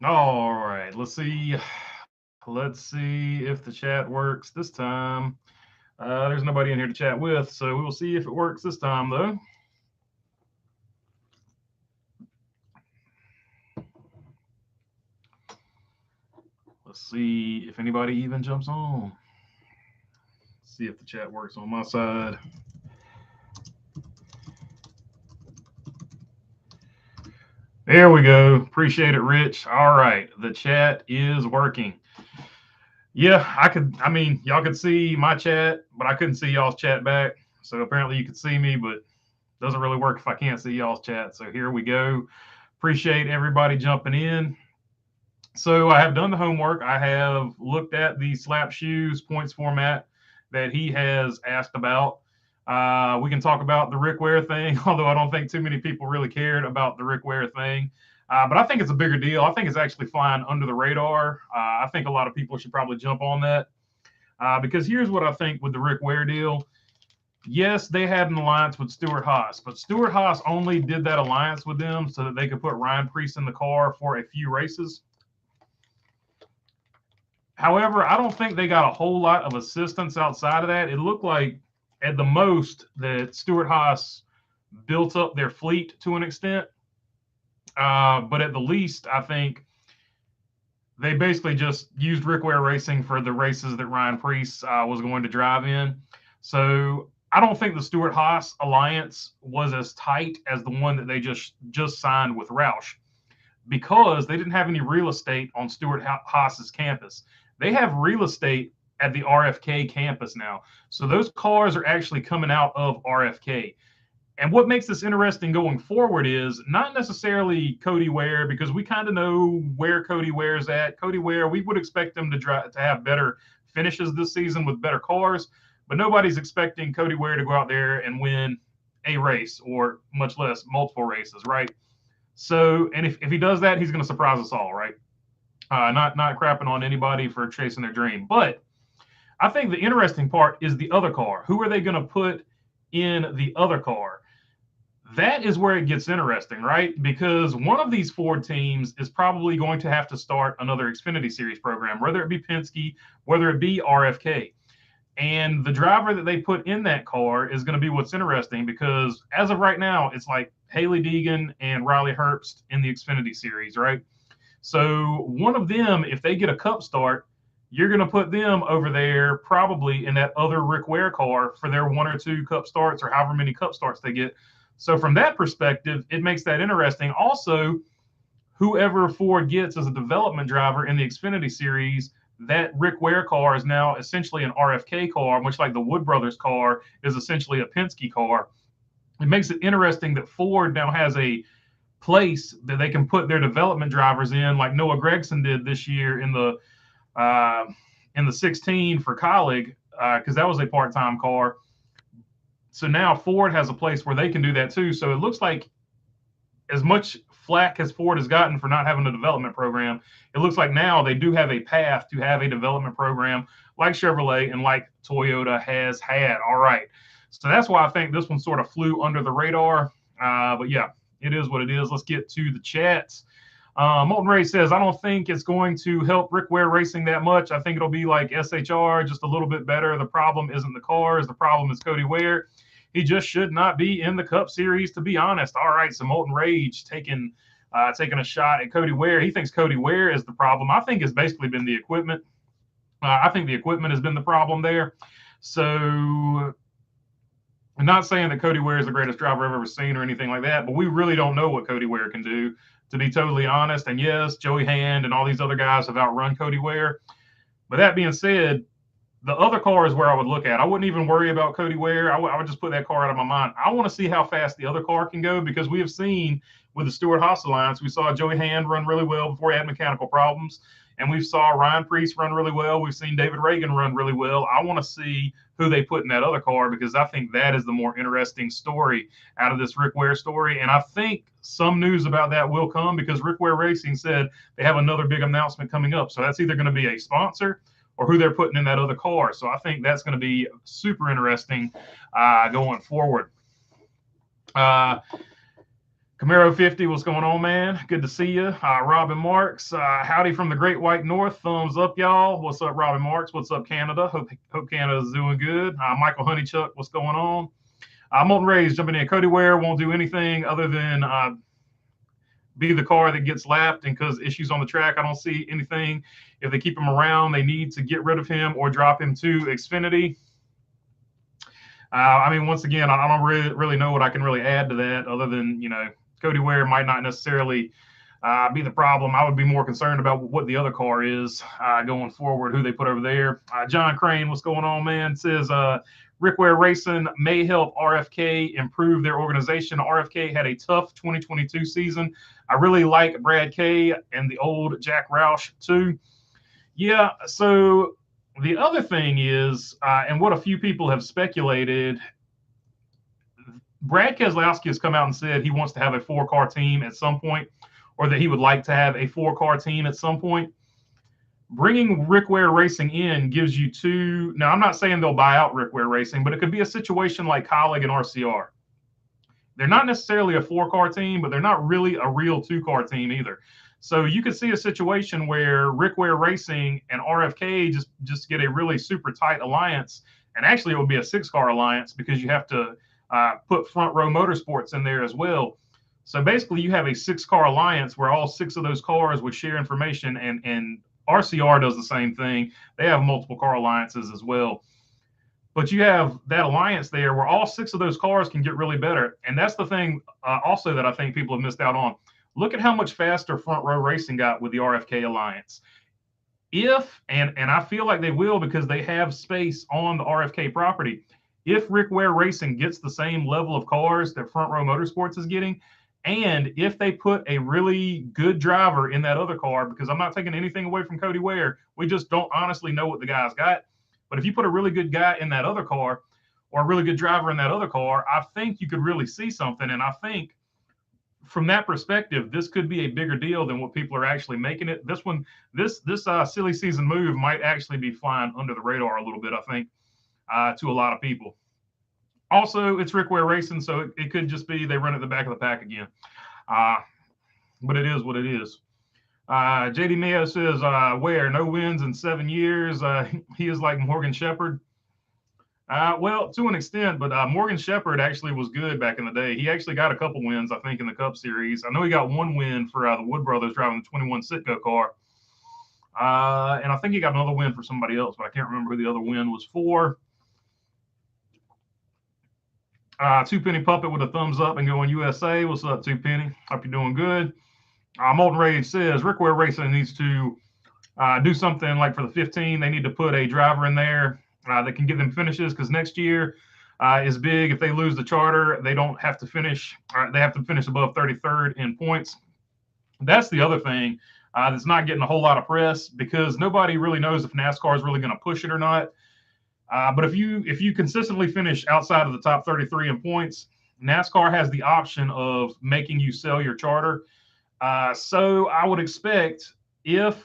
All right, let's see. Let's see if the chat works this time. There's nobody in here to chat with, so we will see if it works this time, though. Let's see if anybody even jumps on. See if the chat works on my side. There we go. Appreciate it, Rich. All right, the chat is working. Yeah, I mean, y'all could see my chat, but I couldn't see y'all's chat back. So apparently you could see me, but it doesn't really work if I can't see y'all's chat. So here we go. Appreciate everybody jumping in. So I have done the homework. I have looked at the slap shoes points format that he has asked about. We can talk about the Rick Ware thing, although I don't think too many people really cared about the Rick Ware thing. But I think it's a bigger deal. I think it's actually flying under the radar. I think a lot of people should probably jump on that because here's what I think with the Rick Ware deal. Yes, they had an alliance with Stuart Haas, but Stuart Haas only did that alliance with them so that they could put Ryan Preece in the car for a few races. However, I don't think they got a whole lot of assistance outside of that. It looked like at the most that Stuart Haas built up their fleet to an extent. But at the least, I think they basically just used Ware Racing for the races that Ryan Preece was going to drive in. So I don't think the Stuart Haas alliance was as tight as the one that they just signed with Roush because they didn't have any real estate on Stuart Haas's campus. They have real estate at the RFK campus now. So those cars are actually coming out of RFK. And what makes this interesting going forward is not necessarily Cody Ware, because we kind of know where Cody Ware's at. Cody Ware, we would expect them to have better finishes this season with better cars, but nobody's expecting Cody Ware to go out there and win a race or much less multiple races, right? So, and if he does that, he's going to surprise us all, right? Not crapping on anybody for chasing their dream. But I think the interesting part is the other car. Who are they going to put in the other car? That is where it gets interesting, right? Because one of these Ford teams is probably going to have to start another Xfinity Series program, whether it be Penske, whether it be RFK. And the driver that they put in that car is going to be what's interesting because as of right now, it's like Haley Deegan and Riley Herbst in the Xfinity Series, right? So one of them, if they get a cup start, you're going to put them over there probably in that other Rick Ware car for their one or two cup starts or however many cup starts they get. So from that perspective, it makes that interesting. Also, whoever Ford gets as a development driver in the Xfinity Series, that Rick Ware car is now essentially an RFK car, much like the Wood Brothers car is essentially a Penske car. It makes it interesting that Ford now has a place that they can put their development drivers in, like Noah Gragson did this year in the 16 for Colleague, because that was a part-time car. So now Ford has a place where they can do that too. So it looks like as much flack as Ford has gotten for not having a development program, it looks like now they do have a path to have a development program like Chevrolet and like Toyota has had. All right. So that's why I think this one sort of flew under the radar. But yeah, it is what it is. Let's get to the chats. Molten Ray says, I don't think it's going to help Rick Ware Racing that much. I think it'll be like SHR, just a little bit better. The problem isn't the cars. The problem is Cody Ware. He just should not be in the Cup Series, to be honest. All right, so Molten Rage taking a shot at Cody Ware. He thinks Cody Ware is the problem. I think it's basically been the equipment. I think the equipment has been the problem there. So I'm not saying that Cody Ware is the greatest driver I've ever seen or anything like that, but we really don't know what Cody Ware can do, to be totally honest. And yes, Joey Hand and all these other guys have outrun Cody Ware. But that being said, the other car is where I would look at. I wouldn't even worry about Cody Ware. I would just put that car out of my mind. I want to see how fast the other car can go because we have seen with the Stewart Haas Alliance, we saw Joey Hand run really well before he had mechanical problems. And we saw Ryan Preece run really well. We've seen David Reagan run really well. I want to see who they put in that other car because I think that is the more interesting story out of this Rick Ware story. And I think some news about that will come because Rick Ware Racing said they have another big announcement coming up. So that's either going to be a sponsor or who they're putting in that other car. So I think that's going to be super interesting going forward. Camaro 50, what's going on, man? Good to see you. Robin Marks, howdy from the Great White North. Thumbs up, y'all. What's up, Robin Marks? What's up, Canada? Hope Canada's doing good. Michael Honeychuck, what's going on? Molten Rays jumping in. Cody Ware won't do anything other than be the car that gets lapped, and because issues on the track, I don't see anything. If they keep him around, they need to get rid of him or drop him to Xfinity. I mean, once again, I don't really know what I can really add to that other than, Cody Ware might not necessarily be the problem. I would be more concerned about what the other car is going forward, who they put over there. John Crane, what's going on, man? Says Ware Racing may help RFK improve their organization. RFK had a tough 2022 season. I really like Brad Kay and the old Jack Roush too. Yeah, so the other thing is, and what a few people have speculated, Brad Keselowski has come out and said he wants to have a 4-car team at some point, or that he would like to have a 4-car team at some point. Bringing Ware Racing in gives you two. Now, I'm not saying they'll buy out Ware Racing, but it could be a situation like Colleague and RCR. They're not necessarily a 4-car team, but they're not really a real 2-car team either. So you could see a situation where Ware Racing and RFK just get a really super tight alliance, and actually it would be a 6-car alliance because you have to put Front Row Motorsports in there as well. So basically you have a 6-car alliance where all 6 of those cars would share information, and RCR does the same thing. They have multiple car alliances as well. But you have that alliance there where all 6 of those cars can get really better. And that's the thing also that I think people have missed out on. Look at how much faster Front Row Racing got with the RFK alliance. If, and I feel like they will because they have space on the RFK property, if Ware Racing gets the same level of cars that Front Row Motorsports is getting, and if they put a really good driver in that other car, because I'm not taking anything away from Cody Ware, we just don't honestly know what the guy's got. But if you put a really good guy in that other car, or a really good driver in that other car, I think you could really see something. And I think from that perspective, this could be a bigger deal than what people are actually making it. This silly season move might actually be flying under the radar a little bit, I think, to a lot of people. Also, it's Ware Racing, so it could just be they run at the back of the pack again. But it is what it is. JD Mayo says, Ware, no wins in 7 years. He is like Morgan Shepherd. Well, to an extent, but Morgan Shepherd actually was good back in the day. He actually got a couple wins, I think, in the Cup Series. I know he got one win for the Wood Brothers driving the 21 Sitco car. And I think he got another win for somebody else, but I can't remember who the other win was for. Two Penny Puppet with a thumbs up and going USA. What's up, Two Penny? Hope you're doing good. Molten Rage says Ware Racing needs to do something like for the 15. They need to put a driver in there that can give them finishes, because next year is big. If they lose the charter, they don't have to finish. They have to finish above 33rd in points. That's the other thing that's not getting a whole lot of press, because nobody really knows if NASCAR is really going to push it or not. But if you consistently finish outside of the top 33 in points, NASCAR has the option of making you sell your charter. So I would expect if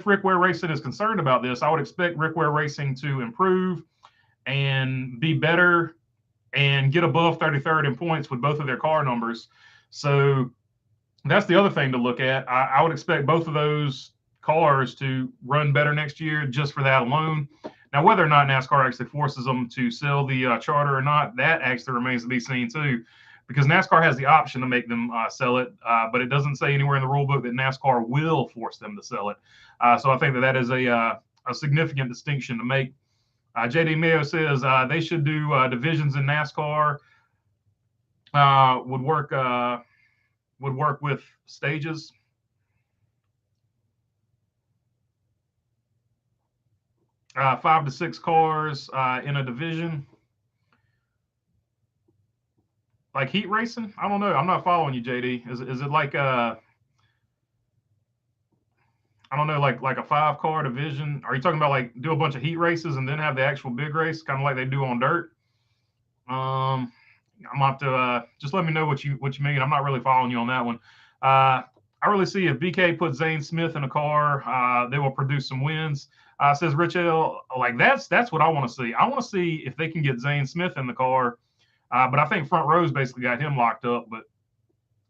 Ware Racing is concerned about this, I would expect Ware Racing to improve and be better and get above 33rd in points with both of their car numbers. So that's the other thing to look at. I would expect both of those cars to run better next year just for that alone. Now, whether or not NASCAR actually forces them to sell the charter or not, that actually remains to be seen too, because NASCAR has the option to make them sell it, but it doesn't say anywhere in the rule book that NASCAR will force them to sell it. So I think that is a significant distinction to make. JD Mayo says they should do divisions in NASCAR. Would work with stages. Five to 6 cars in a division. Like heat racing? I don't know. I'm not following you, JD. Is it like I don't know, like a 5-car division? Are you talking about like do a bunch of heat races and then have the actual big race, kind of like they do on dirt? I'm gonna have to just let me know what you mean. I'm not really following you on that one. I really see if BK puts Zane Smith in a car, they will produce some wins. Says Rich L, like that's what I want to see. I want to see if they can get Zane Smith in the car. But I think Front Row's basically got him locked up. But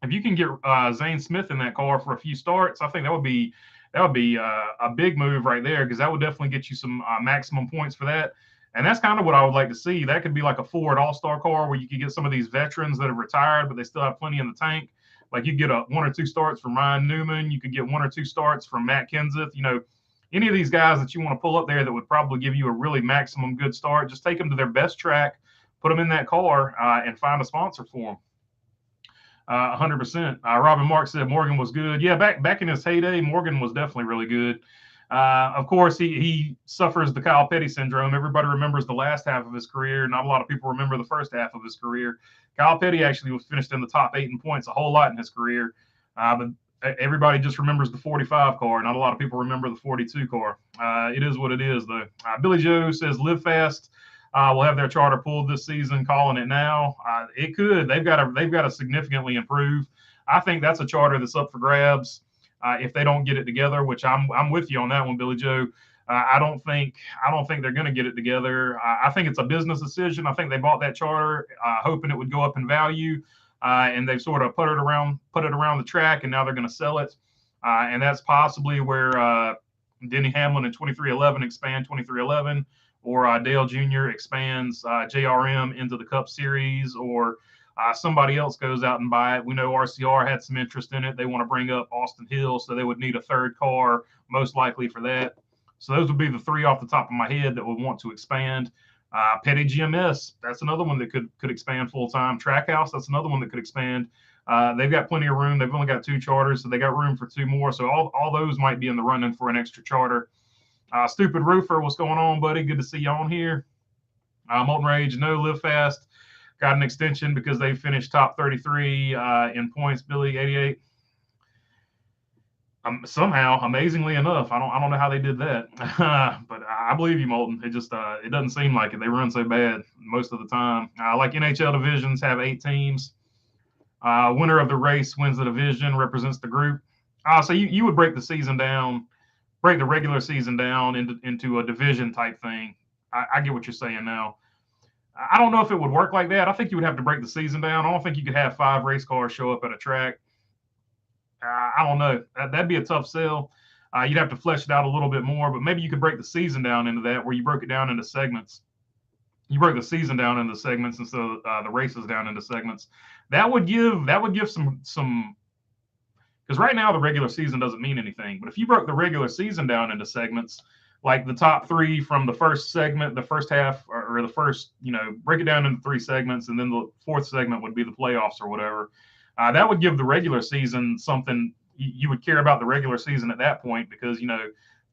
if you can get Zane Smith in that car for a few starts, I think that would be a big move right there, because that would definitely get you some maximum points for that. And that's kind of what I would like to see. That could be like a Ford All-Star car where you could get some of these veterans that have retired, but they still have plenty in the tank. Like you get one or two starts from Ryan Newman. You could get one or two starts from Matt Kenseth. You know, any of these guys that you want to pull up there that would probably give you a really maximum good start, just take them to their best track, put them in that car, and find a sponsor for them. 100%. Robin Mark said Morgan was good. Yeah, back in his heyday, Morgan was definitely really good. Of course, he suffers the Kyle Petty syndrome. Everybody remembers the last half of his career. Not a lot of people remember the first half of his career. Kyle Petty actually was finished in the top 8 in points a whole lot in his career. But everybody just remembers the 45 car. Not a lot of people remember the 42 car. It is what it is, though. Billy Joe says, live fast. We'll have their charter pulled this season. Calling it now. It could. They've got to significantly improve. I think that's a charter that's up for grabs if they don't get it together. Which I'm with you on that one, Billy Joe. I don't think they're going to get it together. I think it's a business decision. I think they bought that charter hoping it would go up in value, and they've sort of put it around the track, and now they're going to sell it. And that's possibly where Denny Hamlin in 2311 expand 2311. Or Dale Jr. expands JRM into the Cup Series, or somebody else goes out and buy it. We know RCR had some interest in it. They want to bring up Austin Hill, so they would need a third car, most likely for that. So those would be the three off the top of my head that would want to expand. Petty GMS, that's another one that could expand full-time. Trackhouse, that's another one that could expand. They've got plenty of room. They've only got 2 charters, so they got room for 2 more. So all those might be in the running for an extra charter. Stupid Roofer, what's going on, buddy? Good to see you on here. Molten Rage, no, live fast. Got an extension because they finished top 33 in points. Billy, 88. Somehow, amazingly enough, I don't know how they did that, but I believe you, Molten. It just it doesn't seem like it. They run so bad most of the time. Like NHL divisions have 8 teams. Winner of the race wins the division, represents the group. So you would break the season down. Break the regular season down into a division type thing. I get what you're saying now. I don't know if it would work like that. I think you would have to break the season down. I don't think you could have 5 race cars show up at a track. I don't know. That'd be a tough sell. You'd have to flesh it out a little bit more, but maybe you could break the season down into that, where you broke it down into segments. You break the season down into segments instead of the races down into segments. That would give some. Because right now the regular season doesn't mean anything. But if you broke the regular season down into segments, like the top 3 from the first segment, the first half, or the first, break it down into 3 segments, and then the 4th segment would be the playoffs or whatever. That would give the regular season something. You would care about the regular season at that point, because,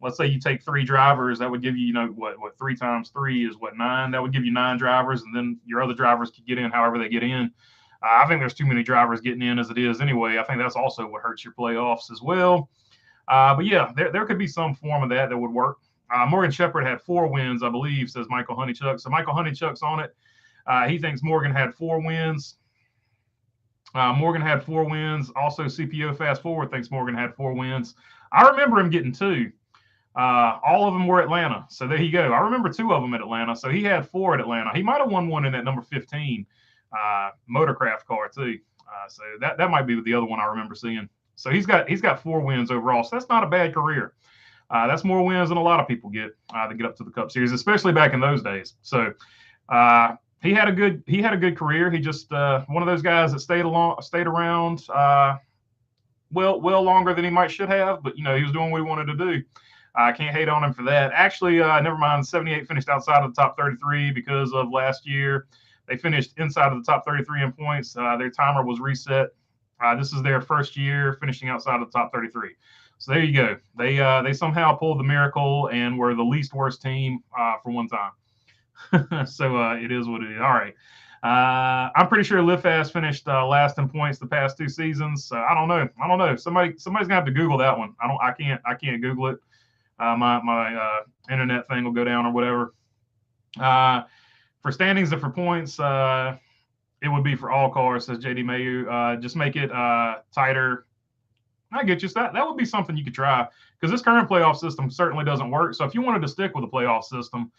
let's say you take 3 drivers, that would give you, what 3 times 3 is 9? That would give you 9 drivers, and then your other drivers could get in however they get in. I think there's too many drivers getting in as it is anyway. I think that's also what hurts your playoffs as well. But yeah, there could be some form of that would work. Morgan Shepherd had 4 wins, I believe, says Michael Honeychuck. So Michael Honeychuck's on it. He thinks Morgan had 4 wins. Morgan had 4 wins. Also, CPO Fast Forward thinks Morgan had 4 wins. I remember him getting 2. All of them were Atlanta. So there you go. I remember 2 of them at Atlanta. So he had 4 at Atlanta. He might have won one in that number 15. Motorcraft car too. So that might be the other one I remember seeing. So he's got 4 wins overall. So that's not a bad career. That's more wins than a lot of people get to get up to the Cup Series, especially back in those days. So he had a good career. He just one of those guys that stayed around well longer than he might should have. But he was doing what he wanted to do. I can't hate on him for that. Actually, never mind. 78 finished outside of the top 33 because of last year. They finished inside of the top 33 in points. Their timer was reset. This is their first year finishing outside of the top 33. So there you go. They somehow pulled the miracle and were the least worst team for one time. So it is what it is. All right. I'm pretty sure Live Fast finished last in points the past 2 seasons. So I don't know. Somebody's gonna have to Google that one. I can't Google it. My internet thing will go down or whatever. For standings and for points, it would be for all cars, says JD Mayu. Just make it tighter. I get you. That would be something you could try, because this current playoff system certainly doesn't work. So if you wanted to stick with a playoff system,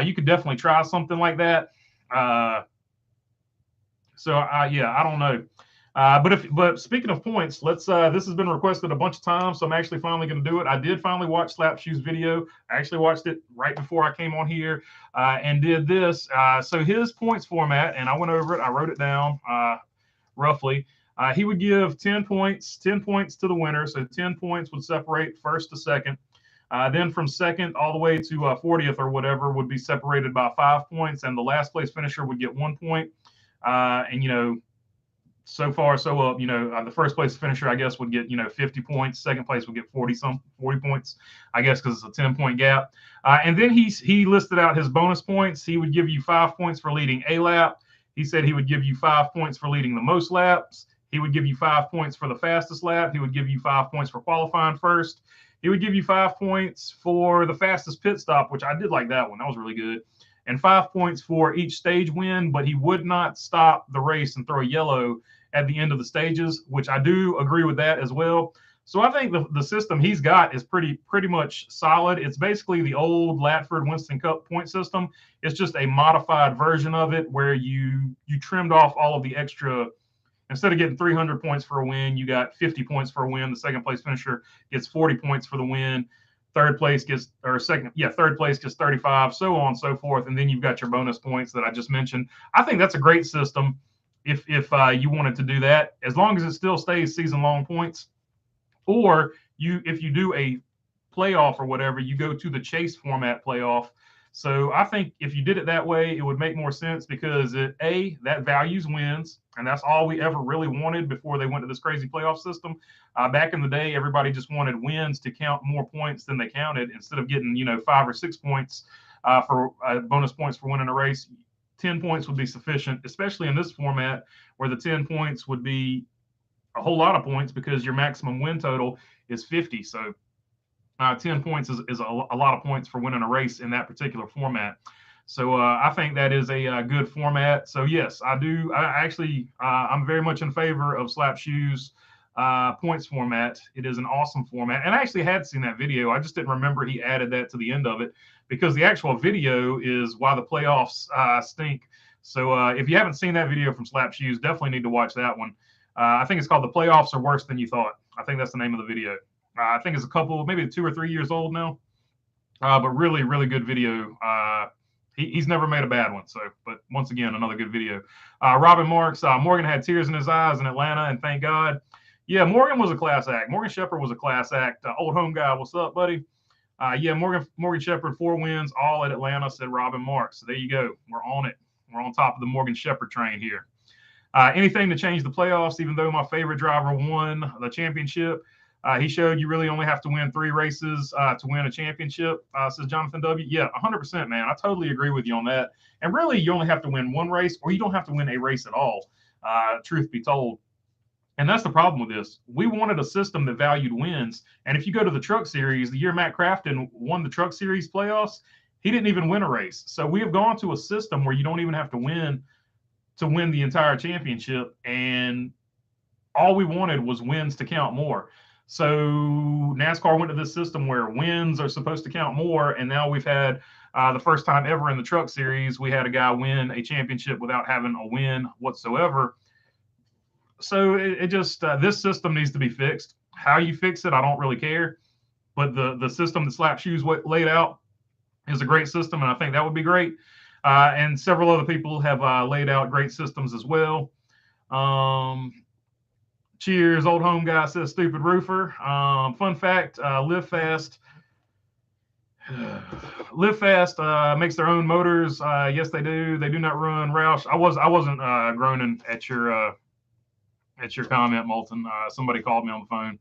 you could definitely try something like that. Yeah, I don't know. But speaking of points, let's. This has been requested a bunch of times, so I'm actually finally going to do it. I did finally watch Slapshoe's video. I actually watched it right before I came on here and did this. So his points format, and I went over it. I wrote it down roughly. He would give 10 points to the winner. So 10 points would separate first to second. Then from second all the way to 40th or whatever would be separated by 5 points, and the last place finisher would get 1 point. And you know, so far so up. You know, the first place finisher, I guess, would get 50 points. Second place would get 40 points, I guess, because it's a 10-point gap. And then he listed out his bonus points. He would give you 5 points for leading a lap. He said he would give you 5 points for leading the most laps. He would give you 5 points for the fastest lap. He would give you 5 points for qualifying first. He would give you 5 points for the fastest pit stop, which I did like that one. That was really good. And 5 points for each stage win, but he would not stop the race and throw a yellow at the end of the stages, which I do agree with that as well. So I think the system he's got is pretty much solid. It's basically the old Latford Winston Cup point system. It's just a modified version of it where you trimmed off all of the extra. Instead of getting 300 points for a win, you got 50 points for a win. The second place finisher gets 40 points for the win. Third place gets 35, so on and so forth. And then you've got your bonus points that I just mentioned. I think that's a great system if you wanted to do that, as long as it still stays season-long points. Or if you do a playoff or whatever, you go to the chase format playoff. So I think if you did it that way, it would make more sense because that values wins, and that's all we ever really wanted before they went to this crazy playoff system. Back in the day, everybody just wanted wins to count more points than they counted. Instead of getting 5 or 6 points for bonus points for winning a race, 10 points would be sufficient, especially in this format where the 10 points would be a whole lot of points because your maximum win total is 50. So 10 points is a lot of points for winning a race in that particular format. So I think that is a good format. So yes, I do. I'm very much in favor of Slapshoe's points format. It is an awesome format. And I actually had seen that video. I just didn't remember he added that to the end of it because the actual video is why the playoffs stink. So if you haven't seen that video from Slapshoe's, definitely need to watch that one. I think it's called The Playoffs Are Worse Than You Thought. I think that's the name of the video. I think it's maybe 2 or 3 years old now, but really, really good video. He's never made a bad one. So, but once again, another good video. Robin Marks, Morgan had tears in his eyes in Atlanta, and thank God. Yeah, Morgan was a class act. Morgan Shepherd was a class act. Old home guy, what's up, buddy? Yeah, Morgan Shepherd, 4 wins, all at Atlanta, said Robin Marks. So there you go. We're on it. We're on top of the Morgan Shepherd train here. Anything to change the playoffs, even though my favorite driver won the championship. He showed you really only have to win 3 races to win a championship, says Jonathan W. Yeah, 100%, man. I totally agree with you on that. And really, you only have to win 1 race, or you don't have to win a race at all, truth be told. And that's the problem with this. We wanted a system that valued wins. And if you go to the Truck Series, the year Matt Crafton won the Truck Series playoffs, he didn't even win a race. So we have gone to a system where you don't even have to win the entire championship. And all we wanted was wins to count more. So NASCAR went to this system where wins are supposed to count more. And now we've had the first time ever in the Truck Series, we had a guy win a championship without having a win whatsoever. So it just this system needs to be fixed. How you fix it, I don't really care. But the system that Slapshoe's laid out is a great system, and I think that would be great. And several other people have laid out great systems as well. Cheers, old home guy says stupid roofer. Fun fact: Live Fast makes their own motors. Yes, they do. They do not run Roush. I wasn't groaning at your comment, Moulton. Somebody called me on the phone.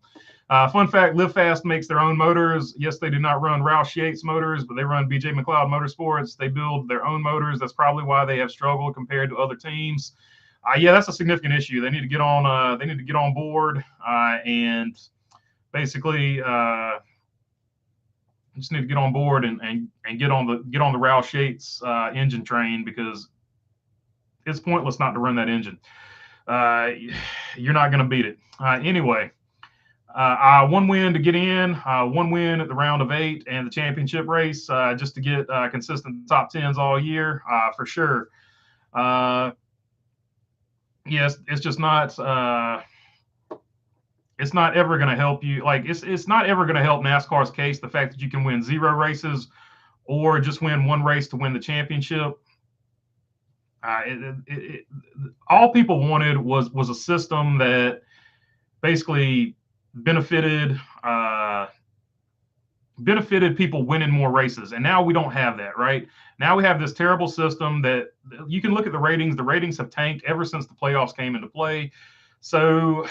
Fun fact: Live Fast makes their own motors. Yes, they do not run Roush Yates motors, but they run BJ McLeod Motorsports. They build their own motors. That's probably why they have struggled compared to other teams. Yeah, that's a significant issue. They need to get on. They need to get on board and basically just need to get on board and get on the Roush Yates engine train, because it's pointless not to run that engine. You're not going to beat it. Anyway, 1 win to get in, 1 win at the round of 8 and the championship race, just to get consistent top 10s all year, for sure. yes, it's just not. It's not ever going to help you. Like it's not ever going to help NASCAR's case. The fact that you can win 0 races or just win 1 race to win the championship. All people wanted was a system that basically benefited benefited people winning more races, and now we don't have that. Right now, we have this terrible system that you can look at the ratings. The ratings have tanked ever since the playoffs came into play. So,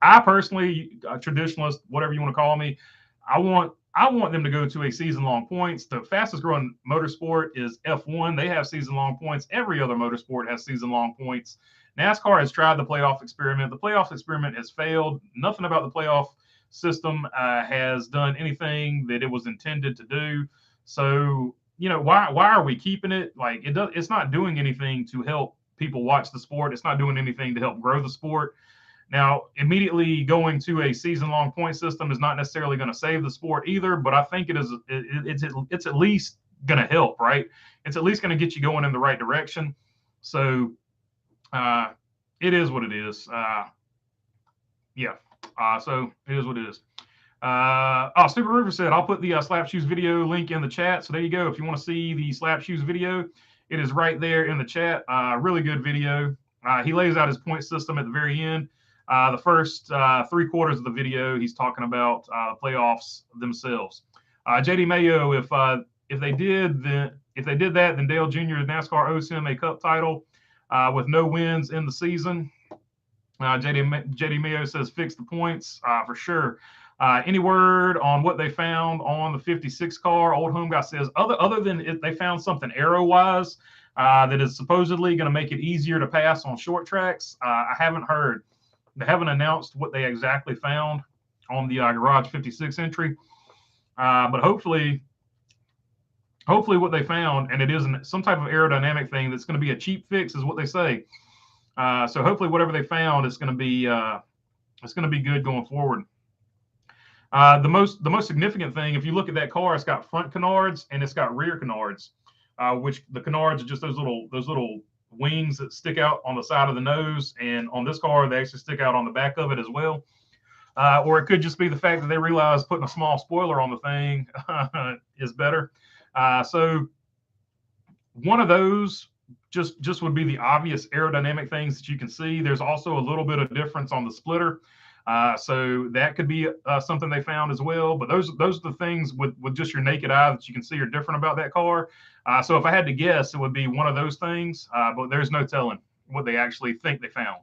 I personally, a traditionalist, whatever you want to call me, I want them to go to a season-long points. The fastest growing motorsport is F1. They have season-long points. Every other motorsport has season-long points. NASCAR has tried the playoff experiment. The playoff experiment has failed. Nothing about the playoff system has done anything that it was intended to do. So, why are we keeping it? Like it's not doing anything to help people watch the sport. It's not doing anything to help grow the sport. Now, immediately going to a season-long point system is not necessarily going to save the sport either, but I think it's at least going to help, right? It's at least going to get you going in the right direction. So it is what it is. Yeah. So it is what it is. Stupid Roofer said, I'll put the Slap Shoes video link in the chat. So there you go. If you want to see the Slap Shoes video, it is right there in the chat. Really good video. He lays out his point system at the very end. The first 3/4 of the video, he's talking about the playoffs themselves. JD Mayo, if they did that, then Dale Jr. NASCAR owes him a cup title with no wins in the season. JD Mayo says fix the points for sure. Any word on what they found on the 56 car? Old Home Guy says other than they found something aero wise that is supposedly going to make it easier to pass on short tracks. I haven't heard. They haven't announced what they exactly found on the Garage 56 entry, but hopefully what they found, and it isn't some type of aerodynamic thing that's going to be a cheap fix, is what they say. So hopefully, whatever they found is going to be good going forward. The most significant thing, if you look at that car, it's got front canards and it's got rear canards, which the canards are just those little wings that stick out on the side of the nose, and on this car they actually stick out on the back of it as well. Or it could just be the fact that they realize putting a small spoiler on the thing is better. So one of those just would be the obvious aerodynamic things that you can see. There's also a little bit of difference on the splitter. So that could be something they found as well. But those are the things with just your naked eye that you can see are different about that car. So if I had to guess, it would be one of those things. But there's no telling what they actually think they found.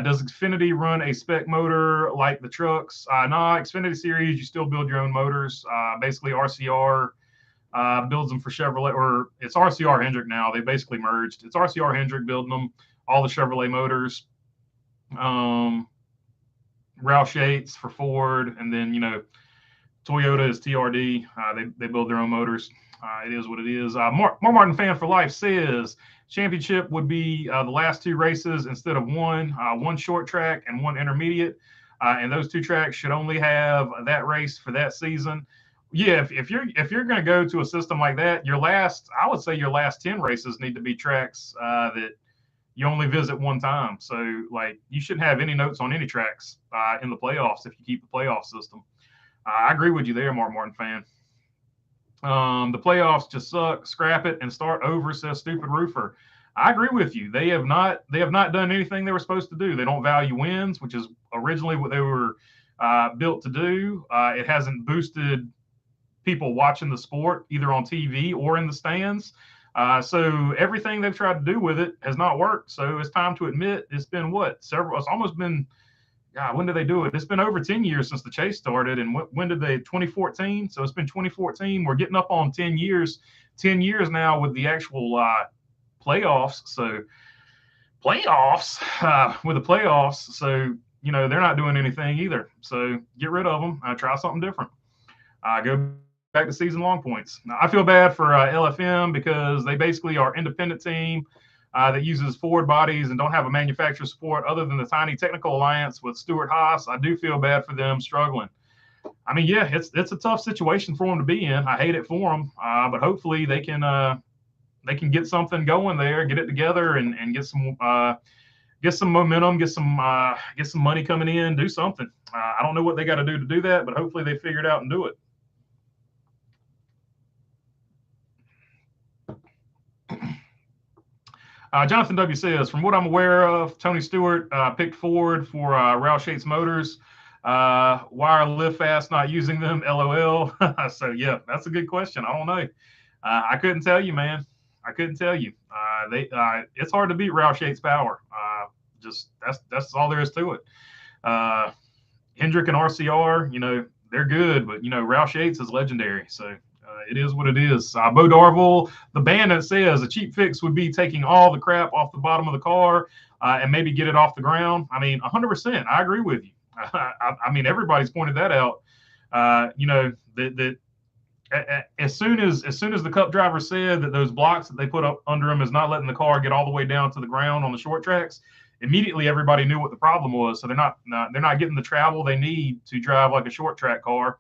Does Xfinity run a spec motor like the trucks? No, Xfinity Series, you still build your own motors. Basically, RCR builds them for Chevrolet, or it's RCR Hendrick now. They basically merged. It's RCR Hendrick building them, all the Chevrolet motors. Roush Yates for Ford, and then Toyota is TRD. They build their own motors. It is what it is. More Martin fan for life says championship would be the last 2 races instead of one short track and one intermediate, and those 2 tracks should only have that race for that season. Yeah, if you're going to go to a system like that, I would say your last 10 races need to be tracks that you only visit one time. So, like, you shouldn't have any notes on any tracks in the playoffs if you keep the playoff system. I agree with you there, Martin fan. The playoffs just suck. Scrap it and start over, says Stupid Roofer. I agree with you. They have not done anything they were supposed to do. They don't value wins, which is originally what they were built to do. It hasn't boosted people watching the sport either on TV or in the stands. So everything they've tried to do with it has not worked. So it's time to admit it's been it's almost been, when did they do it? It's been over 10 years since the chase started. And when did they, 2014? So it's been 2014. We're getting up on 10 years now with the actual playoffs. So playoffs with the playoffs. So, they're not doing anything either. So get rid of them. Try something different. Go back to season-long points. Now, I feel bad for LFM because they basically are an independent team that uses Ford bodies and don't have a manufacturer support other than the tiny technical alliance with Stewart-Haas. I do feel bad for them struggling. I mean, yeah, it's a tough situation for them to be in. I hate it for them, but hopefully they can they can get something going there, get it together, and get some momentum, get some money coming in, do something. I don't know what they got to do that, but hopefully they figure it out and do it. Jonathan W. says, from what I'm aware of, Tony Stewart picked Ford for Roush Yates motors. Why are Live Fast not using them? LOL. So, yeah, that's a good question. I don't know. I couldn't tell you, man. I couldn't tell you. It's hard to beat Roush Yates power. Just that's all there is to it. Hendrick and RCR, they're good, but Roush Yates is legendary. So it is what it is. Bo Darville, the bandit, says a cheap fix would be taking all the crap off the bottom of the car and maybe get it off the ground. I mean, 100%. I agree with you. I mean, everybody's pointed that out. That as soon as the Cup driver said that those blocks that they put up under them is not letting the car get all the way down to the ground on the short tracks, immediately everybody knew what the problem was. So they're not getting the travel they need to drive like a short track car.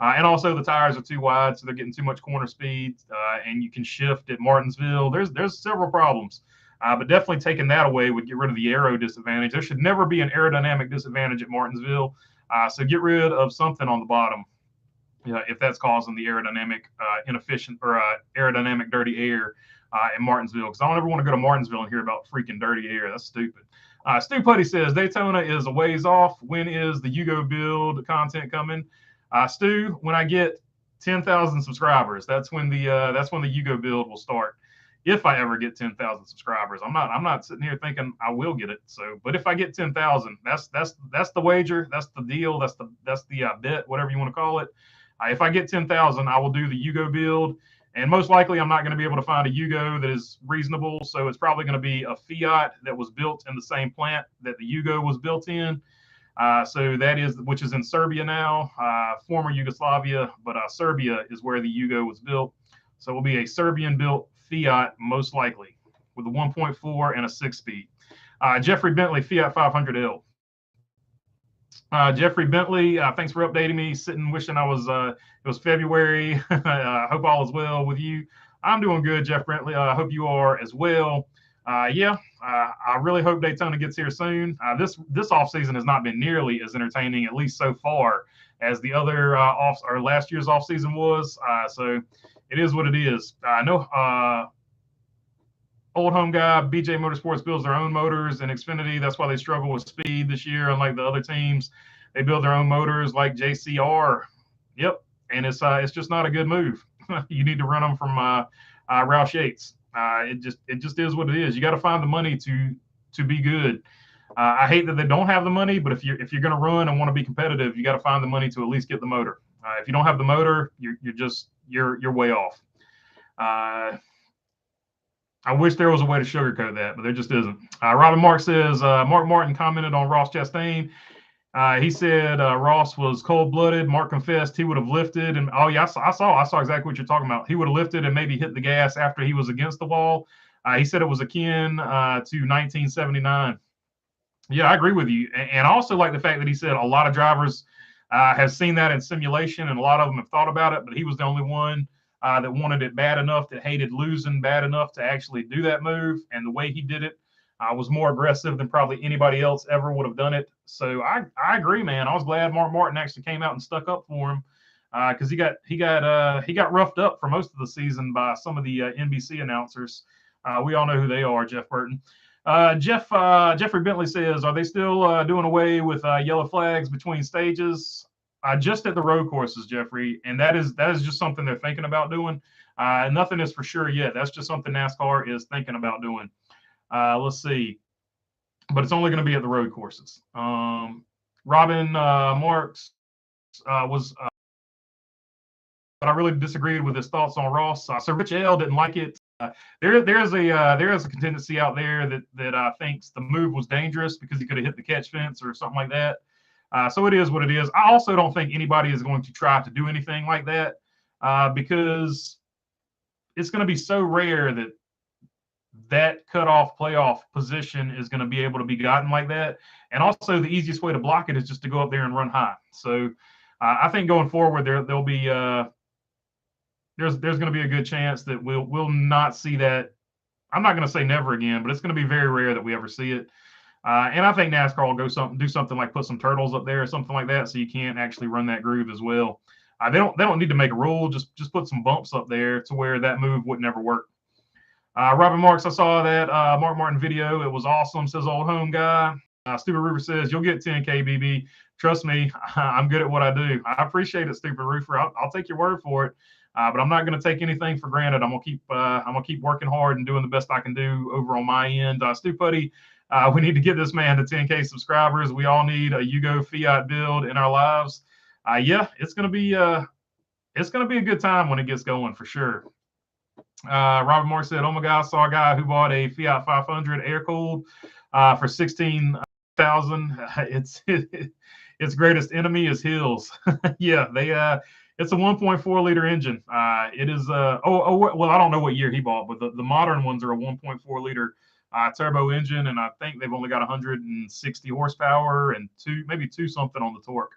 And also the tires are too wide, so they're getting too much corner speed, and you can shift at Martinsville. There's several problems, but definitely taking that away would get rid of the aero disadvantage. There should never be an aerodynamic disadvantage at Martinsville, so get rid of something on the bottom, if that's causing the aerodynamic inefficient or aerodynamic dirty air in Martinsville. Because I don't ever want to go to Martinsville and hear about freaking dirty air. That's stupid. Stu Putty says Daytona is a ways off. When is the Yugo build content coming? Stu, when I get 10,000 subscribers, that's when the Yugo build will start. If I ever get 10,000 subscribers, I'm not sitting here thinking I will get it. So, but if I get 10,000, that's the wager, that's the deal, that's the bet, whatever you want to call it. If I get 10,000, I will do the Yugo build, and most likely I'm not going to be able to find a Yugo that is reasonable. So it's probably going to be a Fiat that was built in the same plant that the Yugo was built in. So that is, which is in Serbia now, former Yugoslavia, but Serbia is where the Yugo was built. So it will be a Serbian-built Fiat, most likely, with a 1.4 and a 6-speed. Jeffrey Bentley, Fiat 500L. Jeffrey Bentley, thanks for updating me. Sitting wishing it was February. Hope all is well with you. I'm doing good, Jeff Bentley. I hope you are as well. I really hope Daytona gets here soon. This off season has not been nearly as entertaining, at least so far, as the other last year's off season was. So it is what it is. I know old home guy BJ Motorsports builds their own motors in Xfinity. That's why they struggle with speed this year, unlike the other teams. They build their own motors like JCR. Yep, and it's just not a good move. You need to run them from Roush Yates. It just is what it is. You got to find the money to be good. I hate that they don't have the money, but if you're going to run and want to be competitive, you got to find the money to at least get the motor. If you don't have the motor, you're way off. I wish there was a way to sugarcoat that, but there just isn't. Robin Mark says Mark Martin commented on Ross Chastain. He said Ross was cold-blooded. Mark confessed he would have lifted, and oh yeah, I saw exactly what you're talking about. He would have lifted and maybe hit the gas after he was against the wall. He said it was akin to 1979. Yeah, I agree with you, and I also like the fact that he said a lot of drivers have seen that in simulation, and a lot of them have thought about it, but he was the only one that wanted it bad enough, that hated losing bad enough to actually do that move, and the way he did it was more aggressive than probably anybody else ever would have done it. So I agree, man. I was glad Mark Martin actually came out and stuck up for him because he got roughed up for most of the season by some of the NBC announcers. We all know who they are, Jeff Burton. Jeffrey Bentley says, are they still doing away with yellow flags between stages? Just at the road courses, Jeffrey, and that is just something they're thinking about doing. Nothing is for sure yet. That's just something NASCAR is thinking about doing. Let's see, but it's only going to be at the road courses. Robin Marks was, but I really disagreed with his thoughts on Ross. So Rich L didn't like it. There's a contingency out there that thinks the move was dangerous because he could have hit the catch fence or something like that. So it is what it is. I also don't think anybody is going to try to do anything like that because it's going to be so rare that cutoff playoff position is going to be able to be gotten like that. And also the easiest way to block it is just to go up there and run high. So I think going forward, there'll be there's going to be a good chance that we'll not see that. I'm not going to say never again, but it's going to be very rare that we ever see it. And I think NASCAR will do something like put some turtles up there or something like that, so you can't actually run that groove as well. They don't need to make a rule. Just put some bumps up there to where that move would never work. Robin Marks, I saw that Mark Martin video. It was awesome, says old home guy. Stupid Roofer says, you'll get 10K, BB. Trust me, I'm good at what I do. I appreciate it, Stupid Roofer. I'll take your word for it. But I'm not going to take anything for granted. I'm gonna keep working hard and doing the best I can do over on my end. Stu Putty, we need to get this man to 10K subscribers. We all need a Yugo Fiat build in our lives. Yeah, it's gonna be a good time when it gets going for sure. Robert Moore said, "Oh my God, I saw a guy who bought a Fiat 500 air cooled for 16,000. Its greatest enemy is hills." Yeah, it's a 1.4 liter engine. It is well, I don't know what year he bought, but the modern ones are a 1.4 liter turbo engine, and I think they've only got 160 horsepower and maybe two something on the torque.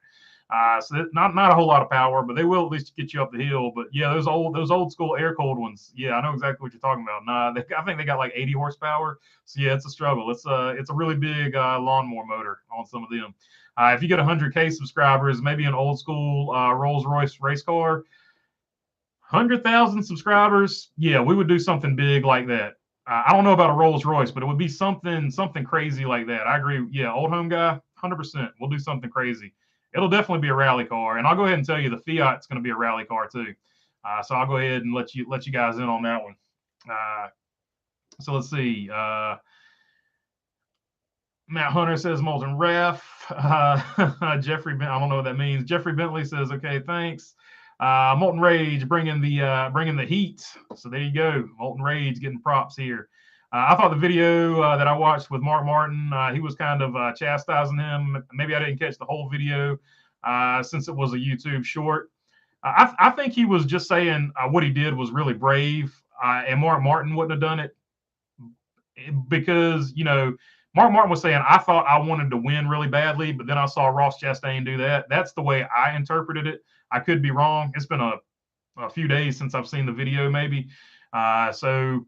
So not a whole lot of power, but they will at least get you up the hill. But yeah, those old school air cooled ones. Yeah, I know exactly what you're talking about. I think they got like 80 horsepower. So yeah, it's a struggle. It's a really big lawnmower motor on some of them. If you get 100K subscribers, maybe an old school Rolls Royce race car, 100,000 subscribers. Yeah, we would do something big like that. I don't know about a Rolls Royce, but it would be something crazy like that. I agree. Yeah, old home guy, 100%. We'll do something crazy. It'll definitely be a rally car, and I'll go ahead and tell you the Fiat's going to be a rally car too. So I'll go ahead and let you guys in on that one. So let's see. Matt Hunter says Molten Ref. Jeffrey, I don't know what that means. Jeffrey Bentley says, okay, thanks. Molten Rage bringing the heat. So there you go. Molten Rage getting props here. I thought the video that I watched with Mark Martin, he was kind of chastising him. Maybe I didn't catch the whole video since it was a YouTube short. I think he was just saying what he did was really brave, and Mark Martin wouldn't have done it because, Mark Martin was saying, I thought I wanted to win really badly, but then I saw Ross Chastain do that. That's the way I interpreted it. I could be wrong. It's been a few days since I've seen the video, maybe. So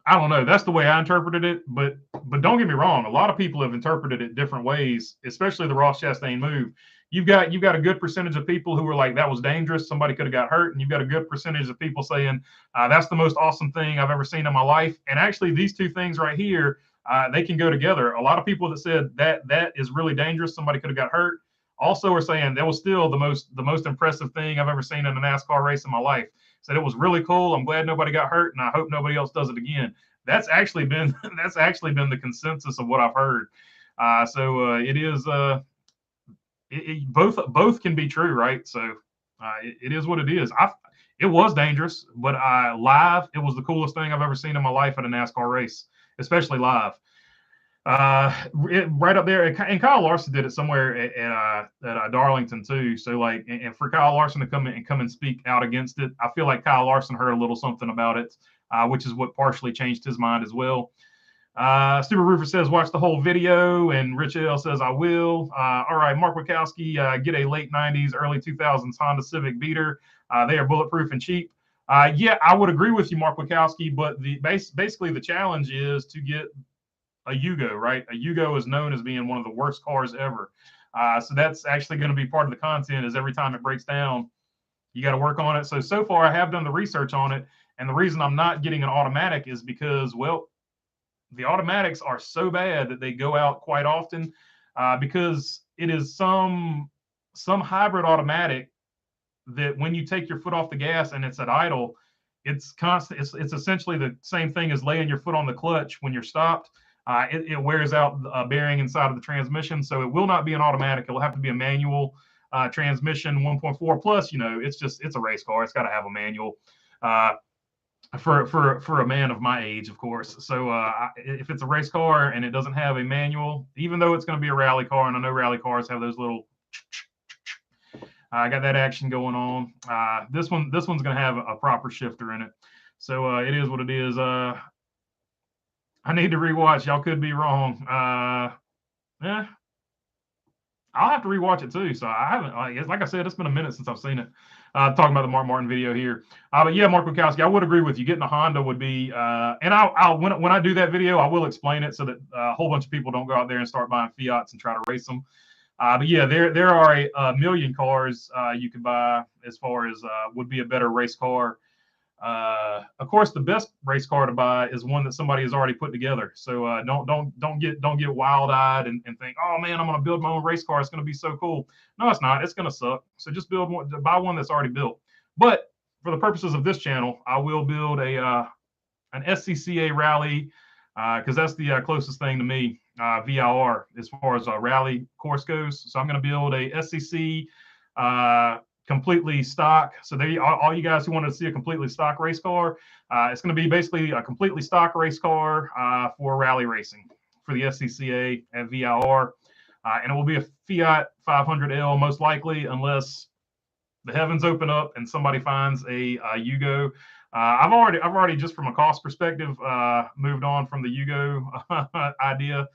I don't know. That's the way I interpreted it. But don't get me wrong. A lot of people have interpreted it different ways, especially the Ross Chastain move. You've got a good percentage of people who were like, that was dangerous. Somebody could have got hurt. And you've got a good percentage of people saying, that's the most awesome thing I've ever seen in my life. And actually, these two things right here, they can go together. A lot of people that said that is really dangerous, somebody could have got hurt, also are saying that was still the most impressive thing I've ever seen in a NASCAR race in my life. Said it was really cool. I'm glad nobody got hurt, and I hope nobody else does it again. That's actually been the consensus of what I've heard. So it is both can be true, right? So it is what it is. It was dangerous, but live, it was the coolest thing I've ever seen in my life at a NASCAR race, especially live. Right up there, and Kyle Larson did it somewhere at Darlington too. So like, and for Kyle Larson to come and speak out against it, I feel like Kyle Larson heard a little something about it, which is what partially changed his mind as well. Stupid Roofer says, watch the whole video, and Rich L says, I will. All right, Mark Wachowski, get a late 90s, early 2000s Honda Civic beater. They are bulletproof and cheap. Yeah, I would agree with you, Mark Wachowski, but basically the challenge is to get a Yugo, right? A Yugo is known as being one of the worst cars ever. So that's actually going to be part of the content, is every time it breaks down, you got to work on it. So far I have done the research on it. And the reason I'm not getting an automatic is because, well, the automatics are so bad that they go out quite often because it is some hybrid automatic that when you take your foot off the gas and it's at idle, it's constant. It's essentially the same thing as laying your foot on the clutch when you're stopped. It wears out a bearing inside of the transmission, so it will not be an automatic. It'll have to be a manual transmission, 1.4 plus. It's a race car. It's got to have a manual for a man of my age, of course. So if it's a race car and it doesn't have a manual, even though it's going to be a rally car, and I know rally cars have those little, I got that action going on. This one's going to have a proper shifter in it. So it is what it is. I need to rewatch. Y'all could be wrong. Yeah, I'll have to rewatch it too. So I haven't, like I said, it's been a minute since I've seen it. Talking about the Mark Martin video here. But yeah, Mark Wachowski, I would agree with you. Getting a Honda would be, and I'll when I do that video, I will explain it so that a whole bunch of people don't go out there and start buying Fiats and try to race them. But yeah, there are a million cars you could buy as far as would be a better race car. Of course, the best race car to buy is one that somebody has already put together. So don't get wild-eyed and think, oh man, I'm going to build my own race car. It's going to be so cool. No, it's not. It's going to suck. So just buy one that's already built. But for the purposes of this channel, I will build an SCCA rally because that's the closest thing to me, VIR, as far as a rally course goes. So I'm going to build a SCC completely stock. So there, all you guys who want to see a completely stock race car, it's going to be basically a completely stock race car for rally racing for the SCCA at VIR, and it will be a Fiat 500L most likely, unless the heavens open up and somebody finds a Yugo. I've already just from a cost perspective moved on from the Yugo idea.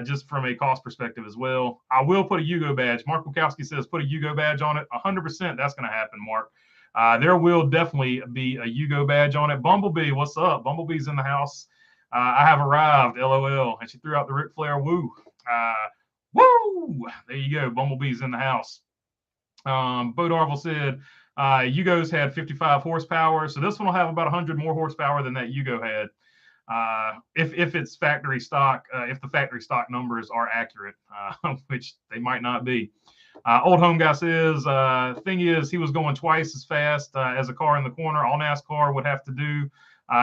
Just from a cost perspective as well. I will put a Yugo badge. Mark Wachowski says put a Yugo badge on it. 100% that's going to happen, Mark. There will definitely be a Yugo badge on it. Bumblebee, what's up? Bumblebee's in the house. I have arrived, LOL. And she threw out the Ric Flair woo. Woo! There you go. Bumblebee's in the house. Bo Darville said Yugos had 55 horsepower. So this one will have about 100 more horsepower than that Yugo had. If it's factory stock, if the factory stock numbers are accurate, which they might not be. Old Home Guy says, thing is, he was going twice as fast as a car in the corner. All NASCAR would have to do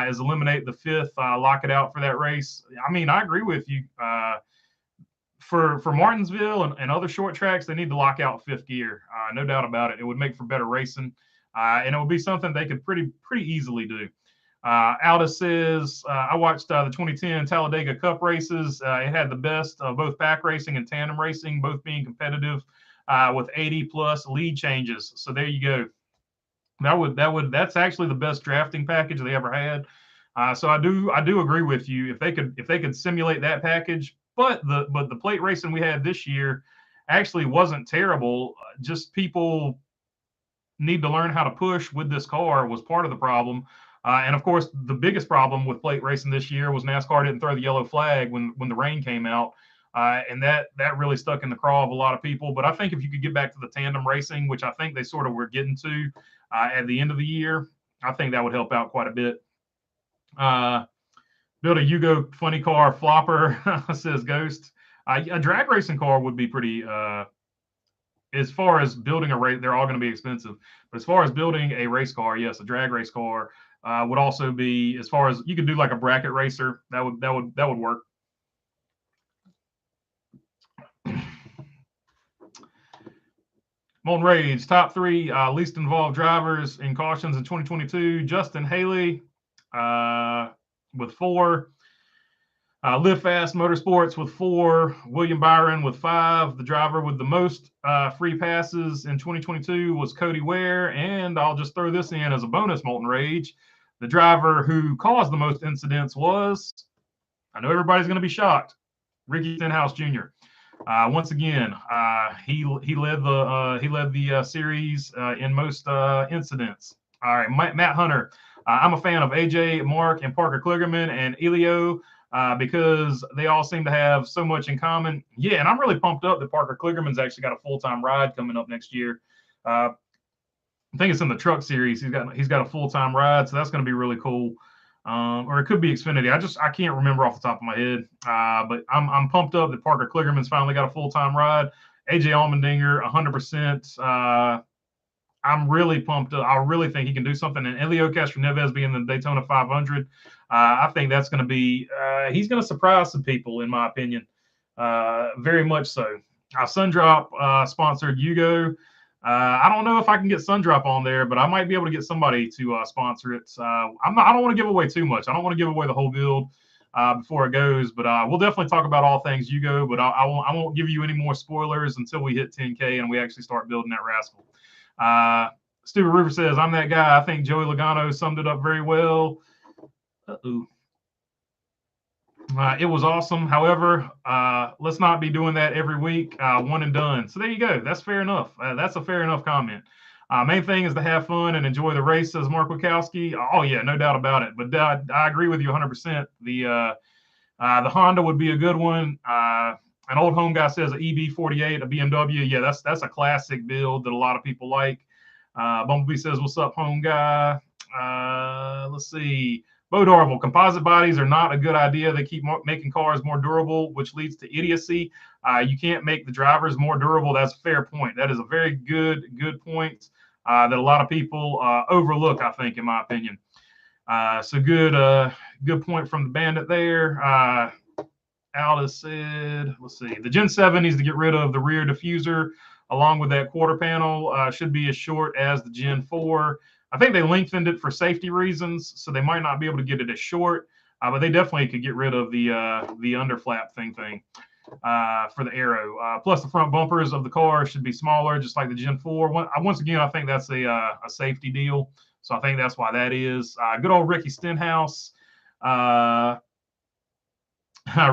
is eliminate the fifth, lock it out for that race. I mean, I agree with you. For Martinsville and other short tracks, they need to lock out fifth gear. No doubt about it. It would make for better racing, and it would be something they could pretty easily do. Aldous says, I watched the 2010 Talladega Cup races. It had the best of both pack racing and tandem racing, both being competitive with 80 plus lead changes. So there you go. That's actually the best drafting package they ever had. So I do agree with you. If they could simulate that package, but the plate racing we had this year actually wasn't terrible. Just people need to learn how to push with this car was part of the problem. And of course, the biggest problem with plate racing this year was NASCAR didn't throw the yellow flag when the rain came out, and that really stuck in the craw of a lot of people. But I think if you could get back to the tandem racing, which I think they sort of were getting to at the end of the year, I think that would help out quite a bit. Build a Yugo funny car flopper, says Ghost. A drag racing car would be pretty. As far as building a race, they're all going to be expensive. But as far as building a race car, yes, a drag race car would also be. As far as you could do like a bracket racer, that would work. Molten Rage, top three least involved drivers in cautions in 2022. Justin Haley with 4. Live Fast Motorsports with 4, William Byron with 5. The driver with the most free passes in 2022 was Cody Ware. And I'll just throw this in as a bonus, Molten Rage. The driver who caused the most incidents was, I know everybody's going to be shocked, Ricky Stenhouse Jr. Once again, he led the series in most incidents. All right, Matt Hunter. I'm a fan of AJ, Mark, and Parker Kligerman and Elio. Because they all seem to have so much in common. Yeah, and I'm really pumped up that Parker Kligerman's actually got a full-time ride coming up next year. I think it's in the truck series. He's got a full-time ride, so that's going to be really cool. Or it could be Xfinity. I can't remember off the top of my head. But I'm pumped up that Parker Kligerman's finally got a full-time ride. AJ Allmendinger, 100%. I'm really pumped up. I really think he can do something. And Elio Castroneves being the Daytona 500, I think that's going to be he's going to surprise some people, in my opinion. Very much so. Sundrop sponsored Yugo. I don't know if I can get Sundrop on there, but I might be able to get somebody to sponsor it. I don't want to give away too much. I don't want to give away the whole build before it goes, but we'll definitely talk about all things Yugo. But I won't give you any more spoilers until we hit 10K and we actually start building that rascal. Stupid River says, I'm that guy. I think Joey Logano summed it up very well. Uh-oh. It was awesome. However, let's not be doing that every week. One and done. So there you go. That's fair enough. That's a fair enough comment. Main thing is to have fun and enjoy the race, says Mark Wachowski. Oh yeah, no doubt about it. But I agree with you 100%. The Honda would be a good one. An old home guy says an EB48, a BMW. Yeah, that's a classic build that a lot of people like. Bumblebee says, "What's up, home guy?" Let's see. Bo Darvel, composite bodies are not a good idea. They keep making cars more durable, which leads to idiocy. You can't make the drivers more durable. That's a fair point. That is a very good point that a lot of people overlook, I think, in my opinion. So good point from the bandit there. Aldous said, let's see, the Gen 7 needs to get rid of the rear diffuser along with that quarter panel. Should be as short as the Gen 4. I think they lengthened it for safety reasons, so they might not be able to get it as short, but they definitely could get rid of the underflap thing for the aero. Plus, the front bumpers of the car should be smaller, just like the Gen 4. Once again, I think that's a safety deal, so I think that's why that is. Good old Ricky Stenhouse.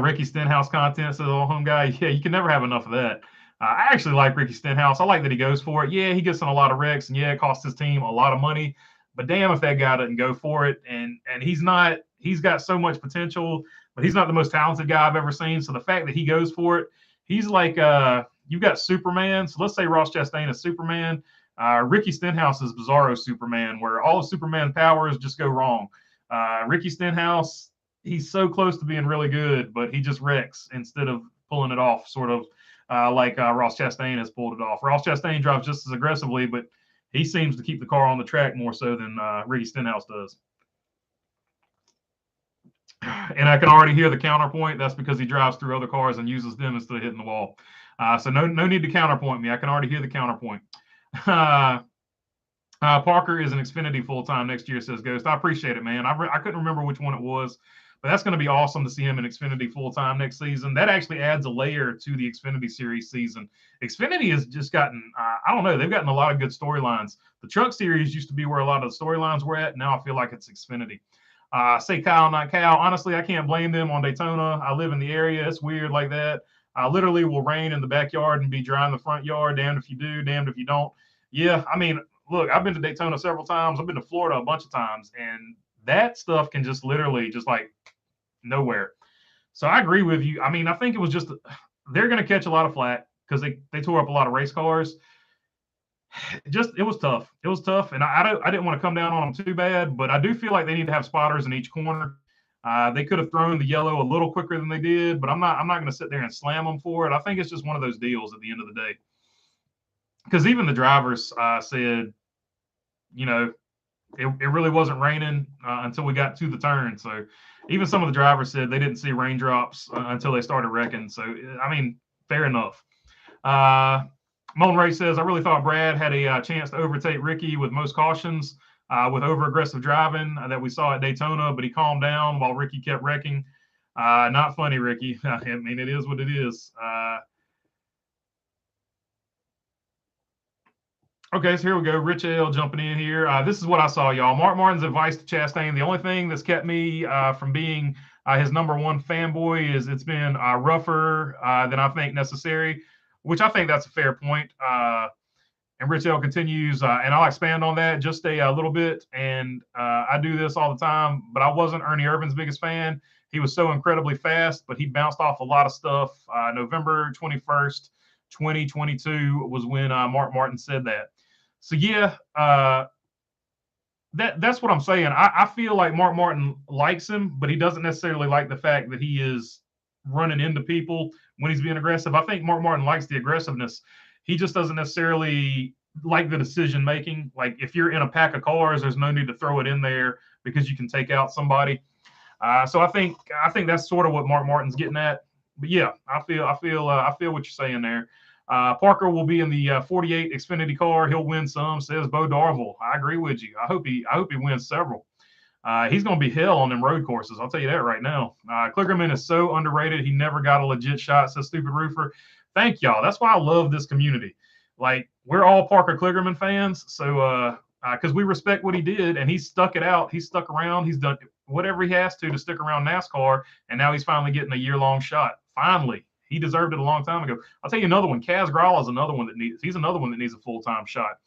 Ricky Stenhouse content says, "Oh, home guy, yeah, you can never have enough of that." I actually like Ricky Stenhouse. I like that he goes for it. Yeah, he gets in a lot of wrecks, and yeah, it costs his team a lot of money. But damn, if that guy doesn't go for it, and he's got so much potential, but he's not the most talented guy I've ever seen. So the fact that he goes for it, he's like you've got Superman. So let's say Ross Chastain is Superman. Ricky Stenhouse is Bizarro Superman, where all of Superman's powers just go wrong. Ricky Stenhouse, he's so close to being really good, but he just wrecks instead of pulling it off, sort of like Ross Chastain has pulled it off. Ross Chastain drives just as aggressively, but he seems to keep the car on the track more so than Ricky Stenhouse does. And I can already hear the counterpoint. That's because he drives through other cars and uses them instead of hitting the wall. So no need to counterpoint me. I can already hear the counterpoint. Parker is an Xfinity full-time next year, says Ghost. I appreciate it, man. I couldn't remember which one it was, but that's going to be awesome to see him in Xfinity full-time next season. That actually adds a layer to the Xfinity Series season. Xfinity has just gotten, I don't know, they've gotten a lot of good storylines. The Truck Series used to be where a lot of the storylines were at. Now I feel like it's Xfinity. Say Kyle, not Cal. Honestly, I can't blame them on Daytona. I live in the area. It's weird like that. Literally will rain in the backyard and be dry in the front yard. Damned if you do, damned if you don't. Yeah, I mean, look, I've been to Daytona several times. I've been to Florida a bunch of times, and that stuff can just literally just like nowhere. So I agree with you. I mean, I think it was just they're going to catch a lot of flack because they tore up a lot of race cars. It was tough. It was tough, and I didn't want to come down on them too bad, but I do feel like they need to have spotters in each corner. They could have thrown the yellow a little quicker than they did, but I'm not going to sit there and slam them for it. I think it's just one of those deals at the end of the day. Because even the drivers said, you know, it really wasn't raining until we got to the turn. So even some of the drivers said they didn't see raindrops until they started wrecking. So, I mean, fair enough. Moan Ray says, I really thought Brad had a chance to overtake Ricky with most cautions with over-aggressive driving that we saw at Daytona, but he calmed down while Ricky kept wrecking. Not funny, Ricky. I mean, it is what it is. Okay, so here we go. Rich L jumping in here. This is what I saw, y'all. Mark Martin's advice to Chastain. The only thing that's kept me from being his number one fanboy is it's been rougher than I think necessary, which I think that's a fair point. And Rich L continues, and I'll expand on that just a little bit. And I do this all the time, but I wasn't Ernie Irvin's biggest fan. He was so incredibly fast, but he bounced off a lot of stuff. November 21st, 2022 was when Mark Martin said that. So yeah, that's what I'm saying. I feel like Mark Martin likes him, but he doesn't necessarily like the fact that he is running into people when he's being aggressive. I think Mark Martin likes the aggressiveness. He just doesn't necessarily like the decision making. Like if you're in a pack of cars, there's no need to throw it in there because you can take out somebody. So I think that's sort of what Mark Martin's getting at. But yeah, I feel what you're saying there. Parker will be in the 48 Xfinity car. He'll win some, says Bo Darvel. I agree with you. I hope he wins several. He's going to be hell on them road courses. I'll tell you that right now. Kligerman is so underrated. He never got a legit shot, says Stupid Roofer. Thank y'all. That's why I love this community. Like, we're all Parker Kligerman fans. So, because we respect what he did, and he stuck it out. He stuck around. He's done whatever he has to stick around NASCAR, and now he's finally getting a year-long shot. Finally, he deserved it a long time ago. I'll tell you another one. Kaz Grala is another one that he's another one that needs a full-time shot.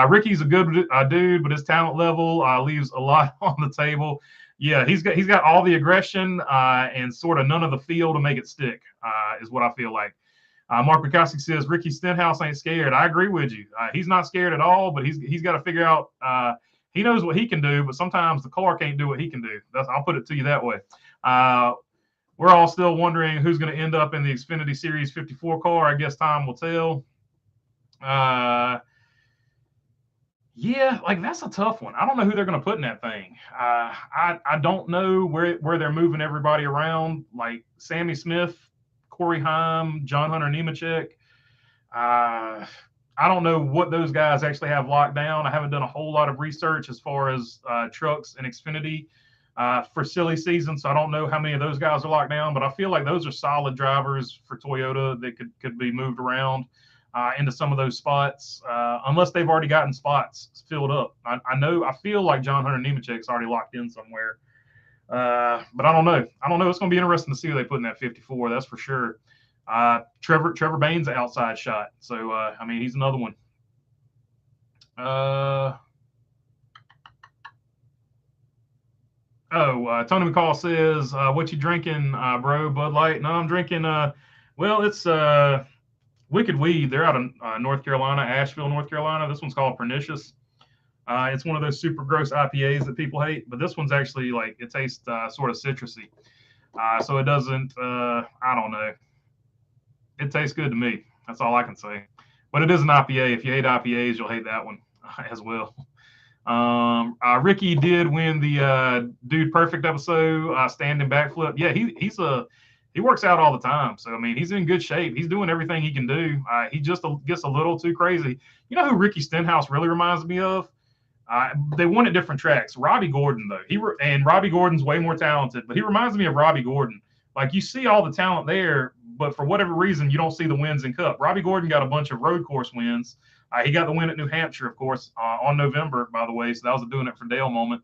Ricky's a good dude, but his talent level leaves a lot on the table. Yeah, he's got all the aggression and sort of none of the feel to make it stick, is what I feel like. Mark Bukowski says Ricky Stenhouse ain't scared. I agree with you. He's not scared at all, but he's got to figure out. He knows what he can do, but sometimes the car can't do what he can do. I'll put it to you that way. We're all still wondering who's going to end up in the Xfinity Series 54 car. I guess time will tell. Yeah, like that's a tough one. I don't know who they're going to put in that thing. I don't know where they're moving everybody around. Like Sammy Smith, Corey Heim, John Hunter Nemechek. I don't know what those guys actually have locked down. I haven't done a whole lot of research as far as trucks and Xfinity for silly season, so I don't know how many of those guys are locked down. But I feel like those are solid drivers for Toyota that could be moved around into some of those spots, unless they've already gotten spots filled up. I feel like John Hunter Nemechek's already locked in somewhere. But I don't know. It's going to be interesting to see who they put in that 54. That's for sure. Trevor Bain's an outside shot. So, I mean, he's another one. Tony McCall says, what you drinking, bro? Bud Light? No, I'm drinking, well, it's Wicked Weed. They're out of North Carolina, Asheville, North Carolina. This one's called Pernicious. It's one of those super gross IPAs that people hate, but this one's actually like it tastes sort of citrusy. So it doesn't, I don't know. It tastes good to me. That's all I can say. But it is an IPA. If you hate IPAs, you'll hate that one as well. Ricky did win the Dude Perfect episode, standing backflip. Yeah, he works out all the time. So, I mean, he's in good shape. He's doing everything he can do. He just gets a little too crazy. You know who Ricky Stenhouse really reminds me of? They won at different tracks. Robbie Gordon, though. And Robbie Gordon's way more talented, but he reminds me of Robbie Gordon. Like, you see all the talent there, but for whatever reason, you don't see the wins in Cup. Robbie Gordon got a bunch of road course wins. He got the win at New Hampshire, of course, on November, by the way. So that was a doing it for Dale moment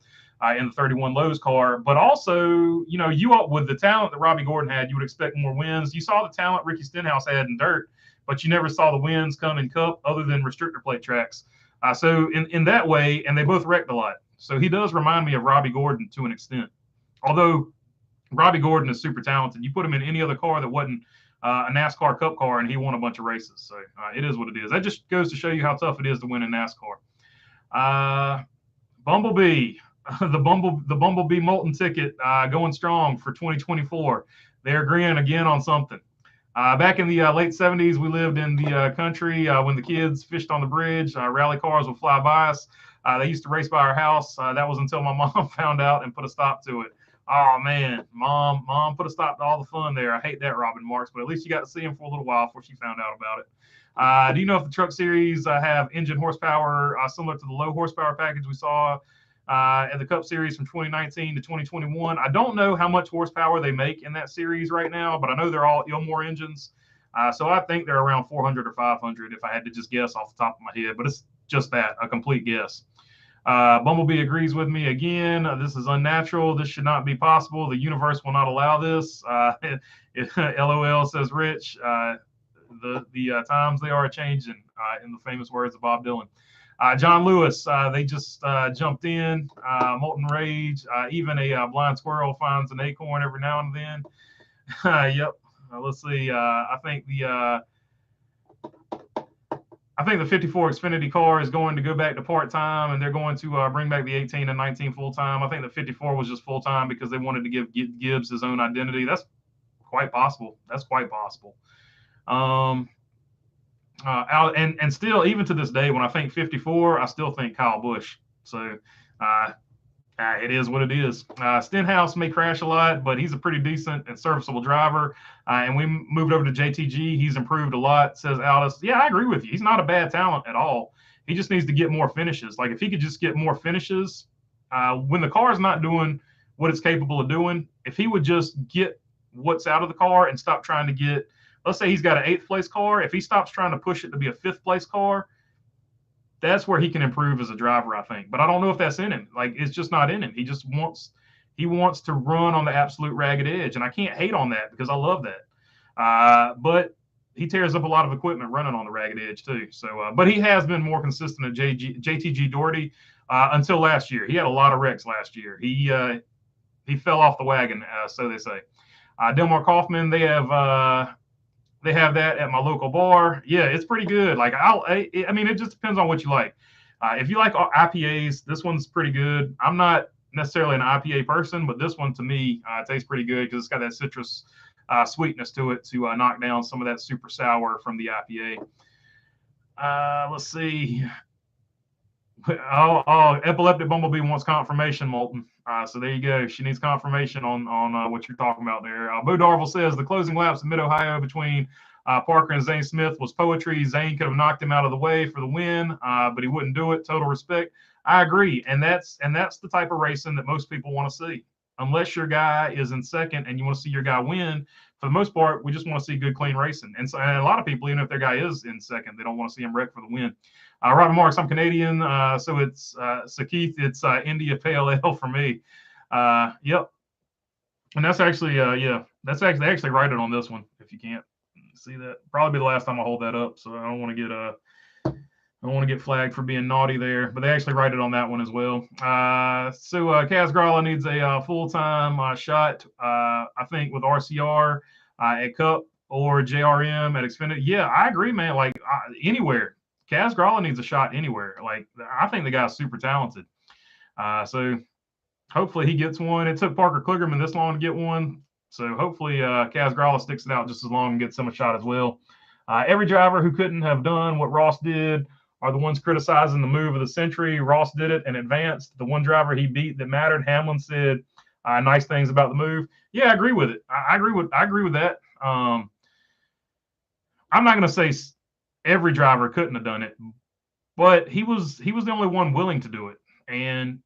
in the 31 Lowe's car. But also, you know, with the talent that Robbie Gordon had, you would expect more wins. You saw the talent Ricky Stenhouse had in dirt, but you never saw the wins come in Cup other than restrictor plate tracks. So in that way, and they both wrecked a lot. So he does remind me of Robbie Gordon to an extent. Although Robbie Gordon is super talented. You put him in any other car that wasn't a NASCAR Cup car, and he won a bunch of races. So it is what it is. That just goes to show you how tough it is to win in NASCAR. Bumblebee, the Bumblebee Molten ticket going strong for 2024. They're agreeing again on something. Back in the late 70s, we lived in the country when the kids fished on the bridge. Rally cars would fly by us. They used to race by our house. That was until my mom found out and put a stop to it. Oh, man, mom put a stop to all the fun there. I hate that, Robin Marks, but at least you got to see him for a little while before she found out about it. Do you know if the truck series have engine horsepower similar to the low horsepower package we saw at the Cup Series from 2019 to 2021? I don't know how much horsepower they make in that series right now, but I know they're all Ilmor engines. So I think they're around 400 or 500 if I had to just guess off the top of my head, but it's just that, a complete guess. Bumblebee agrees with me again. This is unnatural. This should not be possible. The universe will not allow this. LOL, says Rich. The times they are changing, in the famous words of Bob Dylan. John Lewis, they just jumped in. Molten Rage. Even a blind squirrel finds an acorn every now and then. Yep. Let's see. I think the 54 Xfinity car is going to go back to part-time, and they're going to bring back the 18 and 19 full-time. I think the 54 was just full-time because they wanted to give Gibbs his own identity. That's quite possible. And still, even to this day, when I think 54, I still think Kyle Busch. So it is what it is. Stenhouse may crash a lot, but he's a pretty decent and serviceable driver. And we moved over to JTG. He's improved a lot, says Aldis. Yeah, I agree with you. He's not a bad talent at all. He just needs to get more finishes. Like, if he could just get more finishes, when the car is not doing what it's capable of doing, if he would just get what's out of the car and stop trying to get, let's say he's got an 8th place car. If he stops trying to push it to be a 5th place car, that's where he can improve as a driver, I think. But I don't know if that's in him. Like, it's just not in him. He just wants He wants to run on the absolute ragged edge, and I can't hate on that because I love that. But he tears up a lot of equipment running on the ragged edge too. So, but he has been more consistent at JTG Doherty until last year. He had a lot of wrecks last year. He fell off the wagon, so they say. Delmar Kaufman, they have that at my local bar. Yeah, it's pretty good. Like I mean, it just depends on what you like. If you like IPAs, this one's pretty good. I'm not necessarily an IPA person, but this one to me tastes pretty good because it's got that citrus sweetness to it to knock down some of that super sour from the IPA. Let's see. Oh, Epileptic Bumblebee wants confirmation, Moulton. So there you go. She needs confirmation on what you're talking about there. Bo Darville says the closing laps in Mid-Ohio between Parker and Zane Smith was poetry. Zane could have knocked him out of the way for the win, but he wouldn't do it. Total respect. I agree, and that's the type of racing that most people want to see. Unless your guy is in second and you want to see your guy win, for the most part, we just want to see good, clean racing. And so, and a lot of people, even if their guy is in second, they don't want to see him wreck for the win. Robert Marks, I'm Canadian, so it's so Keith, it's India Pale Ale for me. Yep, and that's actually that's actually they actually write it on this one. If you can't see that, probably be the last time I hold that up, so I don't want to get flagged for being naughty there. But they actually write it on that one as well. So Kaz Gralla needs a full-time shot, I think, with RCR at Cup or JRM at Xfinity. Yeah, I agree, man. Like anywhere. Kaz Gralla needs a shot anywhere. Like, I think the guy's super talented. So hopefully he gets one. It took Parker Kligerman this long to get one. So hopefully Kaz Gralla sticks it out just as long and gets him a shot as well. Every driver who couldn't have done what Ross did are the ones criticizing the move of the century. Ross did it and advanced. The one driver he beat that mattered, Hamlin said nice things about the move. Yeah, I agree with it. I agree with that. I'm not going to say every driver couldn't have done it, but he was the only one willing to do it, and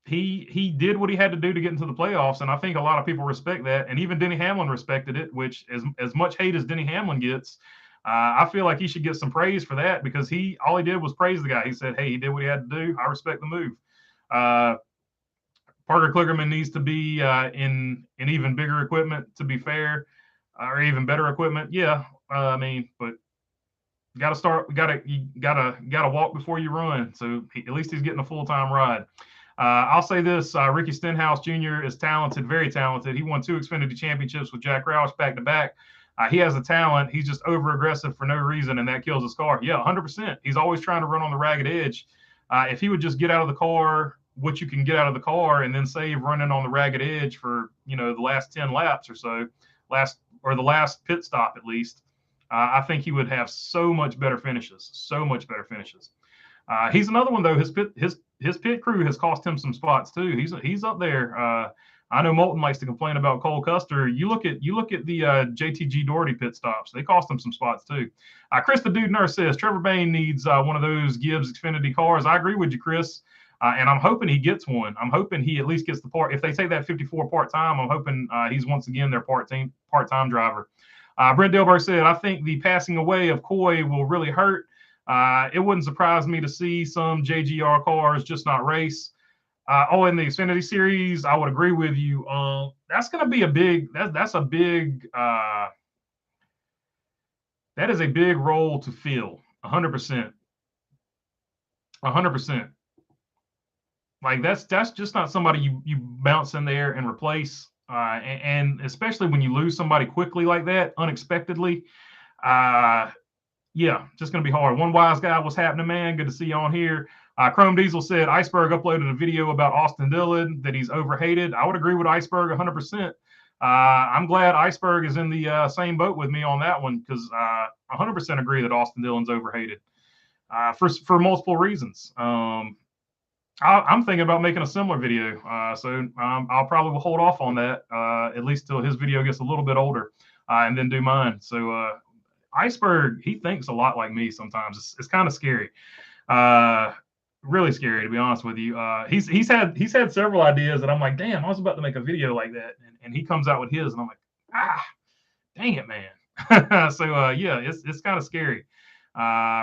he did what he had to do to get into the playoffs, and I think a lot of people respect that, and even Denny Hamlin respected it, which as much hate as Denny Hamlin gets, I feel like he should get some praise for that because all he did was praise the guy. He said, hey, he did what he had to do. I respect the move. Parker Kligerman needs to be in even bigger equipment, to be fair, or even better equipment. Yeah, I mean, but you gotta walk before you run. So at least he's getting a full-time ride. I'll say this: Ricky Stenhouse Jr. is talented, very talented. He won 2 Xfinity championships with Jack Roush back to back. He has the talent. He's just over-aggressive for no reason, and that kills his car. Yeah, 100%. He's always trying to run on the ragged edge. If he would just get out of the car, what you can get out of the car, and then save running on the ragged edge for the last 10 laps or so, the last pit stop at least. I think he would have so much better finishes. He's another one though. His pit crew has cost him some spots too. He's up there. I know Moulton likes to complain about Cole Custer. You look at the JTG Doherty pit stops. They cost him some spots too. Chris the Dude Nurse says Trevor Bayne needs one of those Gibbs Xfinity cars. I agree with you, Chris. And I'm hoping he gets one. I'm hoping he at least gets the part. If they take that 54 part-time, I'm hoping he's once again their part-time driver. Brent Delberg said, I think the passing away of Coy will really hurt. It wouldn't surprise me to see some JGR cars just not race. In the Xfinity Series, I would agree with you. That's going to be a big. That is a big role to fill. 100%. 100%. Like that's just not somebody you bounce in there and replace. And especially when you lose somebody quickly like that, unexpectedly, just going to be hard. One wise guy, what's happening, man? Good to see you on here. Chrome Diesel said Iceberg uploaded a video about Austin Dillon that he's overhated. I would agree with Iceberg 100%. I'm glad Iceberg is in the same boat with me on that one because I 100% agree that Austin Dillon's overhated for multiple reasons. I'm thinking about making a similar video, so I'll probably hold off on that at least till his video gets a little bit older, and then do mine. So Iceberg, he thinks a lot like me sometimes. It's kind of scary, really scary to be honest with you. He's had several ideas that I'm like, damn, I was about to make a video like that, and he comes out with his, and I'm like, dang it, man. So it's kind of scary.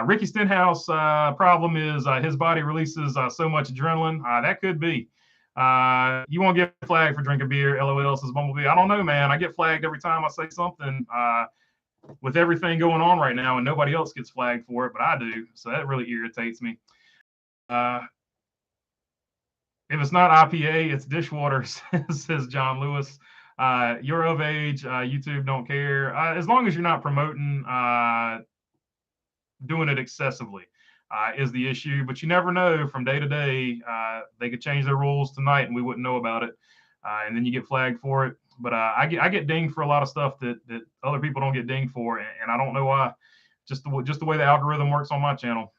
Ricky Stenhouse problem is his body releases so much adrenaline. That could be. You won't get flagged for drinking beer, LOL, says Bumblebee. I don't know, man. I get flagged every time I say something. With everything going on right now, and nobody else gets flagged for it, but I do. So that really irritates me. If it's not IPA, it's dishwater, says John Lewis. You're of age. YouTube don't care. As long as you're not promoting doing it excessively is the issue. But you never know from day to day. They could change their rules tonight and we wouldn't know about it. And then you get flagged for it. But I get dinged for a lot of stuff that other people don't get dinged for. And I don't know why. Just the way the algorithm works on my channel.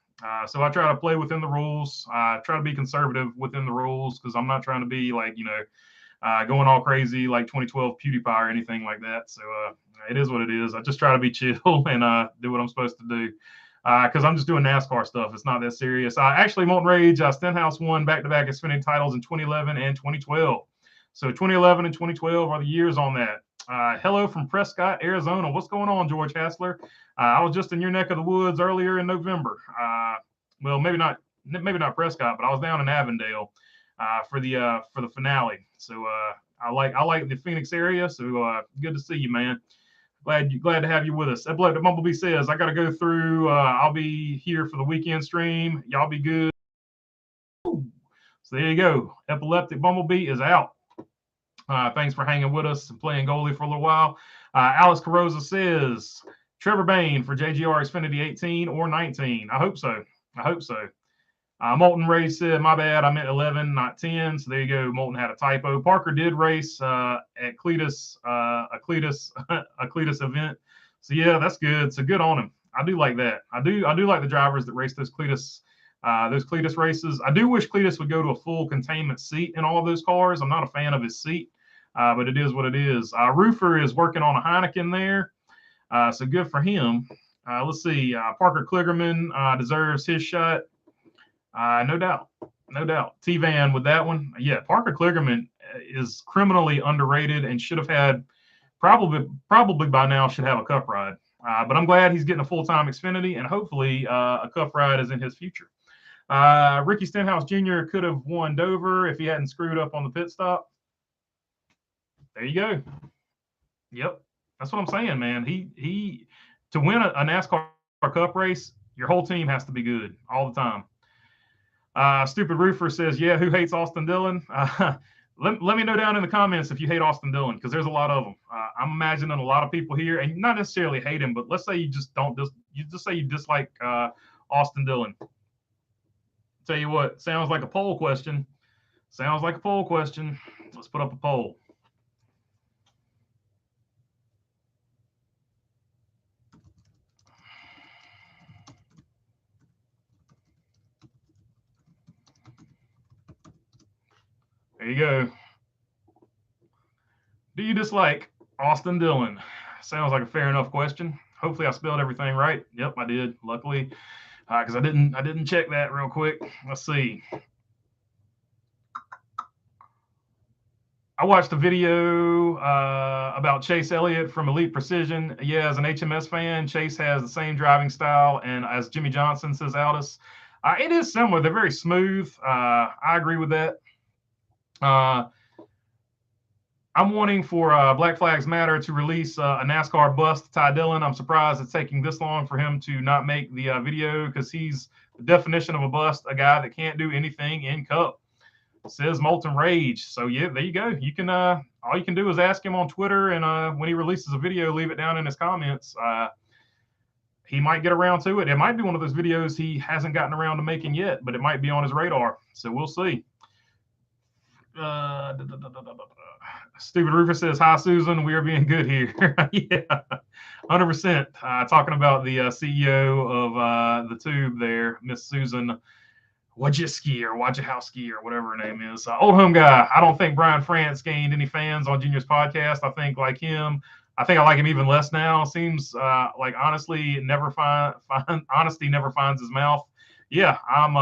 So I try to play within the rules. Try to be conservative within the rules because I'm not trying to be like, going all crazy like 2012 PewDiePie or anything like that. So it is what it is. I just try to be chill and do what I'm supposed to do because I'm just doing NASCAR stuff. It's not that serious. Actually, Molten Rage, Stenhouse won back-to-back Xfinity titles in 2011 and 2012. So 2011 and 2012 are the years on that. Hello from Prescott, Arizona. What's going on, George Hassler? I was just in your neck of the woods earlier in November. Well, maybe not Prescott, but I was down in Avondale for the finale. So I like the Phoenix area. So good to see you, man. Glad to have you with us. Epileptic Bumblebee says I got to go through. I'll be here for the weekend stream. Y'all be good. So there you go. Epileptic Bumblebee is out. Thanks for hanging with us and playing goalie for a little while. Alex Carosa says, Trevor Bain for JGR Xfinity 18 or 19. I hope so. Molten Race said, my bad, I meant 11, not 10. So there you go. Molten had a typo. Parker did race at Cletus event. So yeah, that's good. So good on him. I do like that. I do like the drivers that race those Cletus races. I do wish Cletus would go to a full containment seat in all of those cars. I'm not a fan of his seat. But it is what it is. Roofer is working on a Heineken there. So good for him. Let's see. Parker Kligerman deserves his shot. No doubt. T-Van with that one. Yeah, Parker Kligerman is criminally underrated and should have had probably by now should have a cup ride. But I'm glad he's getting a full-time Xfinity and hopefully a cup ride is in his future. Ricky Stenhouse Jr. could have won Dover if he hadn't screwed up on the pit stop. There you go. Yep. That's what I'm saying, man. He to win a NASCAR Cup race, your whole team has to be good all the time. Stupid Roofer says, yeah, who hates Austin Dillon? Let me know down in the comments if you hate Austin Dillon, because there's a lot of them. I'm imagining a lot of people here, and not necessarily hate him, but let's say you just say you dislike Austin Dillon. Tell you what, sounds like a poll question. Let's put up a poll. There you go. Do you dislike Austin Dillon? Sounds like a fair enough question. Hopefully I spelled everything right. Yep, I did. Luckily, because I didn't check that real quick. Let's see. I watched a video about Chase Elliott from Elite Precision. Yeah, as an HMS fan, Chase has the same driving style and as Jimmy Johnson, says Aldis. It is similar. They're very smooth. I agree with that. I'm wanting for Black Flags Matter to release a NASCAR bust Ty Dillon. I'm surprised it's taking this long for him to not make the video because he's the definition of a bust, a guy that can't do anything in Cup, says Molten Rage. So yeah, there you go. You can all you can do is ask him on Twitter, and when he releases a video, leave it down in his comments. He might get around to it. It might be one of those videos he hasn't gotten around to making yet, but it might be on his radar. So we'll see. Stupid Rufus says, hi, Susan. We are being good here. Yeah, 100%. Talking about the CEO of the Tube there, Miss Susan Wojcicki or Wojciechowski or whatever her name is. Old home guy. I don't think Brian France gained any fans on Junior's podcast. I think like him, I like him even less now. Seems like honesty never finds his mouth. Yeah, I'm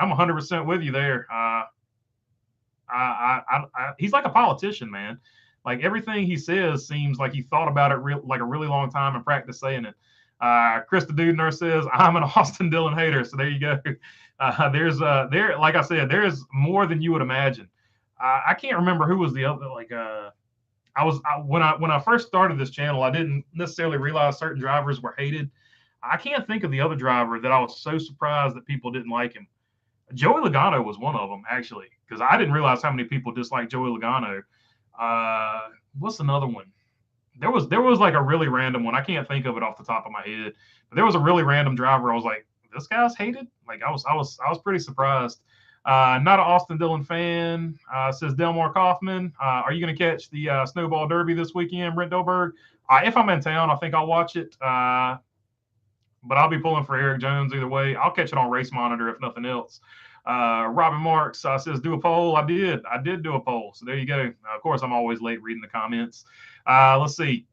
100% with you there. He's like a politician, man. Like everything he says seems like he thought about it like a really long time and practiced saying it. Krista Dudner says, I'm an Austin Dillon hater. So there you go. Like I said, there's more than you would imagine. I can't remember who was the other. When I first started this channel, I didn't necessarily realize certain drivers were hated. I can't think of the other driver that I was so surprised that people didn't like him. Joey Logano was one of them, actually, because I didn't realize how many people dislike Joey Logano. What's another one? There was like a really random one. I can't think of it off the top of my head. But there was a really random driver. I was like, this guy's hated. Like I was pretty surprised. Not an Austin Dillon fan. Says Delmar Kaufman. Are you going to catch the Snowball Derby this weekend, Brent Dolberg? If I'm in town, I think I'll watch it. But I'll be pulling for Eric Jones either way. I'll catch it on Race Monitor if nothing else. Robin Marks says, do a poll. I did do a poll. So there you go. Of course, I'm always late reading the comments. Let's see.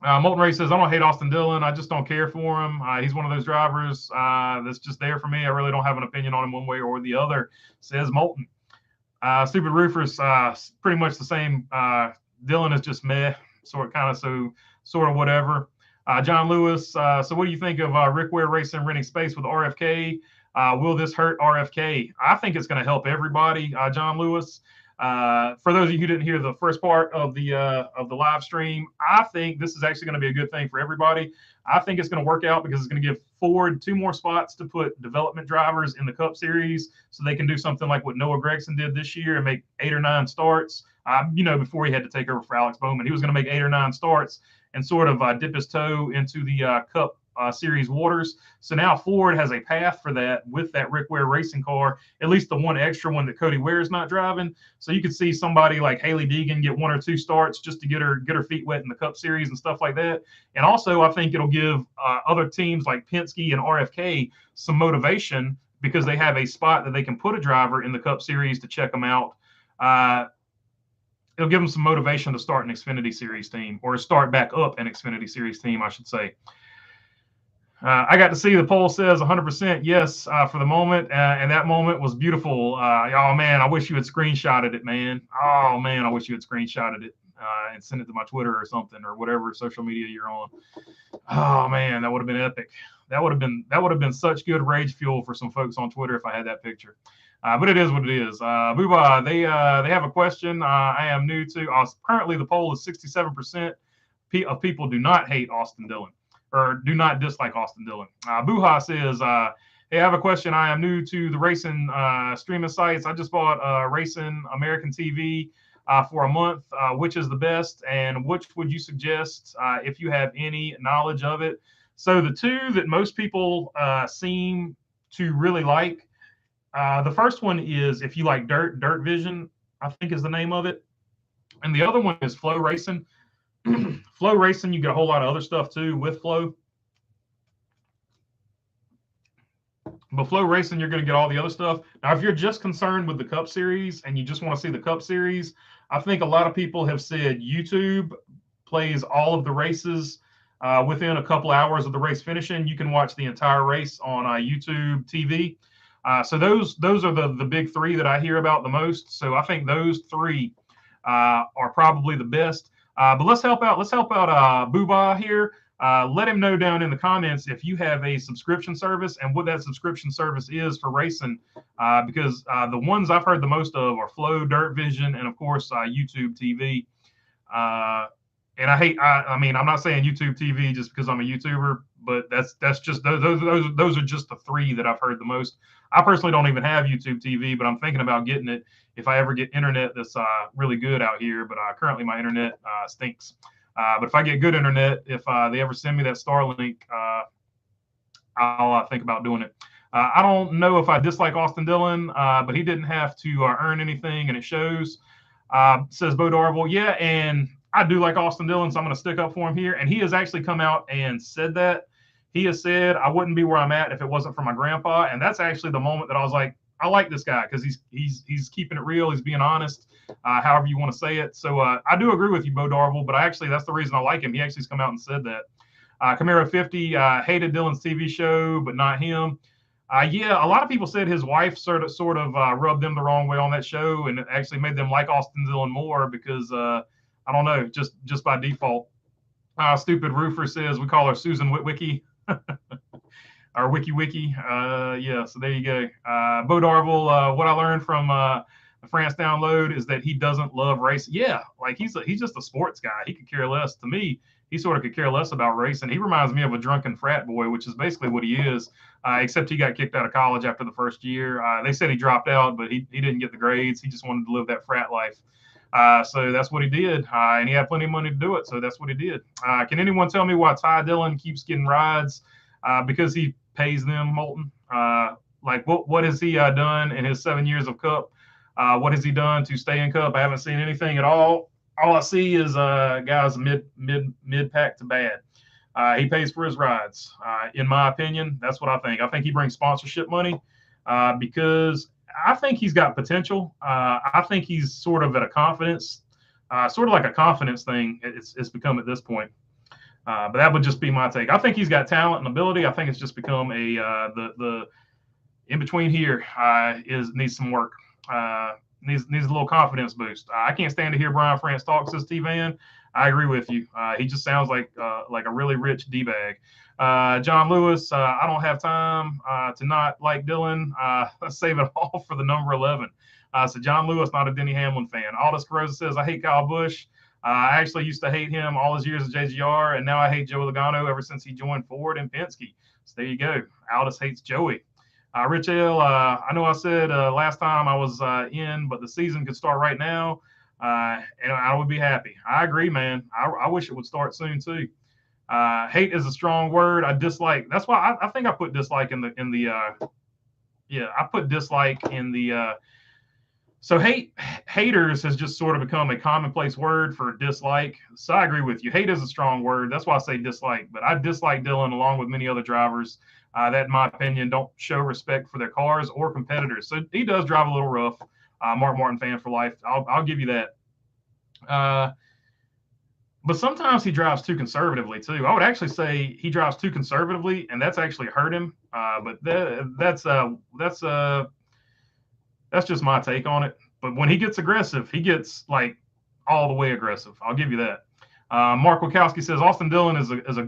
Molten Ray says, I don't hate Austin Dillon. I just don't care for him. He's one of those drivers that's just there for me. I really don't have an opinion on him one way or the other, says Molten. Stupid Roofers, pretty much the same. Dillon is just meh, sort of whatever. John Lewis, so what do you think of Rick Ware Racing renting space with RFK? Will this hurt RFK? I think it's going to help everybody, John Lewis. For those of you who didn't hear the first part of the live stream, I think this is actually going to be a good thing for everybody. I think it's going to work out because it's going to give Ford 2 more spots to put development drivers in the Cup Series, so they can do something like what Noah Gragson did this year and make 8 or 9 starts. Before he had to take over for Alex Bowman, he was going to make 8 or 9 starts and sort of dip his toe into the Cup Series waters. So now Ford has a path for that with that Rick Ware Racing car, at least the one extra one that Cody Ware's not driving. So you could see somebody like Haley Deegan get 1 or 2 starts just to get her feet wet in the Cup Series and stuff like that. And also, I think it'll give other teams like Penske and RFK some motivation because they have a spot that they can put a driver in the Cup Series to check them out. It'll give them some motivation to start an Xfinity Series team, or start back up an Xfinity Series team, I should say. I got to see the poll says 100% yes for the moment, and that moment was beautiful. Oh, man, I wish you had screenshotted it, man. Oh, man, I wish you had screenshotted it and sent it to my Twitter or something, or whatever social media you're on. Oh, man, that would have been epic. That would have been such good rage fuel for some folks on Twitter if I had that picture. But it is what it is. Booba, they have a question. I am new to. Currently, the poll is 67% of people do not hate Austin Dillon, or do not dislike Austin Dillon. Buha says, hey, I have a question. I am new to the racing streaming sites. I just bought Racing American TV for a month. Which is the best, and which would you suggest if you have any knowledge of it? So the two that most people seem to really like, the first one is, if you like Dirt Vision, I think is the name of it. And the other one is Flow Racing. Flow Racing, you get a whole lot of other stuff too with Flow. But Flow Racing, you're going to get all the other stuff. Now, if you're just concerned with the Cup Series and you just want to see the Cup Series, I think a lot of people have said YouTube plays all of the races within a couple hours of the race finishing. You can watch the entire race on YouTube TV. So those are the big 3 that I hear about the most. So I think those 3 are probably the best. But let's help out Booba here. Let him know down in the comments if you have a subscription service and what that subscription service is for racing, because the ones I've heard the most of are Flow, Dirt Vision, and of course YouTube TV. And I mean, I'm not saying YouTube TV just because I'm a YouTuber, but that's just those are just the 3 that I've heard the most. I personally don't even have YouTube TV, but I'm thinking about getting it if I ever get internet that's really good out here. But currently my internet stinks. But if I get good internet, if they ever send me that Starlink, I'll think about doing it. I don't know if I dislike Austin Dillon, but he didn't have to earn anything, and it shows. Says Bo Darville, yeah, and I do like Austin Dillon, so I'm going to stick up for him here. And he has actually come out and said that. He has said, I wouldn't be where I'm at if it wasn't for my grandpa. And that's actually the moment that I was like, I like this guy because he's keeping it real. He's being honest, however you want to say it. So I do agree with you, Bo Darville, but that's the reason I like him. He actually has come out and said that. Camaro 50 hated Dillon's TV show, but not him. Yeah, a lot of people said his wife sort of rubbed them the wrong way on that show, and it actually made them like Austin Dillon more because I don't know, just by default. Stupid Roofer says we call her Susan Witwicky. Or Wiki. Yeah, so there you go. Bo Darville, what I learned from France download is that he doesn't love racing. Yeah, like he's just a sports guy. He could care less. To me, he sort of could care less about racing. He reminds me of a drunken frat boy, which is basically what he is, except he got kicked out of college after the first year. They said he dropped out, but he didn't get the grades. He just wanted to live that frat life. So that's what he did, and he had plenty of money to do it, so that's what he did. Can anyone tell me why Ty Dillon keeps getting rides? Because he pays them, Moulton. Like, what has he done in his 7 years of Cup? What has he done to stay in Cup? I haven't seen anything at all. All I see is guys mid pack to bad. He pays for his rides. In my opinion, that's what I think. I think he brings sponsorship money because I think he's got potential. I think he's sort of at a confidence, sort of like a confidence thing. It's become at this point. But that would just be my take. I think he's got talent and ability. I think it's just become the in between here needs some work. Needs a little confidence boost. I can't stand to hear Brian France talk, says T-Van. I agree with you. He just sounds like a really rich D-bag. John Lewis, I don't have time to not like Dillon. Let's save it all for the number 11. So John Lewis, not a Denny Hamlin fan. Aldous Carosa says, I hate Kyle Busch. I actually used to hate him all his years at JGR, and now I hate Joey Logano ever since he joined Ford and Penske. So there you go. Aldous hates Joey. Rich L, I know I said last time I was in, but the season could start right now, and I would be happy. I agree, man. I wish it would start soon too. Hate is a strong word. I dislike. That's why I think I put dislike in the yeah, I put dislike in the so haters has just sort of become a commonplace word for dislike. So I agree with you. Hate is a strong word. That's why I say dislike. But I dislike Dillon along with many other drivers that, in my opinion, don't show respect for their cars or competitors. So he does drive a little rough. Mark Martin fan for life. I'll give you that. But sometimes he drives too conservatively too. I would actually say he drives too conservatively, and that's actually hurt him. But that's just my take on it. But when he gets aggressive, he gets like all the way aggressive. I'll give you that. Mark Wachowski says Austin Dillon is a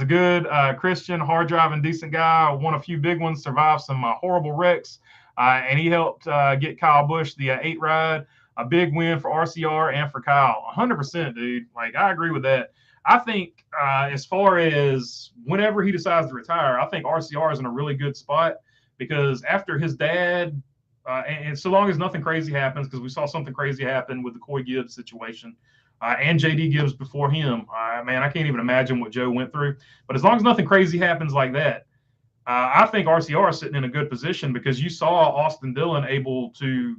good Christian, hard driving, decent guy. Won a few big ones, survived some horrible wrecks, and he helped get Kyle Busch the 8 ride. A big win for RCR and for Kyle. 100%, dude. Like, I agree with that. I think as far as whenever he decides to retire, I think RCR is in a really good spot because after his dad, and so long as nothing crazy happens, because we saw something crazy happen with the Coy Gibbs situation and JD Gibbs before him. Man, I can't even imagine what Joe went through. But as long as nothing crazy happens like that, I think RCR is sitting in a good position because you saw Austin Dillon able to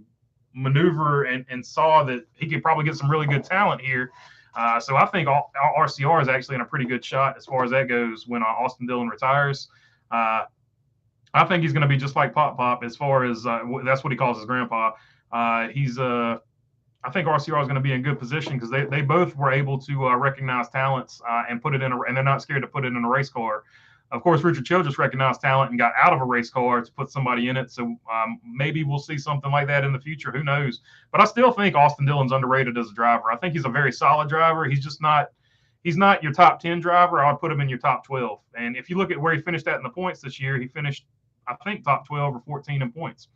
maneuver and saw that he could probably get some really good talent here. So I think RCR is actually in a pretty good shot as far as that goes when Austin Dillon retires. I think he's going to be just like Pop as far as that's what he calls his grandpa. I think RCR is going to be in good position because they both were able to recognize talents and put it in and they're not scared to put it in a race car. Of course, Richard Childress recognized talent and got out of a race car to put somebody in it. So maybe we'll see something like that in the future. Who knows? But I still think Austin Dillon's underrated as a driver. I think he's a very solid driver. He's just not your top 10 driver. I'd put him in your top 12. And if you look at where he finished at in the points this year, he finished, I think, top 12 or 14 in points.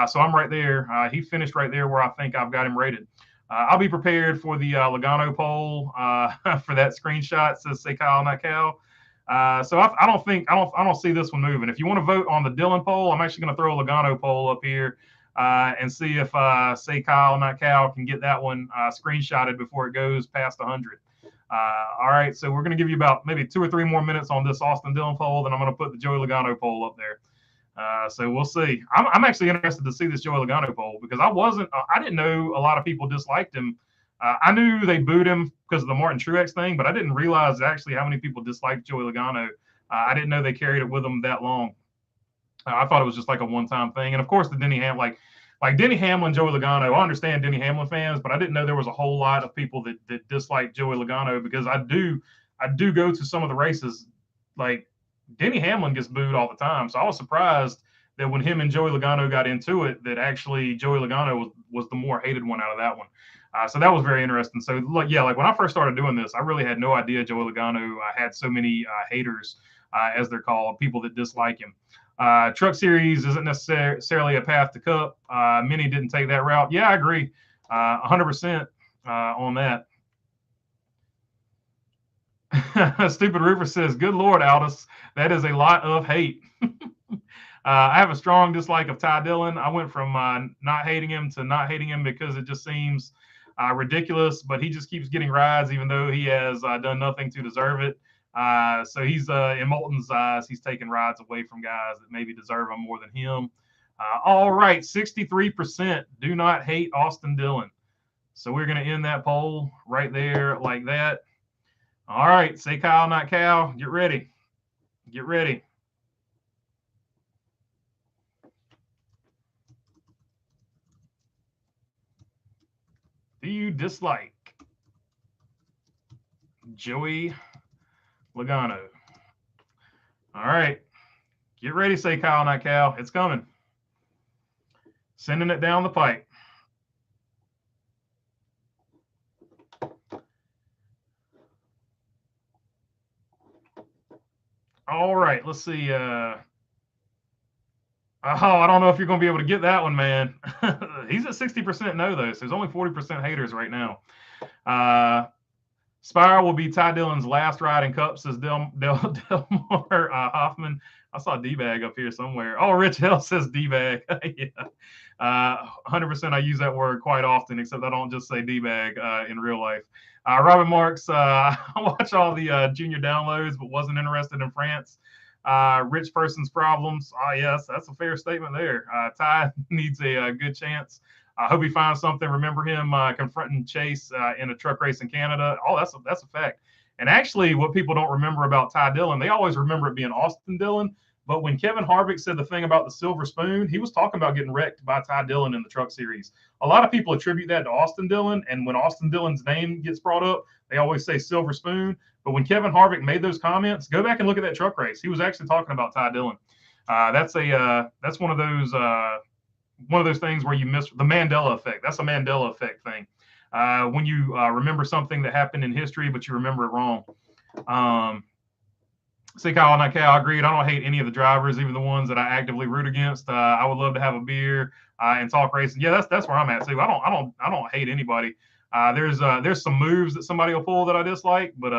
So I'm right there. He finished right there where I think I've got him rated. I'll be prepared for the Logano poll for that screenshot. Says say Kyle, not Cal. So I don't see this one moving. If you want to vote on the Dillon poll, I'm actually going to throw a Logano poll up here and see if say Kyle, not Cal, can get that one screenshotted before it goes past 100. All right, so we're going to give you about maybe 2 or 3 more minutes on this Austin Dillon poll, then I'm going to put the Joey Logano poll up there. So we'll see. I'm actually interested to see this Joey Logano poll because I didn't know a lot of people disliked him. I knew they booed him because of the Martin Truex thing, but I didn't realize actually how many people disliked Joey Logano. I didn't know they carried it with them that long. I thought it was just like a one-time thing. And of course, the Denny Hamlin, like Denny Hamlin, Joey Logano. I understand Denny Hamlin fans, but I didn't know there was a whole lot of people that disliked Joey Logano because I do go to some of the races. Like Denny Hamlin gets booed all the time, so I was surprised that when him and Joey Logano got into it, that actually Joey Logano was the more hated one out of that one. So that was very interesting. So, like when I first started doing this, I really had no idea Joey Logano had so many haters. as they're called, people that dislike him. Truck Series isn't necessarily a path to Cup. Many didn't take that route. Yeah, I agree 100% on that. Stupid Roofer says, good Lord, Aldous, that is a lot of hate. I have a strong dislike of Ty Dillon. I went from not hating him to not hating him because it just seems ridiculous, but he just keeps getting rides even though he has done nothing to deserve it. So he's in Moulton's eyes, he's taking rides away from guys that maybe deserve them more than him. All right, 63% do not hate Austin Dillon. So we're going to end that poll right there like that. All right, say Kyle, not Cal. Get ready. Get ready. Do you dislike Joey Logano? All right. Get ready, say Kyle, not Cal. It's coming. Sending it down the pipe. All right, let's see. I don't know if you're going to be able to get that one, man. He's at 60% no, though, so there's only 40% haters right now. Spire will be Ty Dillon's last ride in Cup, says Delmar Hoffman. I saw D-Bag up here somewhere. Oh, Rich Hell says D-Bag. Yeah. 100% I use that word quite often, except I don't just say D-Bag in real life. Robin Marks, I watch all the junior downloads, but wasn't interested in France. Rich person's problems. Yes, that's a fair statement there. Ty needs a good chance. I hope he finds something. Remember him confronting Chase in a truck race in Canada. Oh, that's a fact. And actually, what people don't remember about Ty Dillon, they always remember it being Austin Dillon. But when Kevin Harvick said the thing about the silver spoon, he was talking about getting wrecked by Ty Dillon in the Truck Series. A lot of people attribute that to Austin Dillon, and when Austin Dillon's name gets brought up, they always say silver spoon. But when Kevin Harvick made those comments, go back and look at that truck race. He was actually talking about Ty Dillon. That's one of those things where you miss the Mandela effect. That's a Mandela effect thing. When you remember something that happened in history, but you remember it wrong. Say Kyle, not Cal. Agreed. I don't hate any of the drivers, even the ones that I actively root against. I would love to have a beer and talk racing. Yeah, that's where I'm at too. I don't hate anybody. There's some moves that somebody will pull that I dislike, but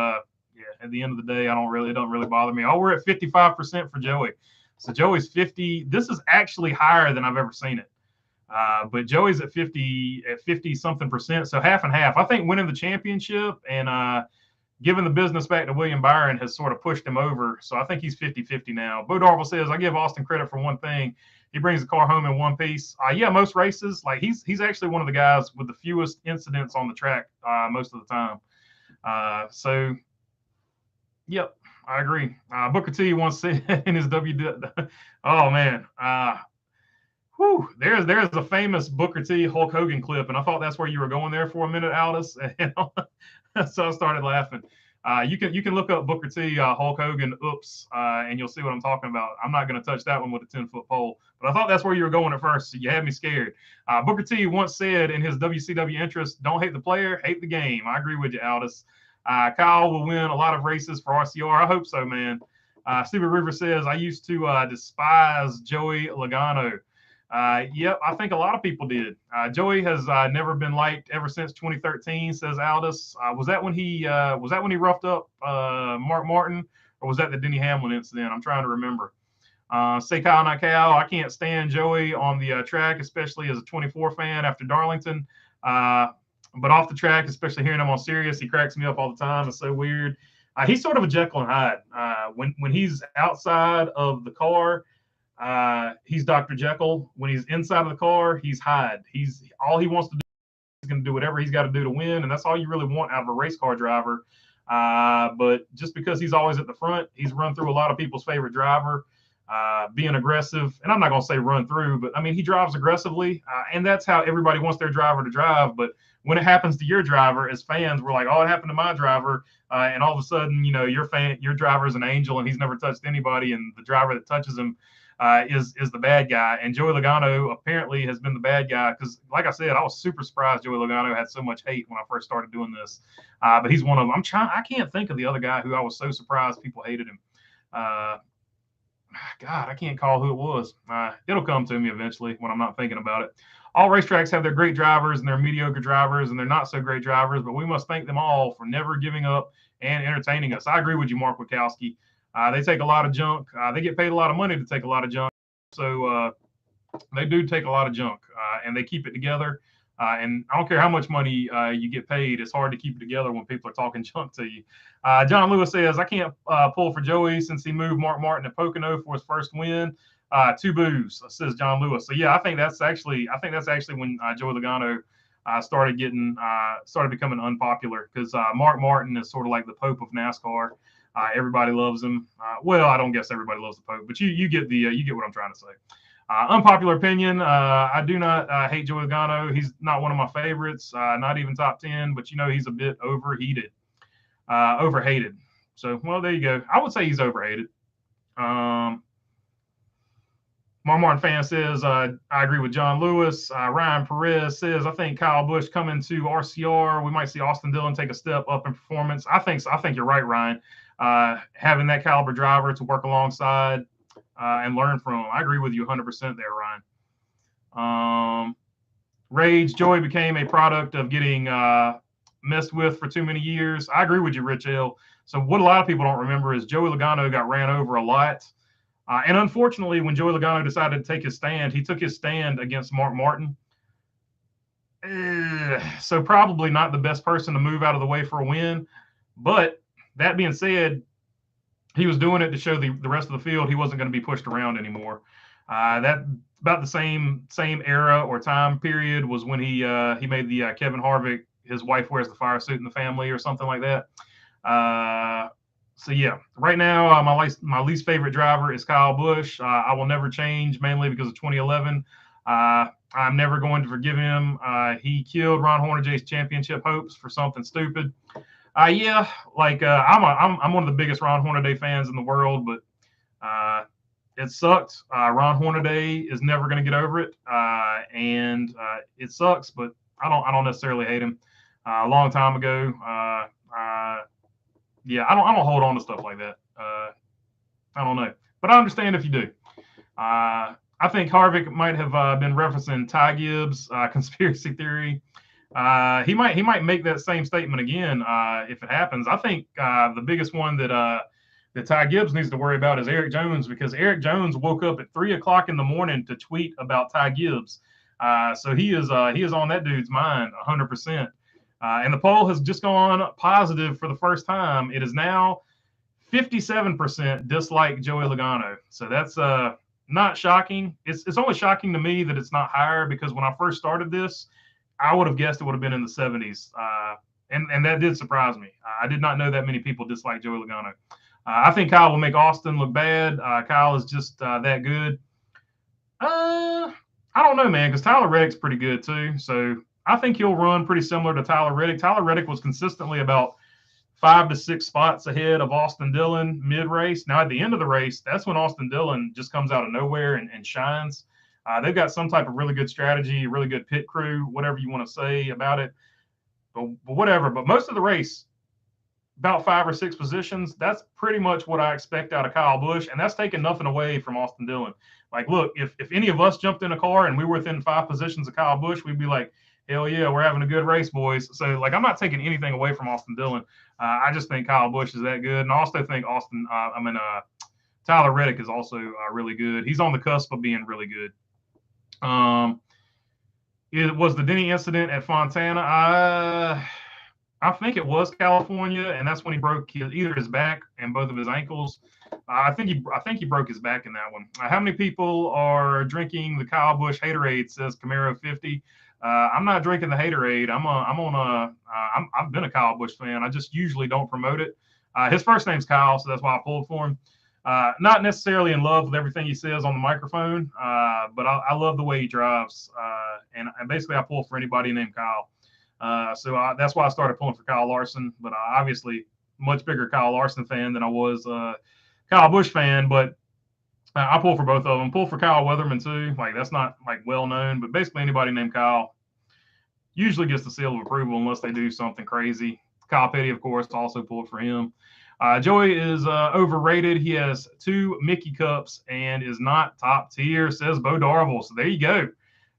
yeah, at the end of the day, it don't really bother me. Oh, we're at 55% for Joey. So Joey's 50. This is actually higher than I've ever seen it. But Joey's at 50 something percent. So half and half. I think winning the championship and giving the business back to William Byron has sort of pushed him over. So I think he's 50-50 now. Bo Darville says, I give Austin credit for one thing. He brings the car home in one piece. Yeah, most races, like he's actually one of the guys with the fewest incidents on the track most of the time. So, yep, I agree. Booker T once said in his oh, man. There's a famous Booker T Hulk Hogan clip, and I thought that's where you were going there for a minute, Aldous. So I started laughing. You can look up Booker T Hulk Hogan oops, and you'll see what I'm talking about. I'm not going to touch that one with a 10-foot pole, but I thought that's where you were going at first. So you had me scared. Booker T once said in his WCW interest, "Don't hate the player, hate the game." I agree with you, Aldous. Kyle will win a lot of races for RCR. I hope so, man. Stupid River says, I used to despise Joey Logano. Yep, I think a lot of people did. Joey has never been liked ever since 2013, says Aldous. Was that when he roughed up Mark Martin, or was that the Denny Hamlin incident? I'm trying to remember. Say Kyle, not Cal. I can't stand Joey on the track, especially as a 24 fan after Darlington. But off the track, especially hearing him on Sirius, he cracks me up all the time. It's so weird. He's sort of a Jekyll and Hyde. When he's outside of the car, he's Dr. Jekyll. When he's inside of the car, he's Hyde. He's all he wants to do. He's going to do whatever he's got to do to win, and that's all you really want out of a race car driver. But just because he's always at the front, he's run through a lot of people's favorite driver, being aggressive. And I'm not going to say run through, but I mean, he drives aggressively, and that's how everybody wants their driver to drive. But when it happens to your driver, as fans, we're like, oh, it happened to my driver. And all of a sudden, your driver is an angel, and he's never touched anybody, and the driver that touches him is the bad guy. And Joey Logano apparently has been the bad guy because, like I said, I was super surprised Joey Logano had so much hate when I first started doing this. But he's one of them. I can't think of the other guy who I was so surprised people hated him. God, I can't call who it was. It'll come to me eventually when I'm not thinking about it. All racetracks have their great drivers and their mediocre drivers and their not so great drivers, but we must thank them all for never giving up and entertaining us. I agree with you, Mark Wachowski. They take a lot of junk. They get paid a lot of money to take a lot of junk. So they do take a lot of junk, and they keep it together. And I don't care how much money you get paid, it's hard to keep it together when people are talking junk to you. John Lewis says, I can't pull for Joey since he moved Mark Martin to Pocono for his first win. 2 boos, says John Lewis. So yeah, I think that's actually when Joey Logano started becoming unpopular, because Mark Martin is sort of like the Pope of NASCAR. Everybody loves him. Well, I don't guess everybody loves the Pope, but you get what I'm trying to say. Unpopular opinion, I do not hate Joey Logano. He's not one of my favorites, not even top 10, but he's a bit overhated. So, well, there you go. I would say he's overhated. Mark Martin fan says, I agree with John Lewis. Ryan Perez says, I think Kyle Busch coming to RCR, we might see Austin Dillon take a step up in performance. I think you're right, Ryan. Having that caliber driver to work alongside and learn from. I agree with you 100% there, Ryan. Rage, Joey became a product of getting messed with for too many years. I agree with you, Rich L. So what a lot of people don't remember is Joey Logano got ran over a lot. And unfortunately, when Joey Logano decided to take his stand, he took his stand against Mark Martin. So probably not the best person to move out of the way for a win. But that being said, he was doing it to show the rest of the field he wasn't going to be pushed around anymore. That about the same era or time period was when he made the Kevin Harvick, his wife wears the fire suit in the family or something like that. So yeah, right now my least favorite driver is Kyle Busch. I will never change, mainly because of 2011. I'm never going to forgive him. He killed Ron Hornajay's championship hopes for something stupid. I'm one of the biggest Ron Hornaday fans in the world, but it sucked. Ron Hornaday is never going to get over it, and it sucks. But I don't necessarily hate him. A long time ago, I don't hold on to stuff like that. I don't know, but I understand if you do. I think Harvick might have been referencing Ty Gibbs' conspiracy theory. He might make that same statement again if it happens. I think the biggest one that Ty Gibbs needs to worry about is Eric Jones, because Eric Jones woke up at 3:00 in the morning to tweet about Ty Gibbs. So he is on that dude's mind 100%. And the poll has just gone positive for the first time. It is now 57% dislike Joey Logano. So that's not shocking. It's only shocking to me that it's not higher, because when I first started this, I would have guessed it would have been in the 70s. And that did surprise me. I did not know that many people dislike Joey Logano. I think Kyle will make Austin look bad. Kyle is just that good. I don't know, man, because Tyler Reddick's pretty good too. So I think he'll run pretty similar to Tyler Reddick. Tyler Reddick was consistently about 5 to 6 spots ahead of Austin Dillon mid-race. Now, at the end of the race, that's when Austin Dillon just comes out of nowhere and shines. They've got some type of really good strategy, really good pit crew, whatever you want to say about it. But whatever. But most of the race, about 5 or 6 positions, that's pretty much what I expect out of Kyle Busch. And that's taking nothing away from Austin Dillon. Like, look, if any of us jumped in a car and we were within 5 positions of Kyle Busch, we'd be like, hell yeah, we're having a good race, boys. So, like, I'm not taking anything away from Austin Dillon. I just think Kyle Busch is that good. And I also think Tyler Reddick is also really good. He's on the cusp of being really good. It was the Denny incident at Fontana. I think it was California, and that's when he broke either his back and both of his ankles. I think he broke his back in that one. How many people are drinking the Kyle Busch Haterade? Says Camaro 50. I'm not drinking the Haterade. I've been a Kyle Busch fan. I just usually don't promote it. His first name's Kyle, so that's why I pulled for him. Not necessarily in love with everything he says on the microphone, but I love the way he drives. And basically, I pull for anybody named Kyle. So that's why I started pulling for Kyle Larson. But obviously, much bigger Kyle Larson fan than I was Kyle Busch fan. But I pull for both of them. Pull for Kyle Weatherman too. Like, that's not like well known, but basically anybody named Kyle usually gets the seal of approval unless they do something crazy. Kyle Petty, of course, also pulled for him. Joey is overrated. He has 2 Mickey Cups and is not top tier, says Bo Darvel. So there you go,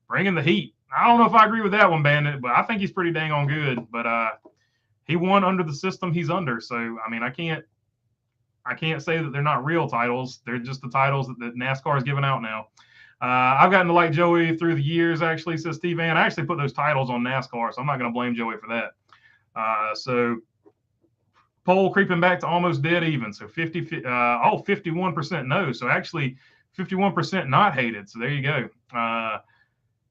bringing the heat. I don't know if I agree with that one, Bandit, but I think he's pretty dang on good. But he won under the system he's under. So I mean, I can't say that they're not real titles. They're just the titles that NASCAR is giving out now. I've gotten to like Joey through the years, actually, says Steve Van. I actually put those titles on NASCAR, so I'm not going to blame Joey for that. So poll creeping back to almost dead even. So 51% no. So actually 51% not hated. So there you go.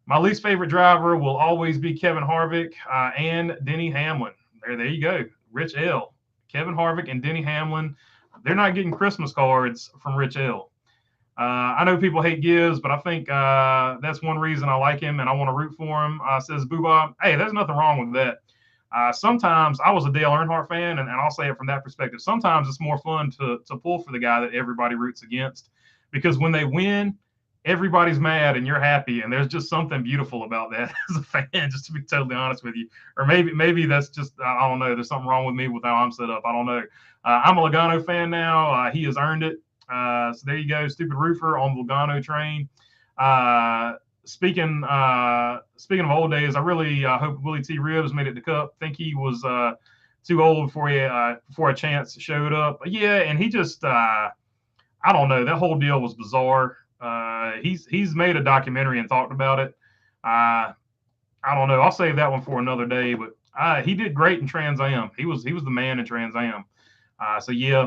My least favorite driver will always be Kevin Harvick and Denny Hamlin. There you go. Rich L. Kevin Harvick and Denny Hamlin. They're not getting Christmas cards from Rich L. I know people hate Gibbs, but I think that's one reason I like him and I want to root for him. Says Boobob. Hey, there's nothing wrong with that. Sometimes I was a Dale Earnhardt fan, and I'll say it from that perspective. Sometimes it's more fun to pull for the guy that everybody roots against, because when they win, everybody's mad and you're happy, and there's just something beautiful about that as a fan, just to be totally honest with you. Or maybe that's just, I don't know, there's something wrong with me with how I'm set up. I don't know. I'm a Logano fan now. He has earned it. So there you go, stupid roofer on the Logano train. Speaking of old days, I really hope Willie T. Ribbs made it to Cup. Think he was too old before a chance showed up. But yeah, and he just I don't know. That whole deal was bizarre. He's made a documentary and talked about it. I don't know. I'll save that one for another day. But he did great in Trans Am. He was the man in Trans Am. So yeah,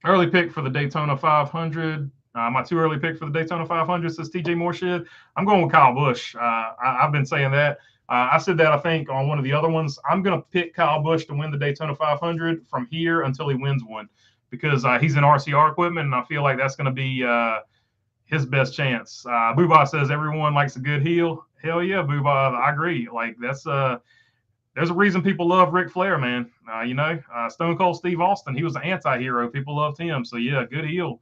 early pick for the Daytona 500. My too early pick for the Daytona 500, says TJ Moorshid. I'm going with Kyle Busch. I've been saying that. I said that, I think, on one of the other ones. I'm going to pick Kyle Busch to win the Daytona 500 from here until he wins one, because he's in RCR equipment, and I feel like that's going to be his best chance. Booba says everyone likes a good heel. Hell yeah, Booba. I agree. Like, that's there's a reason people love Ric Flair, man. Stone Cold Steve Austin, he was an anti-hero. People loved him. So yeah, good heel.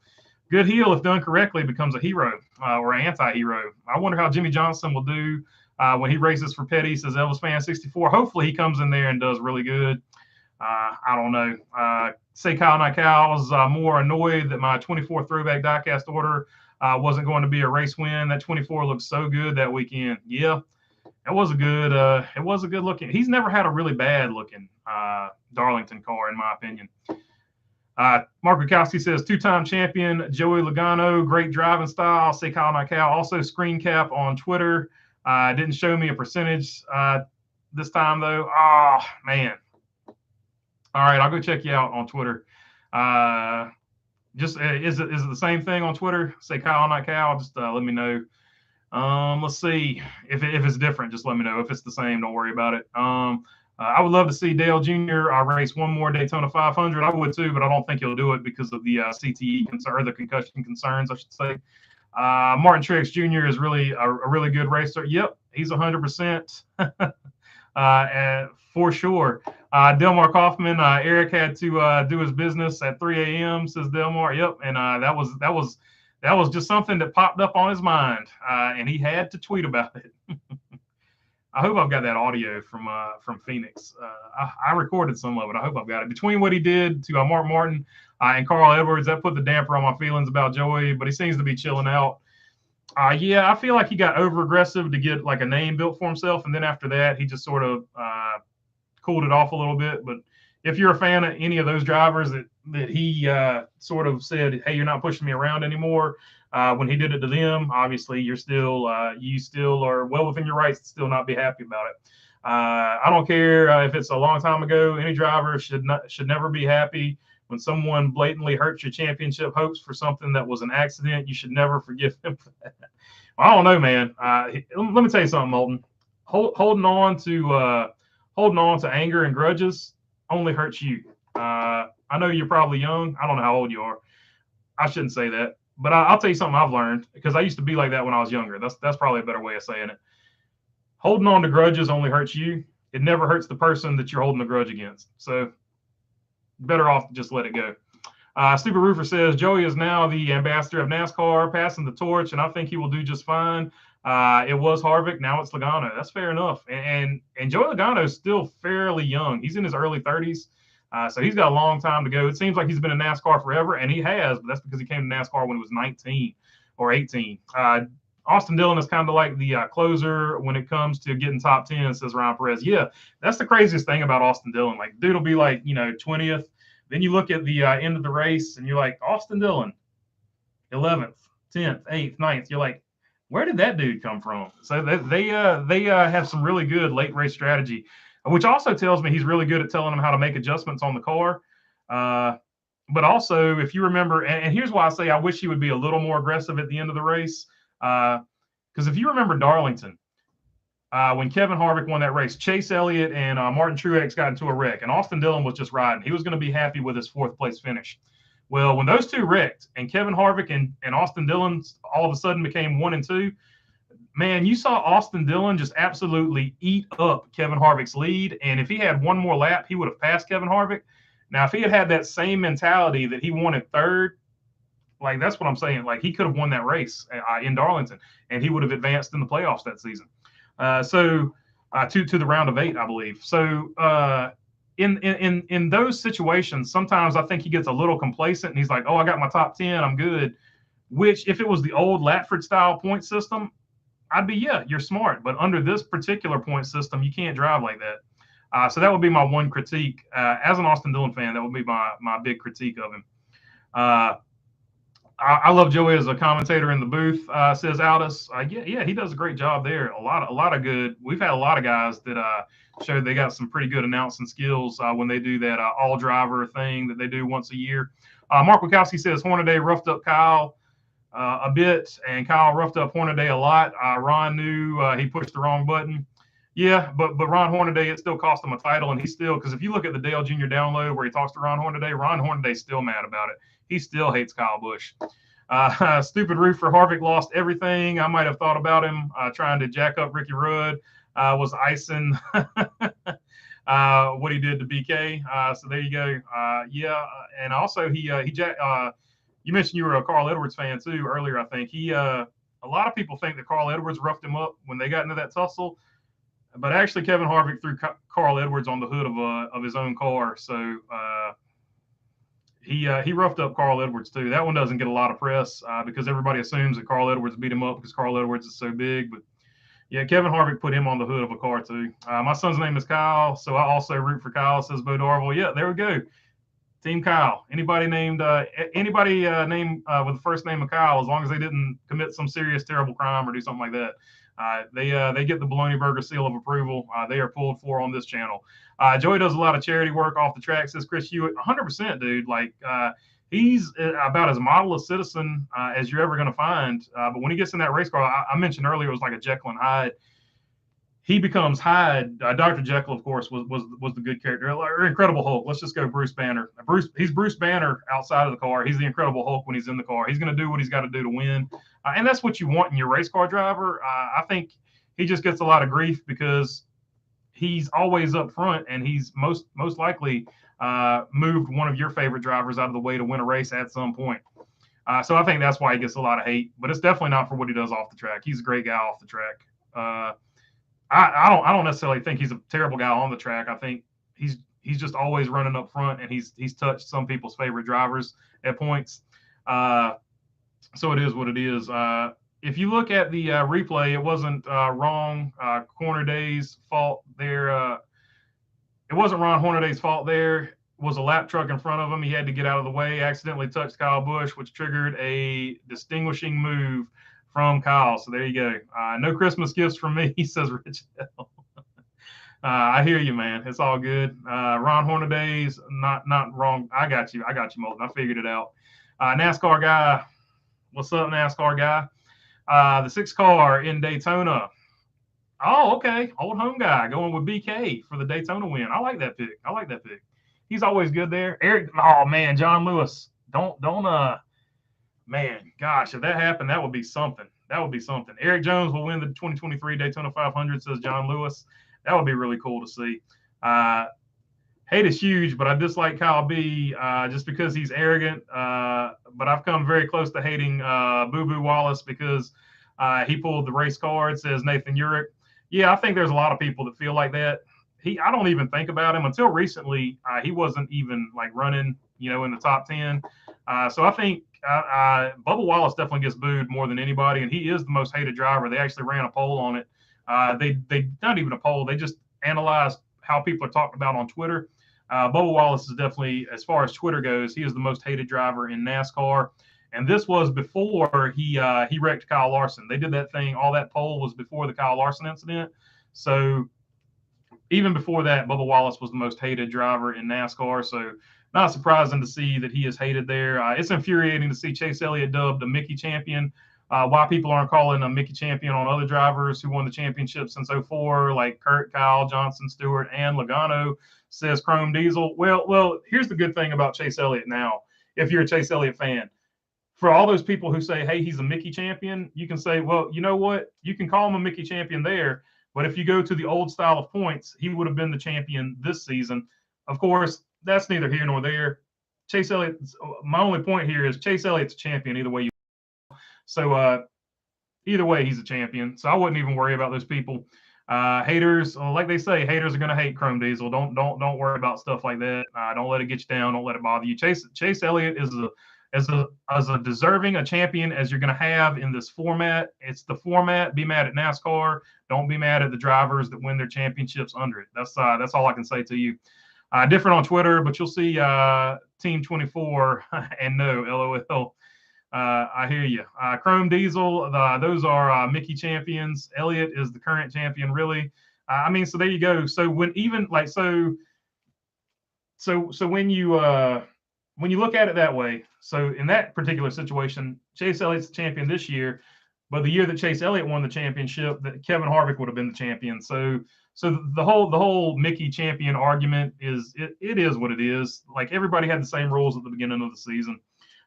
Good heel, if done correctly, becomes a hero or an anti-hero. I wonder how Jimmy Johnson will do when he races for Petty, says Elvis Fan 64. Hopefully he comes in there and does really good. I don't know. Say Kyle Not Cal was more annoyed that my 24 throwback diecast order wasn't going to be a race win. That 24 looked so good that weekend. Yeah, it was a good looking. He's never had a really bad looking Darlington car, in my opinion. Mark Bukowski says 2-time champion Joey Logano, great driving style. Say Kyle Not Cal. Also screen cap on Twitter. Didn't show me a percentage this time though. Oh man. All right, I'll go check you out on Twitter. Just is it the same thing on Twitter? Say Kyle Not Cal. Just let me know. Let's see if it's different. Just let me know. If it's the same, don't worry about it. I would love to see Dale Jr. Race one more Daytona 500. I would too, but I don't think he'll do it because of the CTE concern, or the concussion concerns, I should say. Martin Truex Jr. is really a really good racer. Yep, he's 100%. For sure. Delmar Kaufman, Eric had to do his business at 3 a.m., says Delmar. Yep, and that was just something that popped up on his mind, and he had to tweet about it. I hope I've got that audio from Phoenix. I recorded some of it. I hope I've got it. Between what he did to Mark Martin and Carl Edwards, that put the damper on my feelings about Joey, but he seems to be chilling out. Yeah, I feel like he got over-aggressive to get like a name built for himself, and then after that, he just sort of cooled it off a little bit. But if you're a fan of any of those drivers that he sort of said, hey, you're not pushing me around anymore, when he did it to them, obviously you still are well within your rights to still not be happy about it. I don't care if it's a long time ago. Any driver should never be happy when someone blatantly hurts your championship hopes for something that was an accident. You should never forgive them for that. Well, I don't know, man. Let me tell you something, Molten. Holding on to anger and grudges only hurts you. I know you're probably young. I don't know how old you are. I shouldn't say that. But I'll tell you something I've learned, because I used to be like that when I was younger. That's probably a better way of saying it. Holding on to grudges only hurts you. It never hurts the person that you're holding the grudge against. So better off to just let it go. Stupid Roofer says Joey is now the ambassador of NASCAR, passing the torch, and I think he will do just fine. It was Harvick, now it's Logano. That's fair enough. And Joey Logano is still fairly young. He's in his early 30s. So he's got a long time to go. It seems like he's been in NASCAR forever, and he has, but that's because he came to NASCAR when he was 19 or 18. Austin Dillon is kind of like the closer when it comes to getting top 10, says Ryan Perez. Yeah, that's the craziest thing about Austin Dillon. Like, dude will be like, 20th. Then you look at the end of the race, and you're like, Austin Dillon, 11th, 10th, 8th, 9th. You're like, where did that dude come from? So they have some really good late race strategy, which also tells me he's really good at telling them how to make adjustments on the car. But also, if you remember, and here's why I say I wish he would be a little more aggressive at the end of the race. Because if you remember Darlington, when Kevin Harvick won that race, Chase Elliott and Martin Truex got into a wreck, and Austin Dillon was just riding. He was going to be happy with his 4th place finish. Well, when those two wrecked and Kevin Harvick and Austin Dillon all of a sudden became 1 and 2, man, you saw Austin Dillon just absolutely eat up Kevin Harvick's lead. And if he had one more lap, he would have passed Kevin Harvick. Now, if he had that same mentality that he wanted 3rd, like, that's what I'm saying. Like, he could have won that race in Darlington, and he would have advanced in the playoffs that season. To the round of 8, I believe. So in those situations, sometimes I think he gets a little complacent, and he's like, oh, I got my top 10, I'm good. Which, if it was the old Latford-style point system, I'd be, yeah, you're smart. But under this particular point system, you can't drive like that. So that would be my one critique. As an Austin Dillon fan, that would be my big critique of him. I love Joey as a commentator in the booth, says Aldis. Yeah, he does a great job there. A lot of good. We've had a lot of guys that showed they got some pretty good announcing skills when they do that all driver thing that they do once a year. Mark Wachowski says Hornaday roughed up Kyle a bit, and Kyle roughed up Hornaday a lot. Ron knew he pushed the wrong button. Yeah, but Ron Hornaday, it still cost him a title, and he still, because if you look at the Dale Jr. download where he talks to Ron Hornaday's still mad about it. He still hates Kyle Busch. Stupid roofer Harvick lost everything. I might have thought about him trying to jack up Ricky Rudd. Was icing what he did to BK. So there you go. And also you mentioned you were a Carl Edwards fan too earlier. I think a lot of people think that Carl Edwards roughed him up when they got into that tussle, but actually Kevin Harvick threw Carl Edwards on the hood of his own car. So he roughed up Carl Edwards too. That one doesn't get a lot of press because everybody assumes that Carl Edwards beat him up because Carl Edwards is so big. But yeah, Kevin Harvick put him on the hood of a car too. My son's name is Kyle, so I also root for Kyle, says Bo Darville. Yeah, there we go. Team Kyle. Anybody named with the first name of Kyle, as long as they didn't commit some serious, terrible crime or do something like that, they get the Bologna Burger seal of approval. They are pulled for on this channel. Joey does a lot of charity work off the track, says Chris Hewitt. 100%, dude. Like, he's about as model a citizen as you're ever going to find. But when he gets in that race car, I mentioned earlier, it was like a Jekyll and Hyde. He becomes Hyde. Dr. Jekyll, of course, was the good character. Or Incredible Hulk. Let's just go Bruce Banner. He's Bruce Banner outside of the car. He's the Incredible Hulk when he's in the car. He's going to do what he's got to do to win. And that's what you want in your race car driver. I think he just gets a lot of grief because he's always up front, and he's most likely moved one of your favorite drivers out of the way to win a race at some point. So I think that's why he gets a lot of hate, but it's definitely not for what he does off the track. He's a great guy off the track. I don't necessarily think he's a terrible guy on the track. I think he's just always running up front, and he's touched some people's favorite drivers at points. So it is what it is. If you look at the replay, it wasn't wrong. Hornaday's fault there. It wasn't Ron Hornaday's fault there. It was a lap truck in front of him. He had to get out of the way, accidentally touched Kyle Busch, which triggered a distinguishing move from Kyle. So there you go. No Christmas gifts from me, says Rich L. I hear you, man. It's all good. Ron Hornaday's not wrong. I got you, Molten. I figured it out. NASCAR guy. What's up, NASCAR guy? The 6 car in Daytona. Oh, okay. Old home guy going with BK for the Daytona win. I like that pick. He's always good there. Eric, oh man, John Lewis. Don't man, gosh, if that happened, that would be something. Eric Jones will win the 2023 Daytona 500, says John Lewis. That would be really cool to see. Hate is huge, but I dislike Kyle B just because he's arrogant. But I've come very close to hating Boo Boo Wallace because he pulled the race card, says Nathan Urich. Yeah, I think there's a lot of people that feel like that. I don't even think about him until recently. He wasn't even like running, in the top 10. So I think Bubba Wallace definitely gets booed more than anybody, and he is the most hated driver. They actually ran a poll on it. They not even a poll. They just analyzed how people are talking about on Twitter. Bubba Wallace is definitely, as far as Twitter goes, he is the most hated driver in NASCAR. And this was before he wrecked Kyle Larson. They did that thing. All that poll was before the Kyle Larson incident. So even before that, Bubba Wallace was the most hated driver in NASCAR. So not surprising to see that he is hated there. It's infuriating to see Chase Elliott dubbed a Mickey champion. Why people aren't calling a Mickey champion on other drivers who won the championship since 04, like Kurt, Kyle, Johnson, Stewart, and Logano, says Chrome Diesel. Well, here's the good thing about Chase Elliott now. If you're a Chase Elliott fan, for all those people who say, hey, he's a Mickey champion, you can say, well, you know what? You can call him a Mickey champion there. But if you go to the old style of points, he would have been the champion this season. Of course, that's neither here nor there. Chase Elliott, my only point here is Chase Elliott's a champion either way. So either way, he's a champion. So I wouldn't even worry about those people. Haters, like they say, haters are going to hate Chrome Diesel. Don't worry about stuff like that. Don't let it get you down. Don't let it bother you. Chase Elliott is as a deserving a champion as you're going to have in this format. It's the format. Be mad at NASCAR. Don't be mad at the drivers that win their championships under it. That's all I can say to you. Different on Twitter, but you'll see Team 24 and no, LOL. I hear you. Chrome Diesel, those are Mickey champions. Elliott is the current champion, really. So there you go. So when even like so when you look at it that way, so in that particular situation, Chase Elliott's the champion this year, but the year that Chase Elliott won the championship, that Kevin Harvick would have been the champion. So the whole Mickey champion argument is it is what it is. Like everybody had the same rules at the beginning of the season.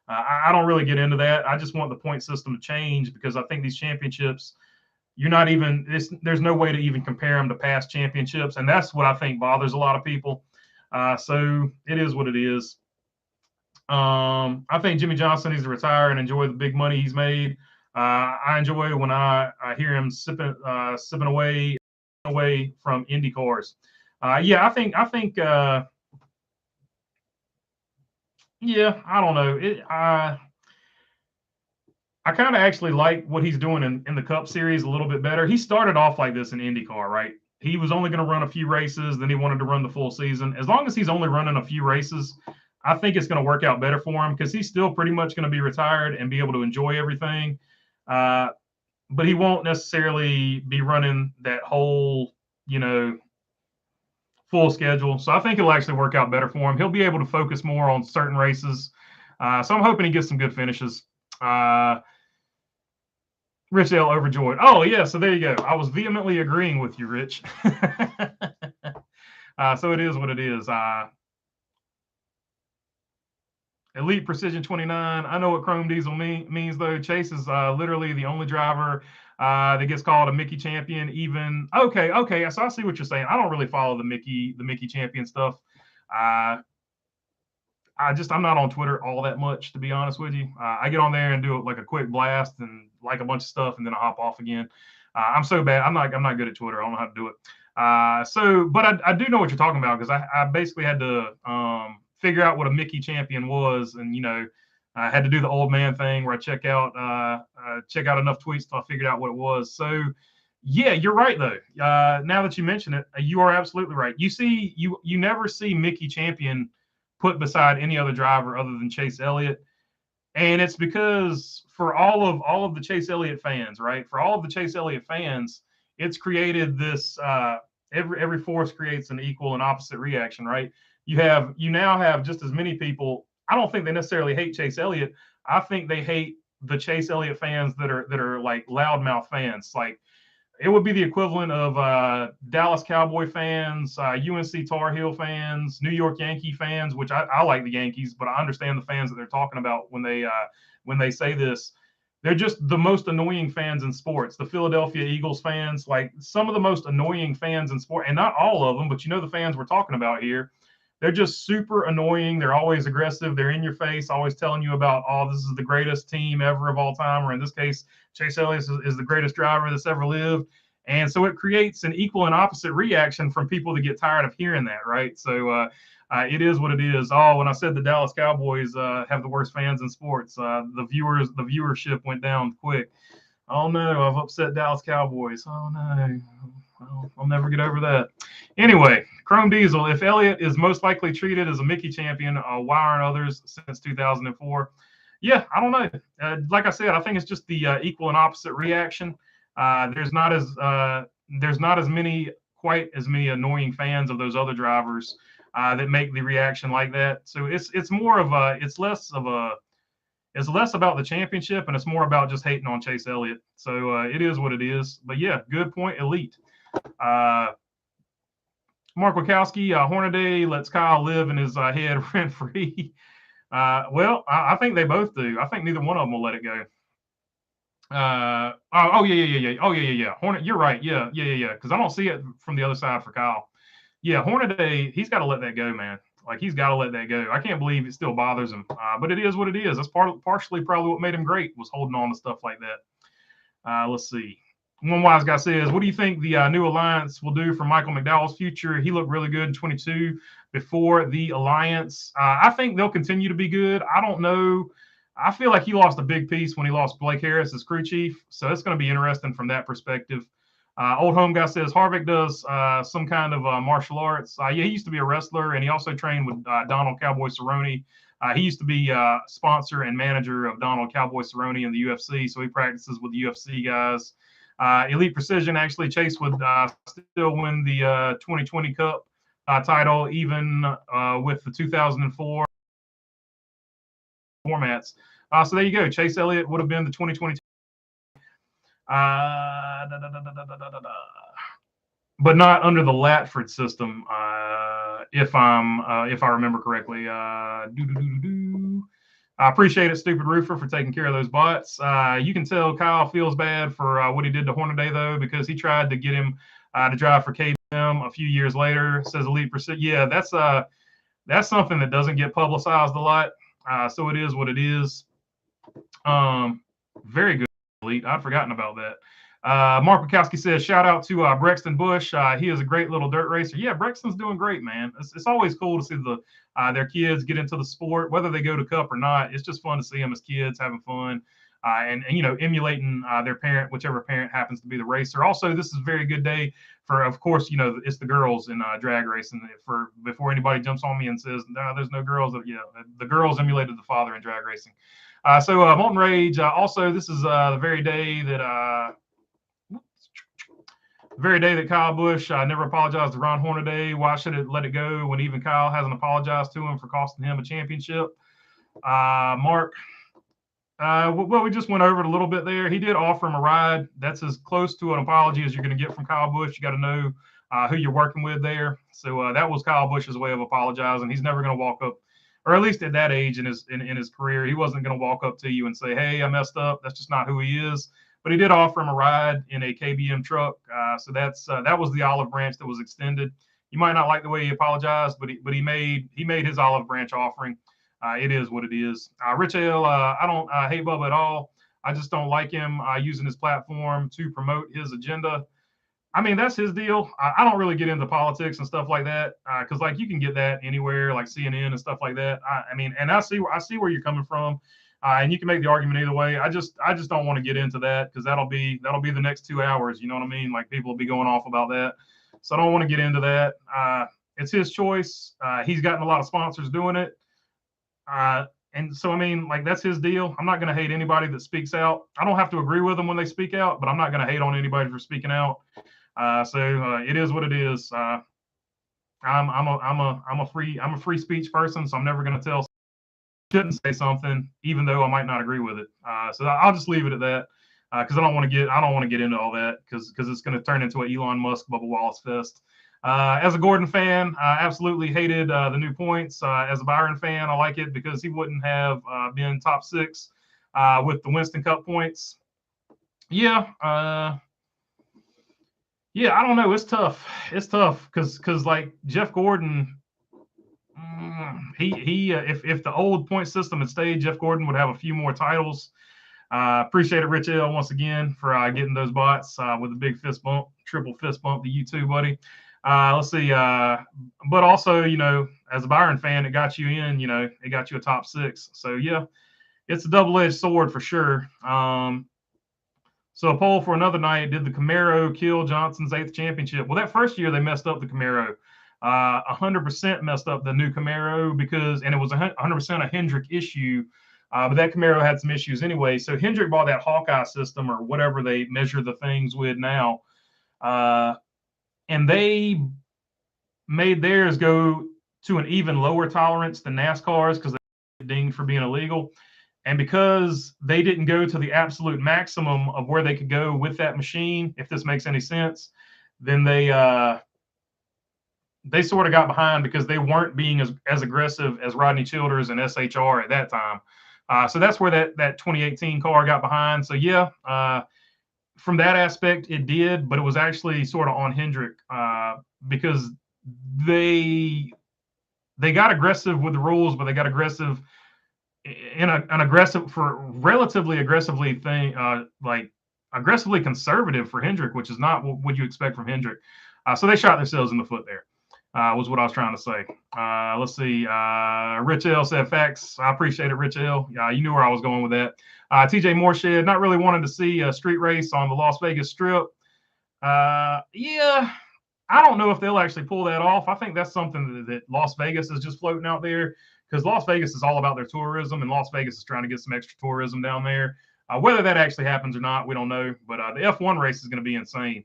I don't really get into that. I just want the point system to change because I think these championships, there's no way to even compare them to past championships, and that's what I think bothers a lot of people. So it is what it is. I think Jimmy Johnson needs to retire and enjoy the big money he's made. I enjoy when I hear him sipping away from Indy cars. I think. Yeah, I don't know. I kind of actually like what he's doing in the Cup Series a little bit better. He started off like this in IndyCar, right? He was only going to run a few races, then he wanted to run the full season. As long as he's only running a few races, I think it's going to work out better for him because he's still pretty much going to be retired and be able to enjoy everything. But he won't necessarily be running that whole, full schedule. So I think it'll actually work out better for him. He'll be able to focus more on certain races. So I'm hoping he gets some good finishes. Rich L. overjoyed. Oh, yeah. So there you go. I was vehemently agreeing with you, Rich. So it is what it is. Elite Precision 29. I know what Chrome Diesel means, though. Chase is literally the only driver that gets called a Mickey champion. Even okay. So I see what you're saying. I don't really follow the Mickey champion stuff. I'm not on Twitter all that much, to be honest with you. I get on there and do like a quick blast and like a bunch of stuff, and then I hop off again. I'm so bad. I'm not good at Twitter. I don't know how to do it. But I do know what you're talking about because I basically had to figure out what a Mickey champion was, and I had to do the old man thing where I check out enough tweets till I figured out what it was. So yeah, you're right though. Now that you mention it, you are absolutely right. You never see Mickey champion put beside any other driver other than Chase Elliott. And it's because for all of the Chase Elliott fans, right? For all of the Chase Elliott fans, it's created this every force creates an equal and opposite reaction, right? You now have just as many people. I don't think they necessarily hate Chase Elliott. I think they hate the Chase Elliott fans that are like loudmouth fans. Like it would be the equivalent of Dallas Cowboy fans, UNC Tar Heel fans, New York Yankee fans, which I like the Yankees, but I understand the fans that they're talking about when they say this. They're just the most annoying fans in sports. The Philadelphia Eagles fans, like some of the most annoying fans in sport, and not all of them, but the fans we're talking about here. They're just super annoying. They're always aggressive. They're in your face, always telling you about, oh, this is the greatest team ever of all time, or in this case, Chase Elliott is the greatest driver that's ever lived. And so it creates an equal and opposite reaction from people that get tired of hearing that, right? So it is what it is. Oh, when I said the Dallas Cowboys have the worst fans in sports, the viewership went down quick. Oh no, I've upset Dallas Cowboys. Oh no, I'll never get over that. Anyway, Chrome Diesel, if Elliott is most likely treated as a Mickey champion, why aren't others since 2004? Yeah, I don't know. Like I said, I think it's just the equal and opposite reaction. There's not as many, quite as many annoying fans of those other drivers that make the reaction like that. So it's more of a, it's less about the championship and it's more about just hating on Chase Elliott. So it is what it is. But yeah, good point, Elite. Mark Wachowski, Hornaday lets Kyle live in his head rent free. Well, I think they both do. I think neither one of them will let it go. Oh yeah. Oh yeah. Hornet, you're right. Yeah. Because I don't see it from the other side for Kyle. Yeah, Hornaday, he's got to let that go, man. Like he's got to let that go. I can't believe it still bothers him. But it is what it is. That's partially probably what made him great was holding on to stuff like that. Let's see. One wise guy says, what do you think the new alliance will do for Michael McDowell's future? He looked really good in 22 before the alliance. I think they'll continue to be good. I don't know. I feel like he lost a big piece when he lost Blake Harris as crew chief. So it's going to be interesting from that perspective. Old home guy says Harvick does some kind of martial arts. Yeah, he used to be a wrestler, and he also trained with Donald Cowboy Cerrone. He used to be sponsor and manager of Donald Cowboy Cerrone in the UFC, so he practices with the UFC guys. Elite Precision, actually, Chase would still win the 2020 Cup title, even with the 2004 formats. So there you go. Chase Elliott would have been the 2022. But not under the Latford system, if I remember correctly. I appreciate it, Stupid Roofer, for taking care of those bots. You can tell Kyle feels bad for what he did to Hornaday, though, because he tried to get him to drive for KBM a few years later. Says Elite Percent. Yeah, that's something that doesn't get publicized a lot. So it is what it is. Very good, Elite. I'd forgotten about that. Mark Wachowski says, shout out to Brexton Bush. He is a great little dirt racer. Yeah, Brexton's doing great, man. It's always cool to see their kids get into the sport, whether they go to Cup or not. It's just fun to see them as kids having fun and emulating their parent, whichever parent happens to be the racer. Also, this is a very good day for, of course, it's the girls in drag racing. Before anybody jumps on me and says, no, there's no girls. The girls emulated the father in drag racing. So Molten Rage. Also, this is the very day that Kyle Busch never apologized to Ron Hornaday. Why should it let it go when even Kyle hasn't apologized to him for costing him a championship? Mark, well, we just went over it a little bit there. He did offer him a ride. That's as close to an apology as you're going to get from Kyle Busch. You got to know who you're working with there. So that was Kyle Busch's way of apologizing. He's never going to walk up, or at least at that age in his career, he wasn't going to walk up to you and say, hey, I messed up. That's just not who he is. But he did offer him a ride in a KBM truck. So that was the olive branch that was extended. You might not like the way he apologized, but he made his olive branch offering. It is what it is. Rich Ale, I don't hate Bubba at all. I just don't like him using his platform to promote his agenda. I mean, that's his deal. I don't really get into politics and stuff like that because like you can get that anywhere, like CNN and stuff like that. I mean, and I see where you're coming from. And you can make the argument either way. I just don't want to get into that because that'll be the next 2 hours. You know what I mean? Like people will be going off about that. So I don't want to get into that. It's his choice. He's gotten a lot of sponsors doing it. And so, I mean, like that's his deal. I'm not going to hate anybody that speaks out. I don't have to agree with them when they speak out, but I'm not going to hate on anybody for speaking out. So it is what it is. I'm a free speech person, so I'm never going to tell shouldn't say something, even though I might not agree with it. So I'll just leave it at that because I don't want to get into all that because it's going to turn into an Elon Musk Bubba Wallace fest. As a Gordon fan, I absolutely hated the new points. As a Byron fan, I like it because he wouldn't have been top 6 with the Winston Cup points. Yeah. Yeah, I don't know. It's tough. It's tough because like Jeff Gordon, if the old point system had stayed, Jeff Gordon would have a few more titles. Appreciate it, Rich L, once again for getting those bots with a big fist bump, triple fist bump to you too, buddy. Let's see. But also, as a Byron fan, it got you in, it got you a top 6. So, yeah, it's a double-edged sword for sure. So a poll for another night, did the Camaro kill Johnson's 8th championship? Well, that first year they messed up the Camaro. 100% messed up the new Camaro and it was 100% a Hendrick issue. But that Camaro had some issues anyway. So Hendrick bought that Hawkeye system or whatever they measure the things with now. And they made theirs go to an even lower tolerance than NASCAR's because they got dinged for being illegal. And because they didn't go to the absolute maximum of where they could go with that machine, if this makes any sense, then they sort of got behind because they weren't being as aggressive as Rodney Childers and SHR at that time. So that's where that 2018 car got behind. So, yeah, from that aspect, it did, but it was actually sort of on Hendrick because they got aggressive with the rules, but they got aggressive in an aggressive for relatively aggressively aggressively conservative for Hendrick, which is not what you expect from Hendrick. So they shot themselves in the foot there. Was what I was trying to say. Let's see. Rich L said facts. I appreciate it, Rich L. You knew where I was going with that. TJ Mooreshed, not really wanting to see a street race on the Las Vegas Strip. Yeah, I don't know if they'll actually pull that off. I think that's something that Las Vegas is just floating out there because Las Vegas is all about their tourism, and Las Vegas is trying to get some extra tourism down there. Whether that actually happens or not, we don't know. But the F1 race is going to be insane.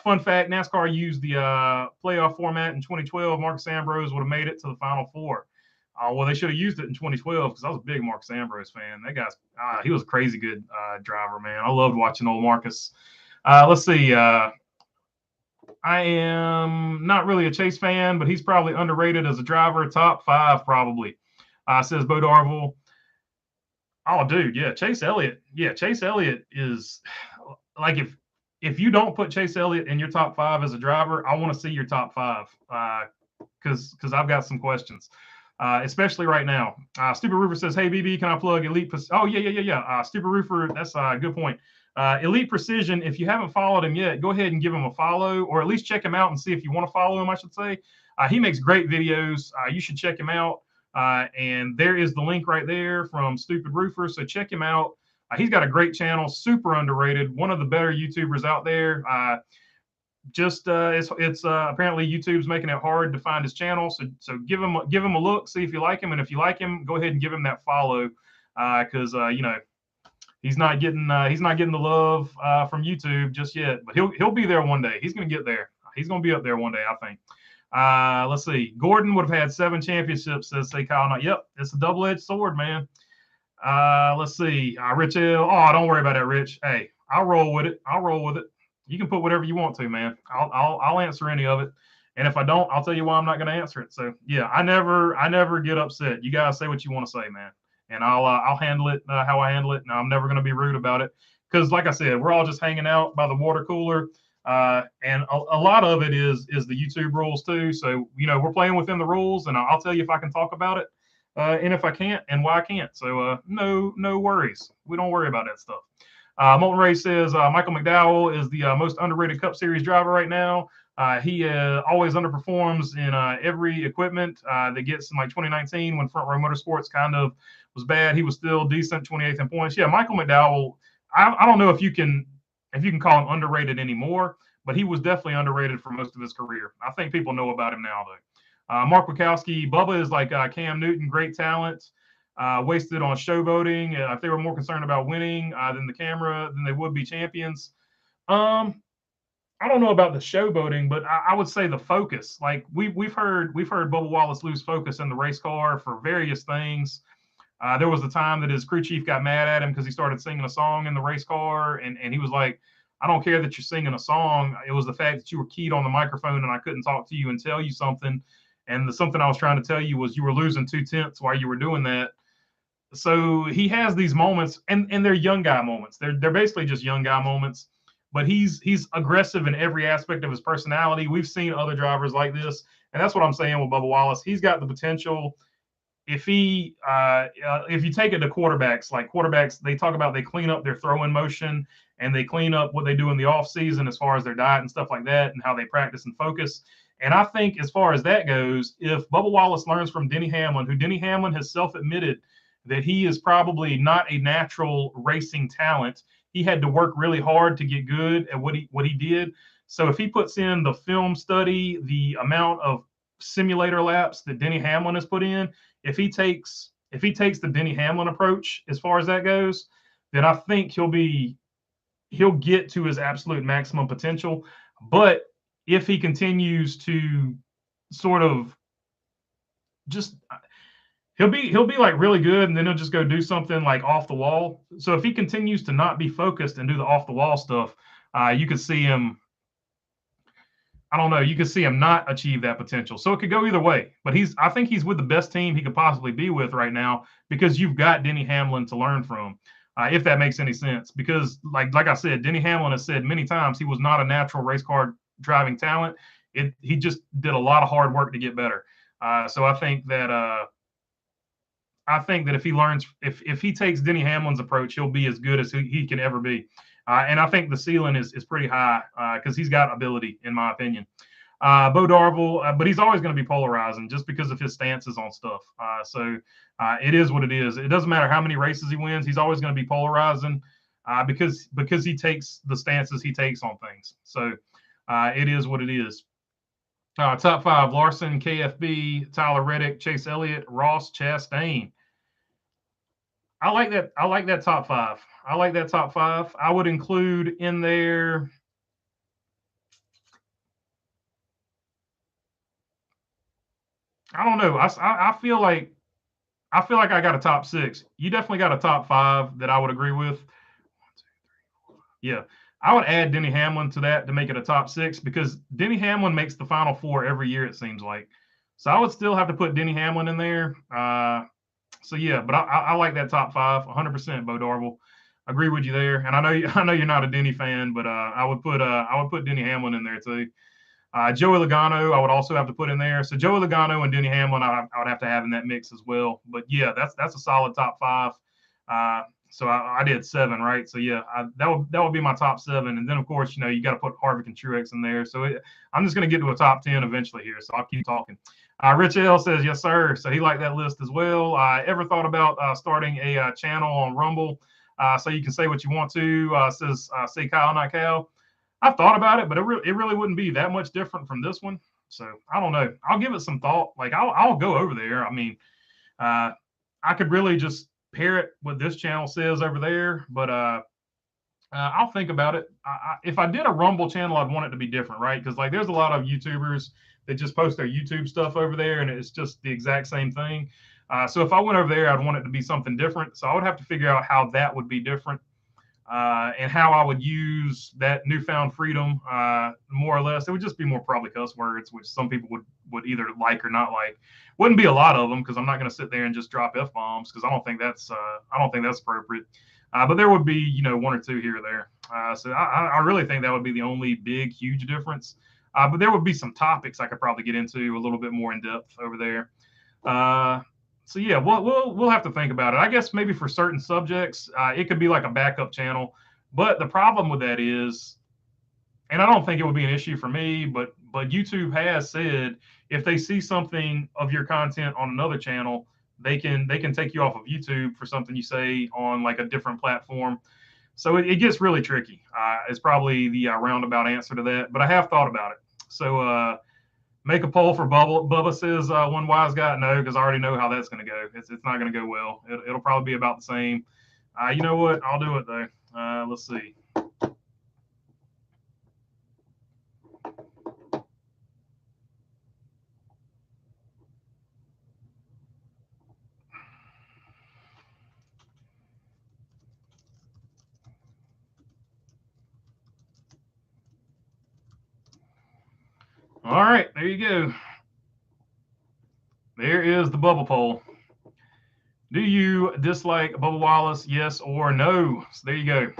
Fun fact, NASCAR used the playoff format in 2012. Marcus Ambrose would have made it to the Final Four. Well, they should have used it in 2012 because I was a big Marcus Ambrose fan. That guy's he was a crazy good driver, man. I loved watching old Marcus. Let's see. I am not really a Chase fan, but he's probably underrated as a driver. Top 5 probably, says Bo Darville. Oh, dude, yeah, Chase Elliott. Yeah, Chase Elliott is like if you don't put Chase Elliott in your top 5 as a driver, I want to see your top 5 because I've got some questions, especially right now. Stupid Roofer says, "Hey, BB, can I plug Elite?" Oh, yeah. Stupid Roofer, that's a good point. Elite Precision, if you haven't followed him yet, go ahead and give him a follow, or at least check him out and see if you want to follow him, I should say. He makes great videos. You should check him out. And there is the link right there from Stupid Roofer. So check him out. He's got a great channel, super underrated, one of the better YouTubers out there. It's apparently YouTube's making it hard to find his channel. So give him a look, see if you like him, and if you like him, go ahead and give him that follow because he's not getting the love from YouTube just yet, but he'll be there one day. He's gonna get there. He's gonna be up there one day, I think. Let's see. Gordon would have had 7 championships, says Say Kyle. Yep, it's a double-edged sword, man. Let's see. Rich L. Oh, don't worry about that, Rich. Hey, I'll roll with it. You can put whatever you want to, man. I'll answer any of it. And if I don't, I'll tell you why I'm not going to answer it. So yeah, I never get upset. You guys say what you want to say, man. And I'll handle it how I handle it. And I'm never going to be rude about it. Because like I said, we're all just hanging out by the water cooler. And a lot of it is the YouTube rules too. So, we're playing within the rules, and I'll tell you if I can talk about it. And if I can't, and why I can't. So no worries. We don't worry about that stuff. Molten Ray says Michael McDowell is the most underrated Cup Series driver right now. He always underperforms in every equipment that gets in like 2019 when Front Row Motorsports kind of was bad. He was still decent, 28th in points. Yeah, Michael McDowell. I don't know if you can call him underrated anymore, but he was definitely underrated for most of his career. I think people know about him now though. Mark Wachowski, Bubba is like Cam Newton, great talent, wasted on showboating. If they were more concerned about winning than the camera, then they would be champions. I don't know about the showboating, but I would say the focus. Like we've heard Bubba Wallace lose focus in the race car for various things. There was a time that his crew chief got mad at him because he started singing a song in the race car, and he was like, I don't care that you're singing a song. It was the fact that you were keyed on the microphone and I couldn't talk to you and tell you something. And the something I was trying to tell you was you were losing 2/10 while you were doing that. So he has these moments, and they're young guy moments. They're basically just young guy moments. But he's aggressive in every aspect of his personality. We've seen other drivers like this, and that's what I'm saying with Bubba Wallace. He's got the potential. if you take it to quarterbacks, like quarterbacks, they talk about they clean up their throwing motion and they clean up what they do in the off season as far as their diet and stuff like that and how they practice and focus. And I think as far as that goes, if Bubba Wallace learns from Denny Hamlin, who Denny Hamlin has self-admitted that he is probably not a natural racing talent, he had to work really hard to get good at what he did. So if he puts in the film study, the amount of simulator laps that Denny Hamlin has put in, if he takes the Denny Hamlin approach as far as that goes, then I think he'll get to his absolute maximum potential. But if he continues to sort of just he'll be like really good and then he'll just go do something like off the wall. So if he continues to not be focused and do the off the wall stuff, you could see him, I don't know, you could see him not achieve that potential. So it could go either way. But I think he's with the best team he could possibly be with right now because you've got Denny Hamlin to learn from, if that makes any sense. Because like I said, Denny Hamlin has said many times he was not a natural race car driving talent. He just did a lot of hard work to get better. So I think that if he learns, if he takes Denny Hamlin's approach, he'll be as good as he can ever be. And I think the ceiling is pretty high because he's got ability, in my opinion. Bo Darville, but he's always going to be polarizing just because of his stances on stuff. So it is what it is. It doesn't matter how many races he wins. He's always going to be polarizing because he takes the stances he takes on things. So it is what it is. Top 5: Larson, KFB, Tyler Reddick, Chase Elliott, Ross Chastain. I like that top 5. I like that top 5. I would include in there. I don't know. I feel like I got a top 6. You definitely got a top 5 that I would agree with. Yeah, I would add Denny Hamlin to that to make it a top 6 because Denny Hamlin makes the Final 4 every year, it seems like. So I would still have to put Denny Hamlin in there. So yeah, but I like that top 5, 100%. Bo Darville, agree with you there. And I know you're not a Denny fan, but I would put Denny Hamlin in there too. Joey Logano, I would also have to put in there. So Joey Logano and Denny Hamlin, I would have to have in that mix as well. But yeah, that's a solid top 5. So I did 7, right? So yeah, that would be my top 7. And then of course, you got to put Harvick and Truex in there. So I'm just going to get to a top 10 eventually here. So I'll keep talking. Rich L says, yes, sir. So he liked that list as well. Ever thought about starting a channel on Rumble so you can say what you want to? Says, say Kyle, not Cal. I've thought about it, but it really wouldn't be that much different from this one. So I don't know. I'll give it some thought. Like I'll go over there. I mean, I could really just parrot what this channel says over there, but I'll think about it. If I did a Rumble channel, I'd want it to be different, right? Because like there's a lot of YouTubers that just post their YouTube stuff over there, and it's just the exact same thing. So if I went over there, I'd want it to be something different. So I would have to figure out how that would be different. And how I would use that newfound freedom, more or less. It would just be more probably cuss words, which some people would either like or not like. Wouldn't be a lot of them because I'm not going to sit there and just drop F-bombs because I don't think that's appropriate. But there would be 1 or 2 here or there. So I really think that would be the only big huge difference. But there would be some topics I could probably get into a little bit more in depth over there. So yeah, we'll have to think about it. I guess maybe for certain subjects, it could be like a backup channel. But the problem with that is, and I don't think it would be an issue for me, but YouTube has said if they see something of your content on another channel, they can take you off of YouTube for something you say on like a different platform. So it gets really tricky. It's probably the roundabout answer to that. But I have thought about it. So make a poll for Bubba. Bubba says one wise guy. No, because I already know how that's going to go. It's not going to go well. It'll probably be about the same. You know what? I'll do it though. Let's see. All right, there you go. There is the Bubba poll. Do you dislike Bubba Wallace? Yes or no? So there you go.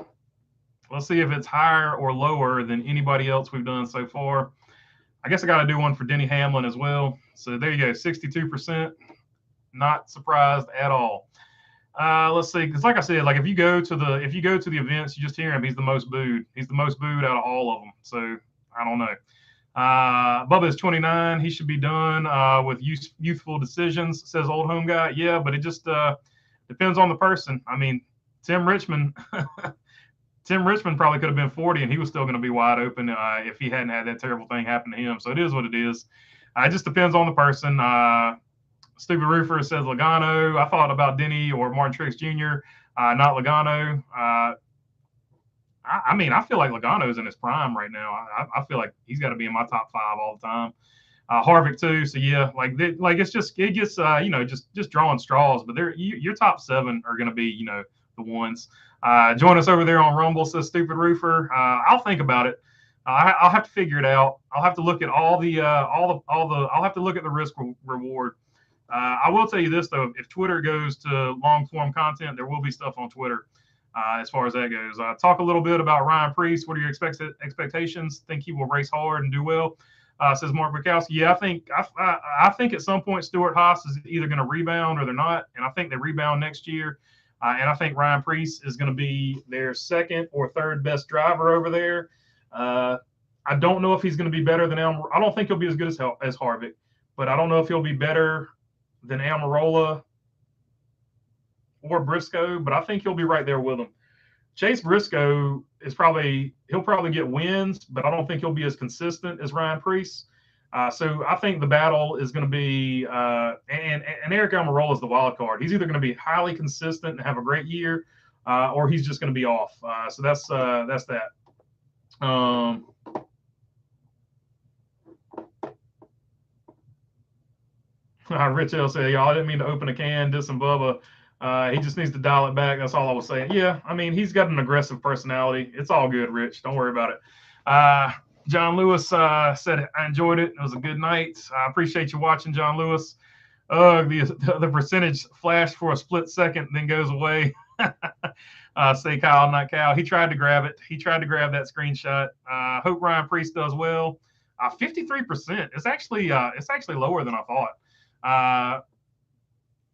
Let's see if it's higher or lower than anybody else we've done so far. I guess I got to do one for Denny Hamlin as well. So there you go, 62%. Not surprised at all. Let's see, because like I said, like if you go to the events, you just hear him. He's the most booed. He's the most booed out of all of them. So I don't know. Bubba is 29. He should be done with youthful decisions, says old home guy. Yeah, but it just depends on the person. I mean, Tim Richmond, Tim Richmond probably could have been 40 and he was still going to be wide open if he hadn't had that terrible thing happen to him. So it is what it is. It just depends on the person. Stupid Roofer says Logano. I thought about Denny or Martin Truex Jr., not Logano. I mean, I feel like Logano's in his prime right now. I feel like he's got to be in my top 5 all the time. Harvick too. So yeah, like it's just it gets just drawing straws. But your top 7 are going to be the ones. Join us over there on Rumble, says Stupid Roofer. I'll think about it. I'll have to figure it out. I'll have to look at all the I'll have to look at the risk reward. I will tell you this though, if Twitter goes to long form content, there will be stuff on Twitter as far as that goes. Talk a little bit about Ryan Preece. What are your expectations? Think he will race hard and do well? Says Mark Bukowski. Yeah, I think at some point Stuart Haas is either going to rebound or they're not, and I think they rebound next year. And I think Ryan Preece is going to be their 2nd or 3rd best driver over there. I don't know if he's going to be better than I don't think he'll be as good as Harvick, but I don't know if he'll be better than Almirola or Briscoe, but I think he'll be right there with him. Chase Briscoe he'll probably get wins, but I don't think he'll be as consistent as Ryan Preece. So I think the battle is going to be and Eric Almirola is the wild card. He's either going to be highly consistent and have a great year, or he's just going to be off. So that's that. Rich L said, y'all, I didn't mean to open a can, diss and Bubba. He just needs to dial it back. That's all I was saying. Yeah, I mean, he's got an aggressive personality. It's all good, Rich. Don't worry about it. John Lewis said, I enjoyed it. It was a good night. I appreciate you watching, John Lewis. The percentage flashed for a split second, then goes away. Say Kyle, not Cal. He tried to grab it. He tried to grab that screenshot. Hope Ryan Preece does well. 53%. It's actually lower than I thought.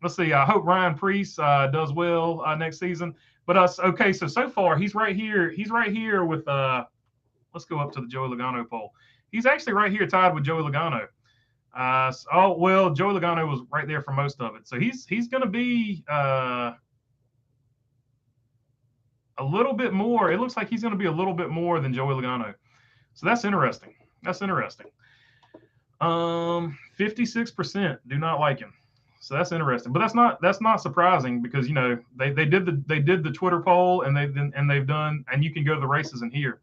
Let's see. I hope Ryan Preece does well next season. But okay, so far he's right here. He's right here with. Let's go up to the Joey Logano poll. He's actually right here, tied with Joey Logano. Joey Logano was right there for most of it. So he's going to be a little bit more. It looks like he's going to be a little bit more than Joey Logano. So that's interesting. 56% do not like him. So that's interesting, but that's not surprising because they did the Twitter poll and they've done, and you can go to the races and hear.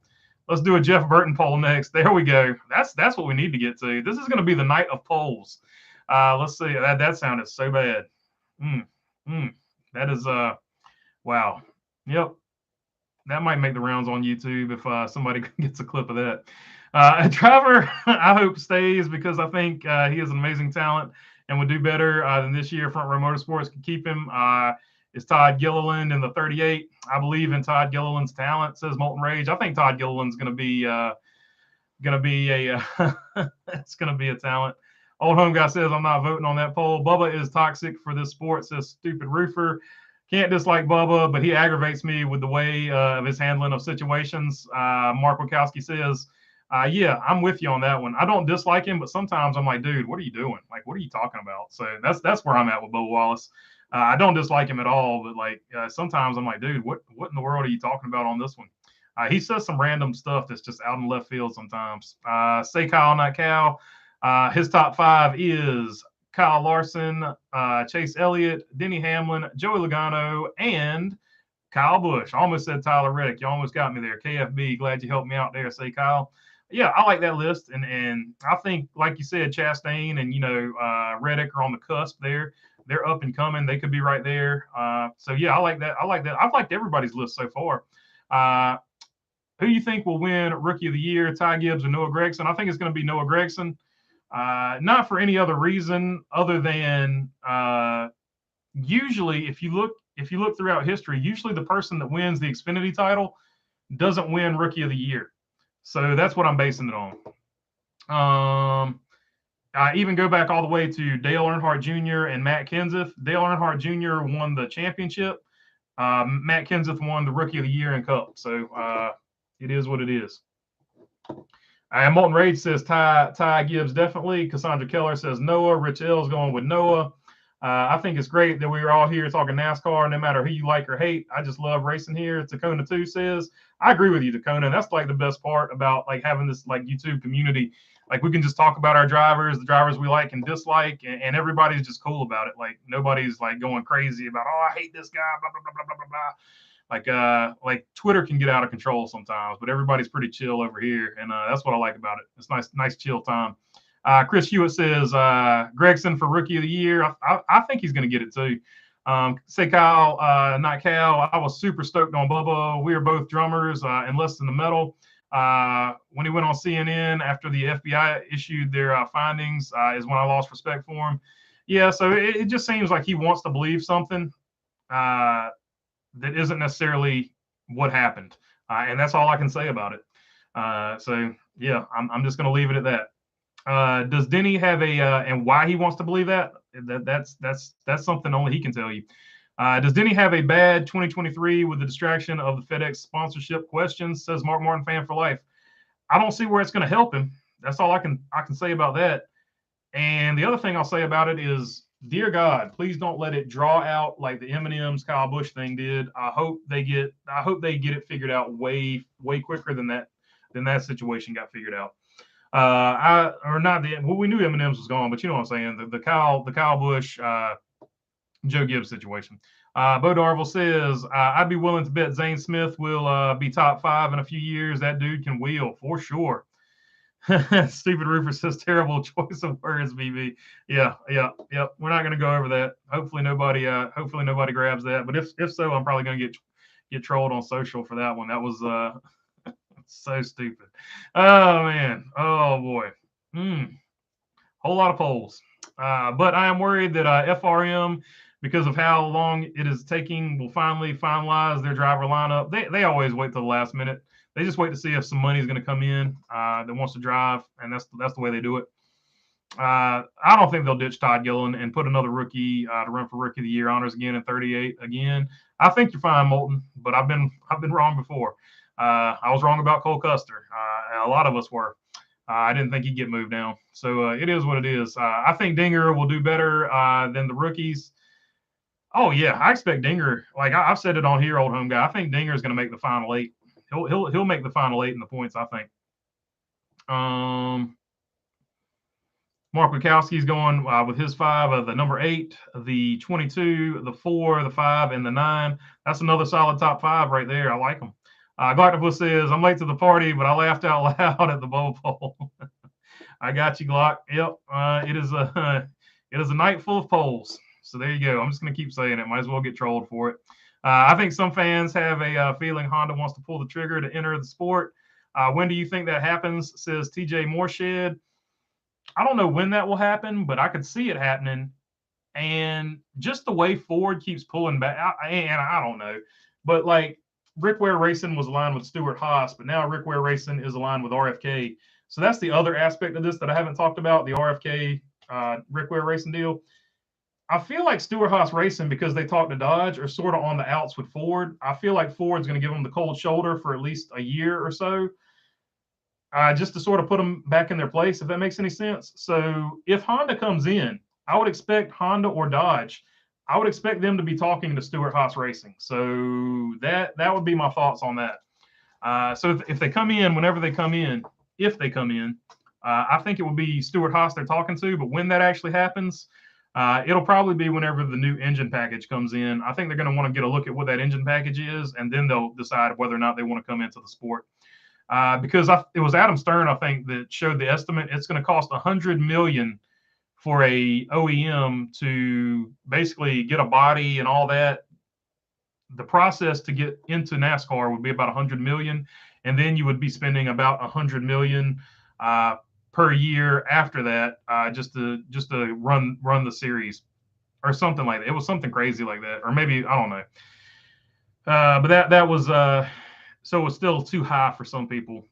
Let's do a Jeff Burton poll next. There we go. That's what we need to get to. This is going to be the night of polls. Let's see. That sounded so bad. That is wow. Yep. That might make the rounds on YouTube if somebody gets a clip of that. Trevor, I hope stays because I think he is an amazing talent and would do better than this year. Front Row Motorsports can keep him. Is Todd Gilliland in the 38? I believe in Todd Gilliland's talent, says Molten Rage. I think Todd Gilliland's going to be it's going to be a talent. Old Home Guy says, I'm not voting on that poll. Bubba is toxic for this sport, says Stupid Roofer. Can't dislike Bubba, but he aggravates me with the way of his handling of situations. Mark Wachowski says, yeah, I'm with you on that one. I don't dislike him, but sometimes I'm like, dude, what are you doing? Like, what are you talking about? So that's where I'm at with Bubba Wallace. I don't dislike him at all, but like sometimes I'm like, dude, what in the world are you talking about on this one? He says some random stuff that's just out in left field sometimes. Say Kyle, not Cal. His top 5 is Kyle Larson, Chase Elliott, Denny Hamlin, Joey Logano, and Kyle Busch. I almost said Tyler Reddick. You almost got me there. KFB, glad you helped me out there, say Kyle. Yeah, I like that list, and I think, like you said, Chastain and Reddick are on the cusp there. They're up and coming. They could be right there. So yeah, I like that. I've liked everybody's list so far. Who do you think will win Rookie of the Year? Ty Gibbs or Noah Gragson? I think it's going to be Noah Gragson. Not for any other reason other than usually, if you look throughout history, usually the person that wins the Xfinity title doesn't win Rookie of the Year. So that's what I'm basing it on. Even go back all the way to Dale Earnhardt Jr. and Matt Kenseth. Dale Earnhardt Jr. won the championship. Matt Kenseth won the Rookie of the Year in Cup. So it is what it is. Molten Rage says Ty Gibbs definitely. Cassandra Keller says Noah. Rich L's going with Noah. I think it's great that we are all here talking NASCAR, no matter who you like or hate. I just love racing here. Tacona 2 says, I agree with you, Tacona. That's like the best part about like having this like YouTube community. Like we can just talk about our drivers, the drivers we like and dislike, and everybody's just cool about it. Like nobody's like going crazy about, oh, I hate this guy, blah, blah, blah, blah, blah, blah. Like Twitter can get out of control sometimes, but everybody's pretty chill over here, and that's what I like about it. It's nice chill time. Chris Hewitt says Gregson for Rookie of the Year. I think he's going to get it too. Say Kyle, not Cal. I was super stoked on Bubba. We are both drummers and less than the metal. When he went on CNN after the FBI issued their findings is when I lost respect for him. Yeah, so it just seems like he wants to believe something that isn't necessarily what happened. And that's all I can say about it. So, yeah, I'm just going to leave it at that. Does Denny have and why he wants to believe that's something only he can tell you. Does Denny have a bad 2023 with the distraction of the FedEx sponsorship questions? Says Mark Martin fan for life. I don't see where it's going to help him. That's all I can say about that. And the other thing I'll say about it is, dear God, please don't let it draw out like the M&M's Kyle Busch thing did. I hope they get it figured out way quicker than that situation got figured out. We knew M&M's was gone, but you know what I'm saying. The Kyle Busch, Joe Gibbs situation. Bo Darville says, I'd be willing to bet Zane Smith will be top 5 in a few years. That dude can wheel for sure. Stupid Rufus says, terrible choice of words, BB. Yeah. We're not going to go over that. Hopefully nobody grabs that. But if so, I'm probably going to get trolled on social for that one. That was so stupid. Oh man. Oh boy. Whole lot of polls. But I am worried that FRM, because of how long it is taking, will finally finalize their driver lineup. They always wait till the last minute. They just wait to see if some money is going to come in that wants to drive, and that's the way they do it. I don't think they'll ditch Todd Gillen and put another rookie to run for Rookie of the Year honors again in 38 again. I think you're fine, Moulton, but I've been wrong before. I was wrong about Cole Custer. A lot of us were. I didn't think he'd get moved down. So it is what it is. I think Dinger will do better than the rookies. Oh, yeah. I expect Dinger. Like I've said it on here, old home guy. I think Dinger is going to make the final 8. He'll make the final 8 in the points, I think. Mark Wachowski's going with his 5 of the number 8, the 22, the 4, the 5, and the 9. That's another solid top 5 right there. I like them. Glocknapus says, I'm late to the party, but I laughed out loud at the bowl poll. I got you, Glock. Yep. It is a night full of polls. So there you go. I'm just going to keep saying it. Might as well get trolled for it. I think some fans have a feeling Honda wants to pull the trigger to enter the sport. When do you think that happens? Says TJ Moorshed. I don't know when that will happen, but I could see it happening. And just the way Ford keeps pulling back, and I don't know, but like Ware Racing was aligned with Stuart Haas, but now Ware Racing is aligned with RFK. So that's the other aspect of this that I haven't talked about, the RFK Ware Racing deal. I feel like Stuart Haas Racing, because they talked to Dodge, are sort of on the outs with Ford. I feel like Ford's going to give them the cold shoulder for at least a year or so, just to sort of put them back in their place, if that makes any sense. So if Honda comes in, I would expect Honda or Dodge, I would expect them to be talking to Stuart Haas Racing. So that would be my thoughts on that. So if they come in, whenever they come in, if they come in, I think it will be Stuart Haas they're talking to. But when that actually happens, it'll probably be whenever the new engine package comes in. I think they're going to want to get a look at what that engine package is, and then they'll decide whether or not they want to come into the sport. Because it was Adam Stern, I think, that showed the estimate. It's going to cost $100 million for a OEM to basically get a body and all that. The process to get into NASCAR would be about $100 million, and then you would be spending about $100 million per year after that, just to run the series or something like that. It was something crazy like that, or maybe I don't know. But that was so it was still too high for some people.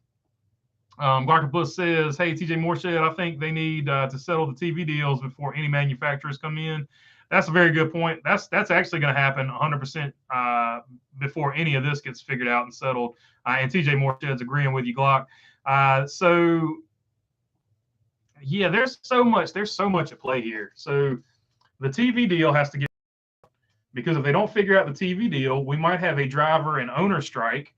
Glaucopus says, hey, TJ Mooreshed, I think they need to settle the TV deals before any manufacturers come in. That's a very good point. That's actually going to happen 100% before any of this gets figured out and settled. And TJ Mooreshed's agreeing with you, Glock. So yeah, there's so much at play here. So the TV deal has to get, because if they don't figure out the TV deal, we might have a driver and owner strike.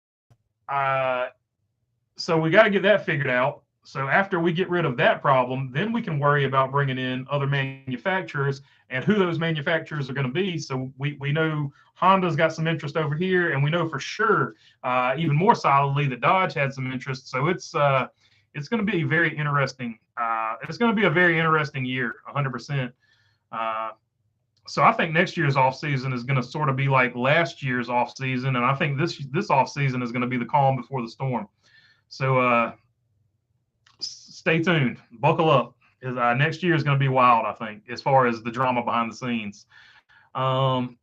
So we got to get that figured out. So after we get rid of that problem, then we can worry about bringing in other manufacturers and who those manufacturers are going to be. So we know Honda's got some interest over here, and we know for sure, even more solidly, that Dodge had some interest. So it's going to be very interesting. It's going to be a very interesting year, 100%. So I think next year's off season is going to sort of be like last year's off season, and I think this off season is going to be the calm before the storm. So stay tuned, buckle up. Next year is going to be wild, I think, as far as the drama behind the scenes. Front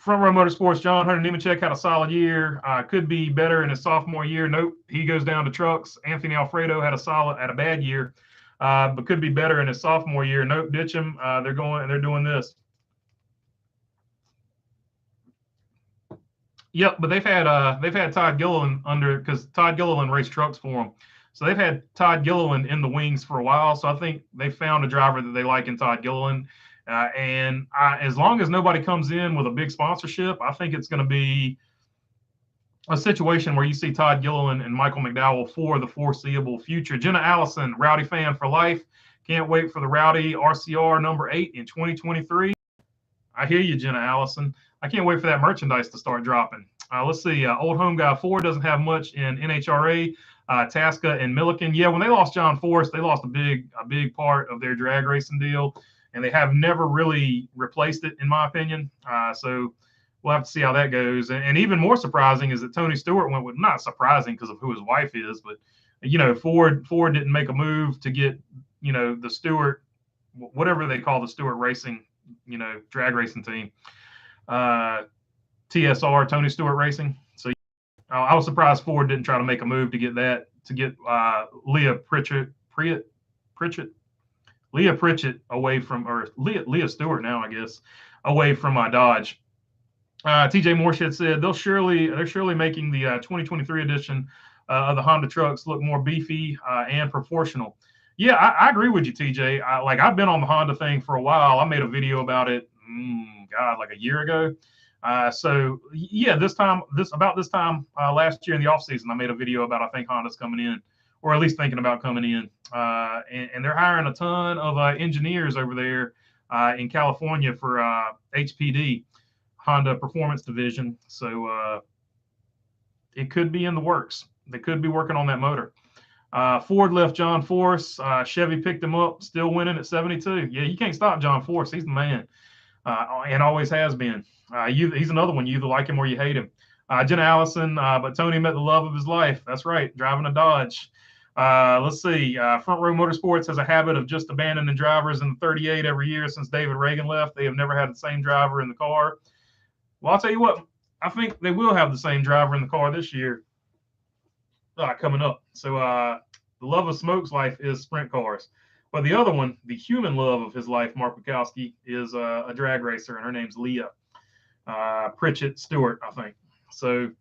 Row Motorsports, John Hunter Nemechek had a solid year. Could be better in his sophomore year. Nope, he goes down to trucks. Anthony Alfredo had a bad year, but could be better in his sophomore year. Nope, ditch him. They're doing this. Yep, but they've had Todd Gilliland under, because Todd Gilliland raced trucks for them. So they've had Todd Gilliland in the wings for a while. So I think they found a driver that they like in Todd Gilliland. As long as nobody comes in with a big sponsorship, I think it's going to be a situation where you see Todd Gilliland and Michael McDowell for the foreseeable future. Jenna Allison, Rowdy fan for life. Can't wait for the Rowdy RCR number 8 in 2023. I hear you, Jenna Allison. I can't wait for that merchandise to start dropping. Let's see. Old Home Guy Ford doesn't have much in NHRA. Tasca and Milliken. Yeah, when they lost John Forrest, they lost a big part of their drag racing deal, and they have never really replaced it, in my opinion. So we'll have to see how that goes. And even more surprising is that Tony Stewart went with, not surprising because of who his wife is, but Ford didn't make a move to get the Stewart, whatever they call the Stewart Racing, drag racing team. TSR, Tony Stewart Racing. So I was surprised Ford didn't try to make a move to get Leah Pritchett away from, or Leah Stewart now, I guess, away from Dodge. TJ Mooreshed said they're surely making the 2023 edition of the Honda trucks look more beefy and proportional. Yeah, I agree with you, TJ. I've been on the Honda thing for a while. I made a video about it, like a year ago. So yeah, about this time last year in the off season, I made a video about, I think Honda's coming in, or at least thinking about coming in, and they're hiring a ton of engineers over there in California for HPD, Honda Performance Division. So it could be in the works. They could be working on that motor. Ford left John Force. Chevy picked him up, still winning at 72. Yeah, you can't stop John Force. He's the man, and always has been. He's another one. You either like him or you hate him. Jenna Allison, but Tony met the love of his life. That's right, driving a Dodge. Let's see. Front Row Motorsports has a habit of just abandoning drivers in the 38 every year since David Reagan left. They have never had the same driver in the car. Well, I'll tell you what. I think they will have the same driver in the car this year coming up. So the love of Smoke's life is sprint cars. But the other one, the human love of his life, Mark Bukowski, is a drag racer, and her name's Leah Pritchett Stewart, I think. So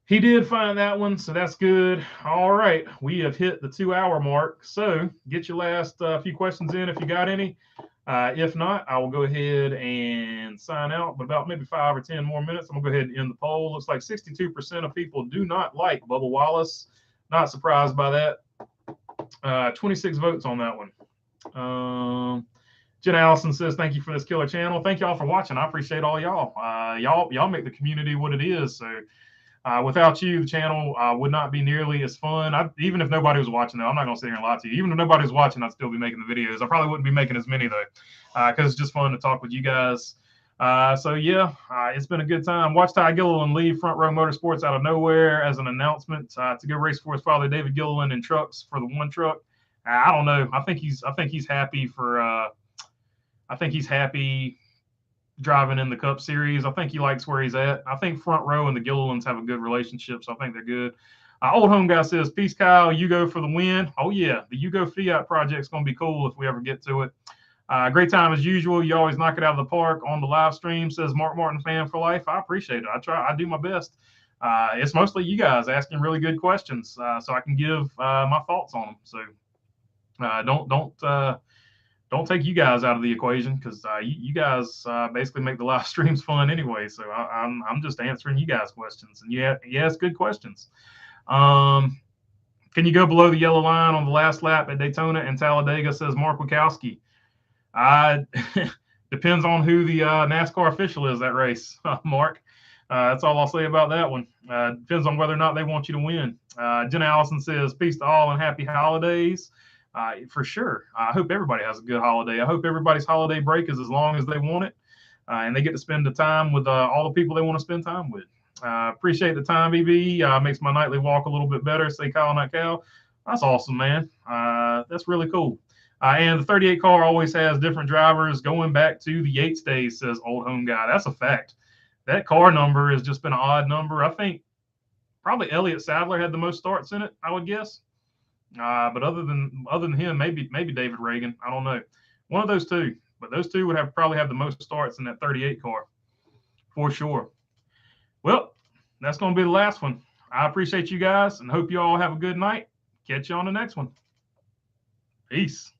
he did find that one, so that's good. All right, we have hit the 2-hour mark. So get your last few questions in if you got any. If not, I will go ahead and sign out. But about maybe 5 or 10 more minutes, I'm gonna go ahead and end the poll. Looks like 62% of people do not like Bubba Wallace. Not surprised by that. 26 votes on that one. Jen Allison says, thank you for this killer channel. Thank y'all for watching. I appreciate all y'all. Y'all make the community what it is. So without you, the channel would not be nearly as fun. Even if nobody was watching, though, I'm not going to sit here and lie to you. Even if nobody was watching, I'd still be making the videos. I probably wouldn't be making as many, though, because it's just fun to talk with you guys. So, yeah, it's been a good time. Watch Ty Gilliland leave Front Row Motorsports out of nowhere as an announcement to go race for his father, David Gilliland, in trucks for the one truck. I don't know. I think he's happy for I think he's happy driving in the Cup Series. I think he likes where he's at. I think Front Row and the Gillilands have a good relationship, so I think they're good. Old Home Guy says, peace, Kyle. You go for the win. Oh, yeah. The Yugo Fiat project's going to be cool if we ever get to it. Great time as usual. You always knock it out of the park on the live stream, says Mark Martin fan for life. I appreciate it. I do my best. It's mostly you guys asking really good questions, so I can give my thoughts on them. So don't take you guys out of the equation, because you guys basically make the live streams fun anyway. So I'm just answering you guys' questions, and you ask good questions. Can you go below the yellow line on the last lap at Daytona and Talladega, says Mark Wachowski. Depends on who the NASCAR official is that race, Mark. That's all I'll say about that one. Depends on whether or not they want you to win. Jen Allison says, peace to all and happy holidays. For sure. I hope everybody has a good holiday. I hope everybody's holiday break is as long as they want it, and they get to spend the time with all the people they want to spend time with. Appreciate the time, EB. Makes my nightly walk a little bit better. Say Kyle, not Cal. That's awesome, man. That's really cool. And the 38 car always has different drivers going back to the Yates days, says Old Home Guy. That's a fact. That car number has just been an odd number. I think probably Elliott Sadler had the most starts in it, I would guess. But other than him, maybe David Reagan. I don't know. One of those two. But those two would probably have the most starts in that 38 car, for sure. Well, that's going to be the last one. I appreciate you guys and hope you all have a good night. Catch you on the next one. Peace.